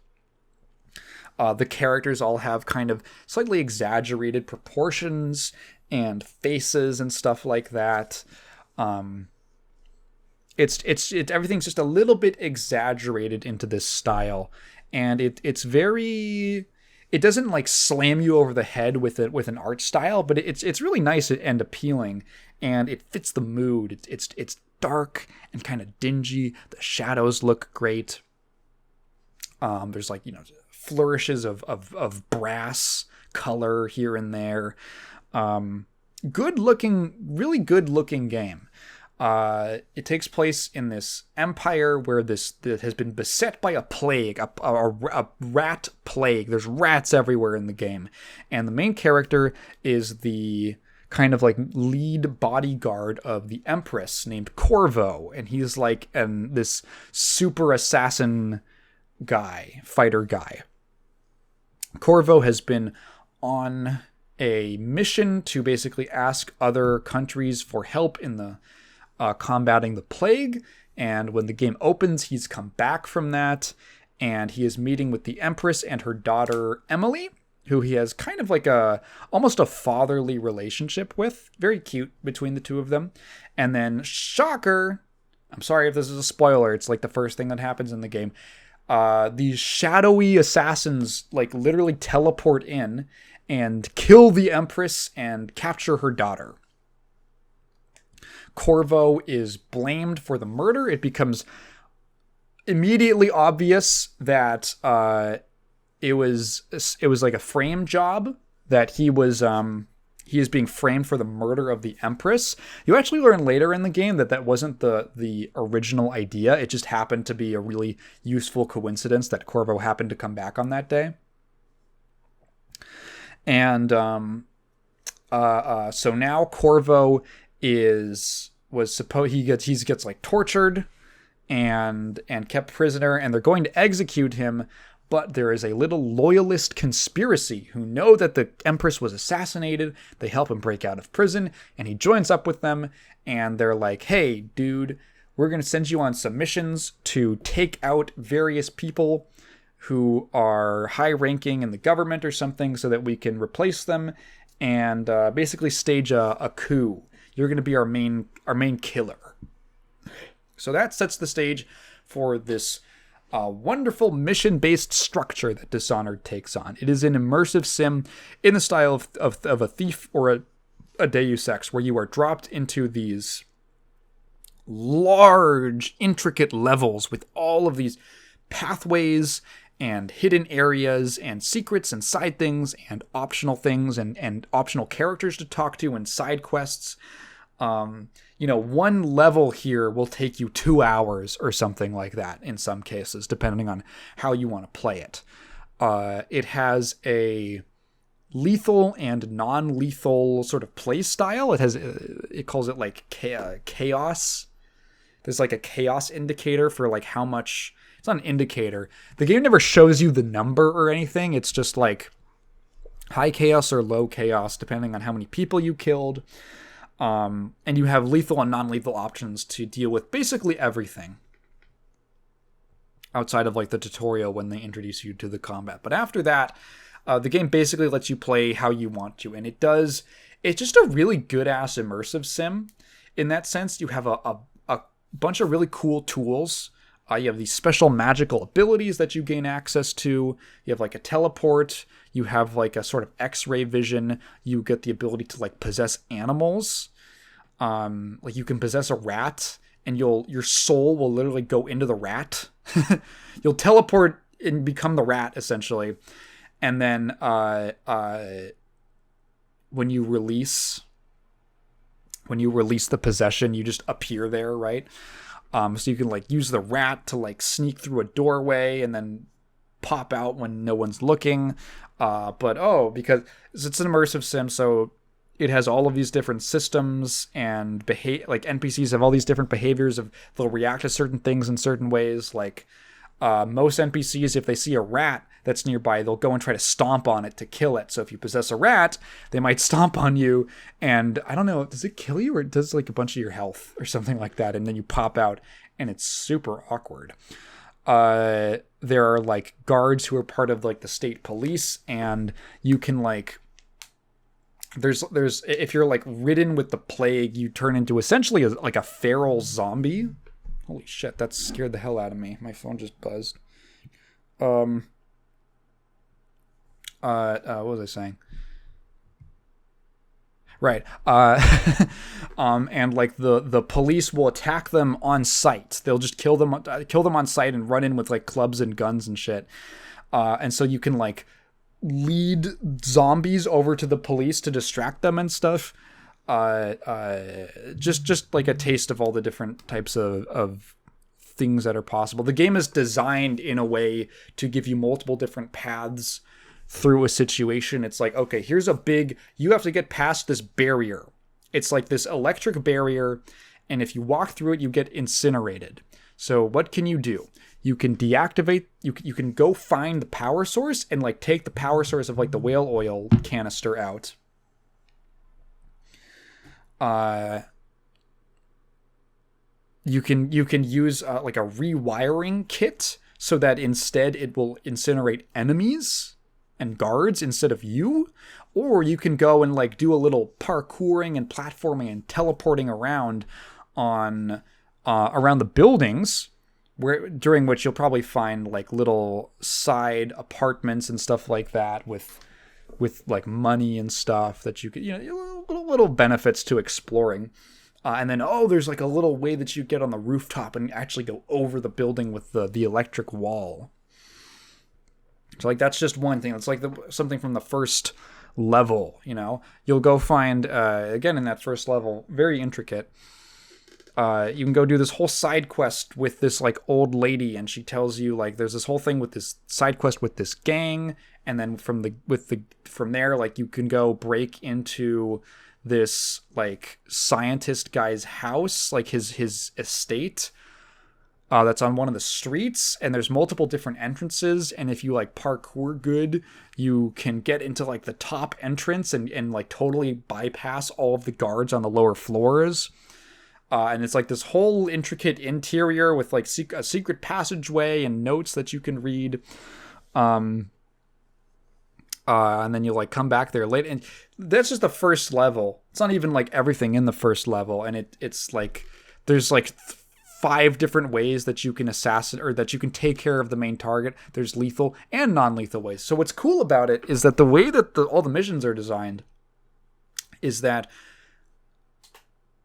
The characters all have kind of slightly exaggerated proportions and faces and stuff like that. Everything's just a little bit exaggerated into this style, and it's very. It doesn't like slam you over the head with an art style, but it's really nice and appealing, and it fits the mood. It's dark and kind of dingy. The shadows look great. There's like flourishes of brass color here and there. Really good looking game. It takes place in this empire where that has been beset by a plague, a rat plague. There's rats everywhere in the game. And the main character is the kind of like lead bodyguard of the Empress named Corvo. And he's like this super assassin fighter guy. Corvo has been on a mission to basically ask other countries for help in the combating the plague, and when the game opens, he's come back from that, and he is meeting with the Empress and her daughter Emily, who he has kind of like almost a fatherly relationship with. Very cute between the two of them. And then, shocker, I'm sorry if this is a spoiler, it's like the first thing that happens in the game. These shadowy assassins like literally teleport in and kill the Empress and capture her daughter. Corvo is blamed for the murder. It becomes immediately obvious that it was like a frame job, that he is being framed for the murder of the Empress. You actually learn later in the game that wasn't the original idea. It just happened to be a really useful coincidence that Corvo happened to come back on that day. And so now Corvo he gets like tortured and kept prisoner, and they're going to execute him, but there is a little loyalist conspiracy who know that the Empress was assassinated. They help him break out of prison, and he joins up with them, and they're like, hey dude, we're going to send you on some missions to take out various people who are high ranking in the government or something so that we can replace them and basically stage a coup. You're going to be our main killer. So that sets the stage for this wonderful mission-based structure that Dishonored takes on. It is an immersive sim in the style of a Thief or a Deus Ex, where you are dropped into these large, intricate levels with all of these pathways and hidden areas and secrets and side things and optional things and optional characters to talk to and side quests. One level here will take you 2 hours or something like that in some cases, depending on how you want to play it. It has a lethal and non-lethal sort of play style. It calls it like chaos. There's like a chaos indicator for like how much. It's not an indicator. The game never shows you the number or anything. It's just like high chaos or low chaos, depending on how many people you killed. And you have lethal and non-lethal options to deal with basically everything outside of like the tutorial when they introduce you to the combat. But after that, the game basically lets you play how you want to. And it's just a really good-ass immersive sim. In that sense, you have a bunch of really cool tools. You have these special magical abilities that you gain access to. You have like a teleport. You have like a sort of X-ray vision. You get the ability to like possess animals. Like you can possess a rat, and your soul will literally go into the rat. You'll teleport and become the rat essentially, and then when you release the possession, you just appear there, right? So you can like use the rat to like sneak through a doorway and then pop out when no one's looking. Because it's an immersive sim, so it has all of these different systems and like NPCs have all these different behaviors they'll react to certain things in certain ways. Like most NPCs, if they see a rat that's nearby, they'll go and try to stomp on it to kill it. So if you possess a rat, they might stomp on you, and I don't know, does it kill you or it does like a bunch of your health or something like that, and then you pop out, and it's super awkward. There are like guards who are part of like the state police, and you can like there's if you're like ridden with the plague, you turn into essentially like a feral zombie. Holy shit, that scared the hell out of me. My phone just buzzed. What was I saying? Right. And like the police will attack them on sight. They'll just kill them on sight and run in with like clubs and guns and shit. And so you can like lead zombies over to the police to distract them and stuff. Just like a taste of all the different types of things that are possible. The game is designed in a way to give you multiple different paths through a situation. It's like, okay, you have to get past this barrier. It's like this electric barrier, and if you walk through it, you get incinerated. So what can you do? You can deactivate, you can go find the power source and like take the power source of like the whale oil canister out. You can use like a rewiring kit so that instead it will incinerate enemies and guards instead of you. Or you can go and like do a little parkouring and platforming and teleporting around around the buildings, during which you'll probably find like little side apartments and stuff like that with like money and stuff that you could, little benefits to exploring. And then, there's like a little way that you get on the rooftop and actually go over the building with the electric wall. So like that's just one thing. It's like something from the first level, You'll go find, again in that first level, very intricate. You can go do this whole side quest with this like old lady, and she tells you like there's this whole thing with this side quest with this gang, and then from there like you can go break into this like scientist guy's house, like his estate. That's on one of the streets, and there's multiple different entrances, and if you like parkour good, you can get into like the top entrance and like totally bypass all of the guards on the lower floors. And it's like this whole intricate interior with like a secret passageway and notes that you can read. And then you like come back there later, and that's just the first level. It's not even like everything in the first level, and it's like there's like 5 different ways that you can assassinate or that you can take care of the main target. There's lethal and non-lethal ways. So what's cool about it is that the way that all the missions are designed is that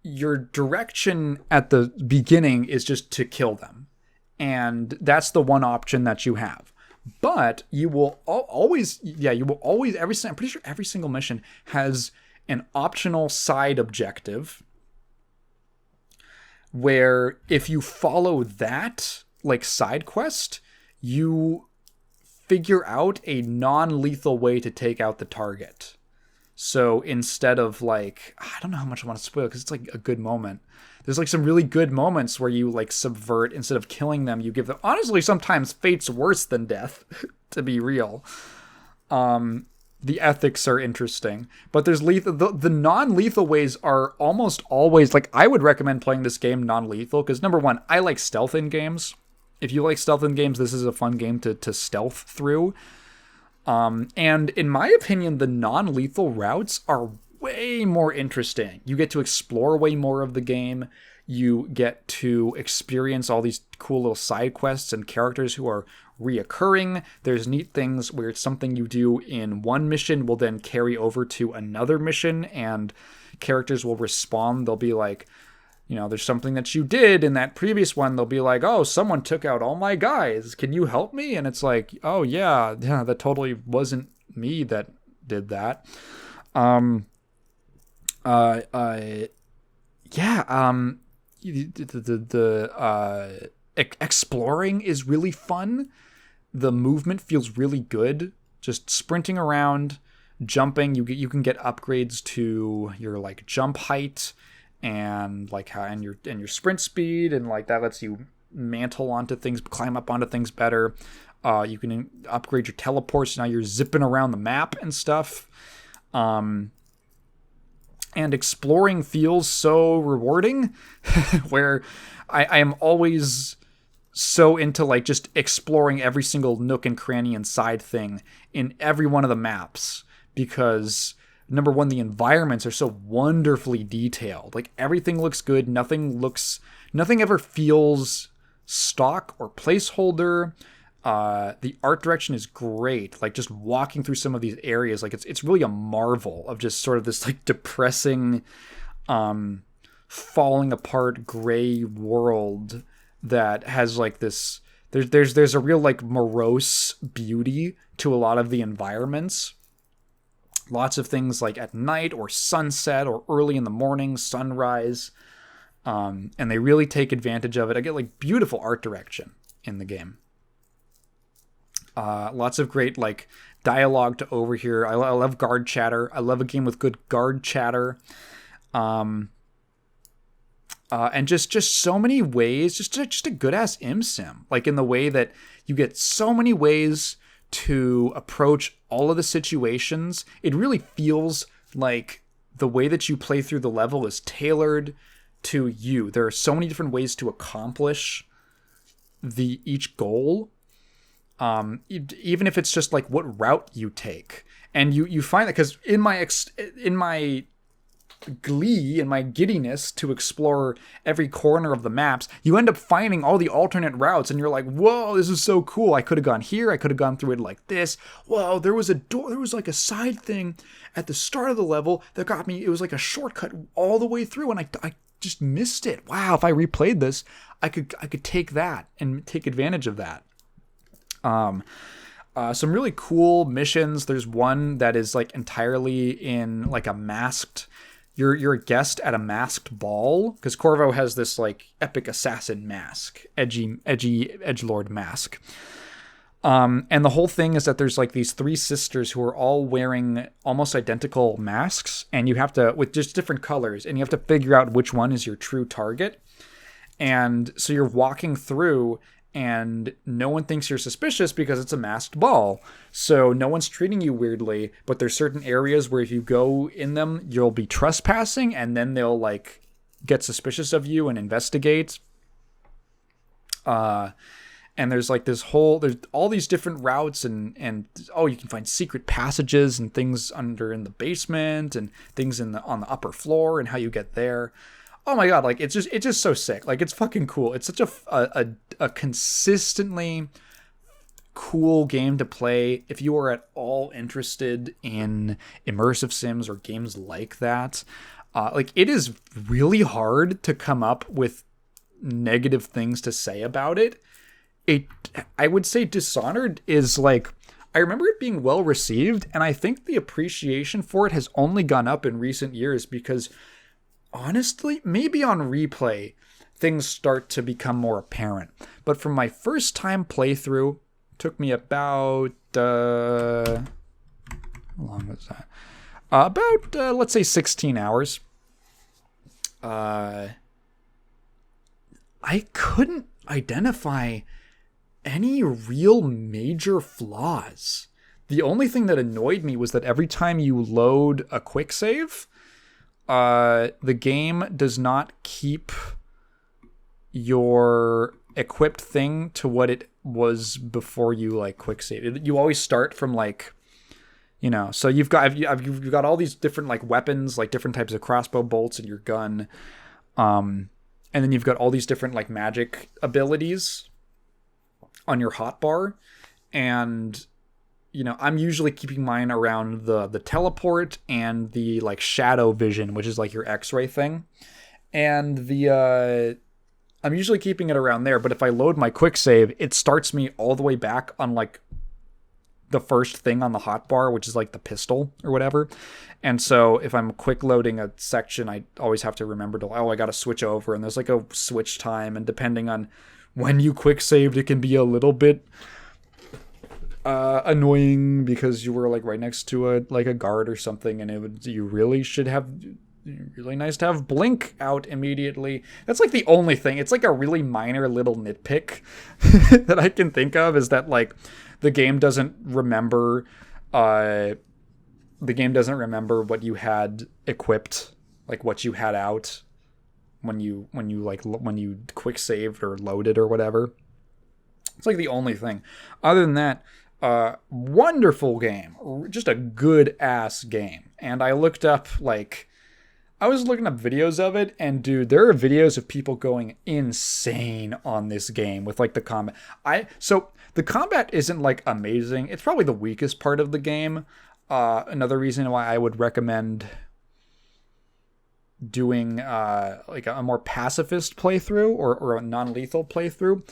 your direction at the beginning is just to kill them. And that's the one option that you have. But you will always, I'm pretty sure every single mission has an optional side objective where if you follow that, like, side quest, you figure out a non-lethal way to take out the target. So instead of, like, I don't know how much I want to spoil because it's like a good moment. There's like some really good moments where you like subvert, instead of killing them, you give them, honestly, sometimes fate's worse than death, to be real. The ethics are interesting, but there's lethal. The non-lethal ways are almost always, like, I would recommend playing this game non-lethal because, number one, I like stealth in games. If you like stealth in games, this is a fun game to stealth through. And in my opinion, the non-lethal routes are way more interesting. You get to explore way more of the game. You get to experience all these cool little side quests and characters who are reoccurring. There's neat things where it's something you do in one mission will then carry over to another mission, and characters will respond. They'll be like, you know, there's something that you did in that previous one. They'll be like, oh, someone took out all my guys. Can you help me? And it's like, oh, yeah, that totally wasn't me that did that. Exploring is really fun. The movement feels really good. Just sprinting around, jumping. You can get upgrades to your, like, jump height and like and your sprint speed, and like that lets you mantle onto things, climb up onto things better. You can upgrade your teleports. Now you're zipping around the map and stuff. And exploring feels so rewarding, where I am always so into like just exploring every single nook and cranny and side thing in every one of the maps, because number one, the environments are so wonderfully detailed. Like, everything looks good. Nothing ever feels stock or placeholder. The art direction is great. Like, just walking through some of these areas, like it's really a marvel of just sort of this like depressing, falling apart gray world that has like this. There's a real like morose beauty to a lot of the environments. Lots of things like at night or sunset or early in the morning, sunrise. And they really take advantage of it. I get like beautiful art direction in the game. Lots of great like dialogue to overhear. I love guard chatter. I love a game with good guard chatter. And just so many ways, just a good ass sim. Like, in the way that you get so many ways to approach all of the situations. It really feels like the way that you play through the level is tailored to you. There are so many different ways to accomplish each goal. Even if it's just like what route you take, and you find that, because in my glee and my giddiness to explore every corner of the maps, you end up finding all the alternate routes, and you're like, whoa, this is so cool. I could have gone here. I could have gone through it like this. Whoa, there was a door. There was like a side thing at the start of the level that got me. It was like a shortcut all the way through, and I just missed it. Wow, if I replayed this, I could take that and take advantage of that. Some really cool missions. There's one that is like entirely in like a masked. You're a guest at a masked ball, because Corvo has this like epic assassin mask, edgy edgelord mask. And the whole thing is that there's like these 3 sisters who are all wearing almost identical masks, and you have to, with just different colors, and you have to figure out which one is your true target. And so you're walking through, and no one thinks you're suspicious because it's a masked ball. So no one's treating you weirdly, but there's certain areas where if you go in them, you'll be trespassing, and then they'll like get suspicious of you and investigate. And there's like there's all these different routes, and you can find secret passages and things in the basement, and things on the upper floor, and how you get there. oh my god, like it's just so sick. Like it's fucking cool. It's such a consistently cool game to play if you are at all interested in immersive sims or games like that. Like it is really hard to come up with negative things to say about it. I would say Dishonored is like, I remember it being well received, and I think the appreciation for it has only gone up in recent years because honestly, maybe on replay, things start to become more apparent. But from my first time playthrough, took me about, how long was that? Let's say 16 hours. I couldn't identify any real major flaws. The only thing that annoyed me was that every time you load a quick save, the game does not keep your equipped thing to what it was before you like quick save. You always start from like, you know, so you've got all these different like weapons, like different types of crossbow bolts in your gun, and then you've got all these different like magic abilities on your hotbar, and you know, I'm usually keeping mine around the teleport and the like shadow vision, which is like your X-ray thing, and I'm usually keeping it around there. But if I load my quick save, it starts me all the way back on like the first thing on the hotbar, which is like the pistol or whatever. And so if I'm quick loading a section, I always have to remember to, I got to switch over, and there's like a switch time, and depending on when you quick saved, it can be a little bit annoying because you were like right next to a guard or something, and you really should have, really nice to have blink out immediately. That's like the only thing. It's like a really minor little nitpick that I can think of, is that like the game doesn't remember what you had equipped, like what you had out when you quick saved or loaded or whatever. It's like the only thing. Other than that, wonderful game, just a good ass game. And I was looking up videos of it, and dude, there are videos of people going insane on this game with like the combat. So the combat isn't like amazing. It's probably the weakest part of the game. Another reason why I would recommend doing like a more pacifist playthrough or a non-lethal playthrough.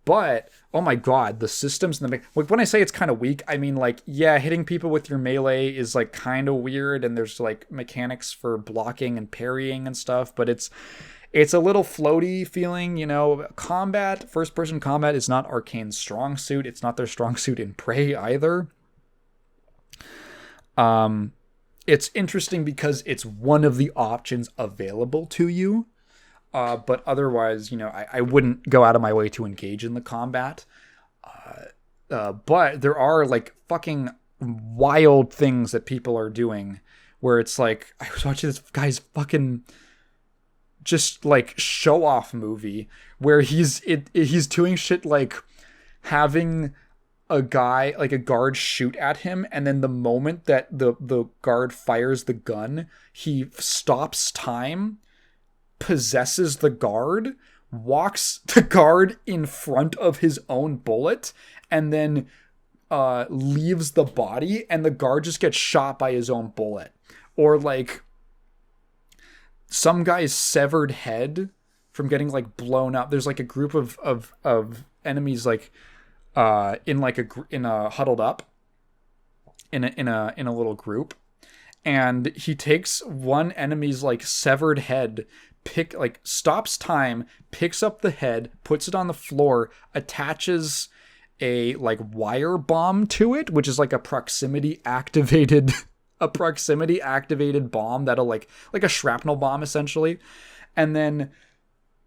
But oh my god, the systems in the like, when I say it's kind of weak, I mean like, yeah, hitting people with your melee is like kind of weird, and there's like mechanics for blocking and parrying and stuff, but it's a little floaty feeling, you know. Combat, first person combat is not Arcane's strong suit. It's not their strong suit in Prey either. It's interesting because it's one of the options available to you. But otherwise, you know, I wouldn't go out of my way to engage in the combat. But there are like fucking wild things that people are doing where it's like, I was watching this guy's fucking just like show off movie where he's doing shit like having a guard shoot at him, and then the moment that the guard fires the gun, he stops time, possesses the guard, walks the guard in front of his own bullet, and then leaves the body, and the guard just gets shot by his own bullet. Or like some guy's severed head from getting like blown up. There's like a group of enemies like in a huddled up in a little group, and he takes one enemy's like severed head, stops time, picks up the head, puts it on the floor, attaches a like wire bomb to it, which is like a proximity activated bomb that'll like a shrapnel bomb essentially, and then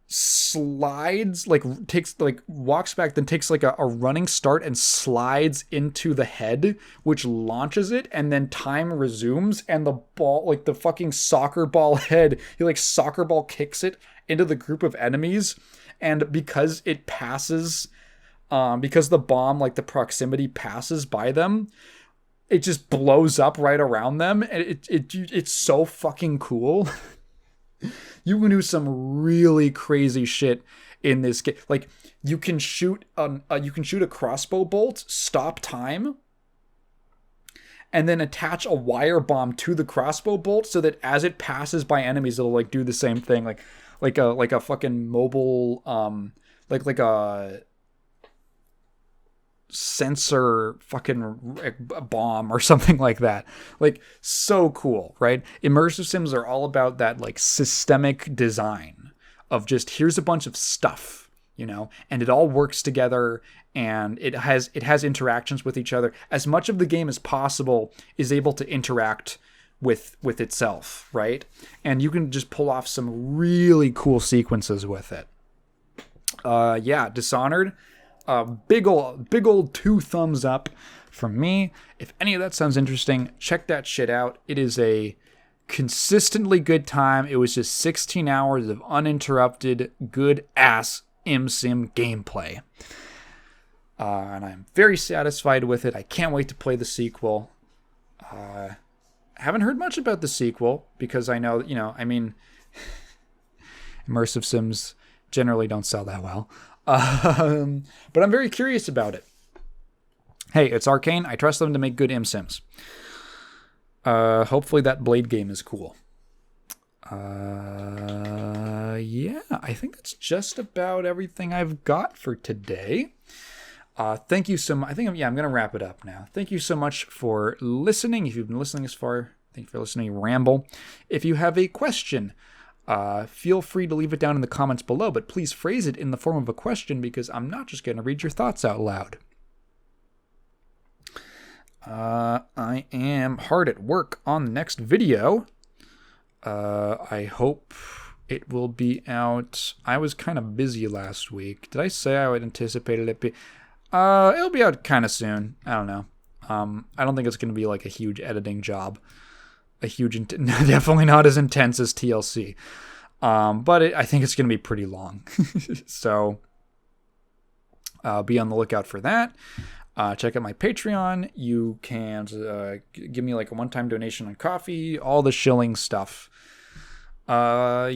slides, walks back, then takes like a running start and slides into the head, which launches it, and then time resumes, and the ball, like the fucking soccer ball head, he like soccer ball kicks it into the group of enemies, and because it passes, because the bomb, like the proximity passes by them, it just blows up right around them, and it's so fucking cool. You can do some really crazy shit in this game. Like, you can shoot a crossbow bolt, stop time, and then attach a wire bomb to the crossbow bolt so that as it passes by enemies, it'll like do the same thing, like a fucking mobile like a sensor fucking bomb or something like that. Like, so cool, right? Immersive sims are all about that like systemic design of just, here's a bunch of stuff, and it all works together, and it has interactions with each other. As much of the game as possible is able to interact with itself, right? And you can just pull off some really cool sequences with it. Dishonored, big old 2 thumbs up from me. If any of that sounds interesting, check that shit out. It is a consistently good time. It was just 16 hours of uninterrupted, good ass sim gameplay. And I'm very satisfied with it. I can't wait to play the sequel. Haven't heard much about the sequel because I know, immersive sims generally don't sell that well. But I'm very curious about it. Hey, it's Arcane. I trust them to make good sims. Hopefully that Blade game is cool. I think that's just about everything I've got for today. Thank you so much. I'm going to wrap it up now. Thank you so much for listening. If you've been listening this far, thank you for listening, ramble. If you have a question, feel free to leave it down in the comments below, but please phrase it in the form of a question, because I'm not just going to read your thoughts out loud. I am hard at work on the next video. I hope it will be out. I was kind of busy last week. Did I say I would anticipated it be? It'll be out kind of soon. I don't know. I don't think it's going to be like a huge editing job. Definitely not as intense as TLC. But I think it's going to be pretty long. So be on the lookout for that. Check out my Patreon. You can give me like a one-time donation on coffee, all the shilling stuff. Bye.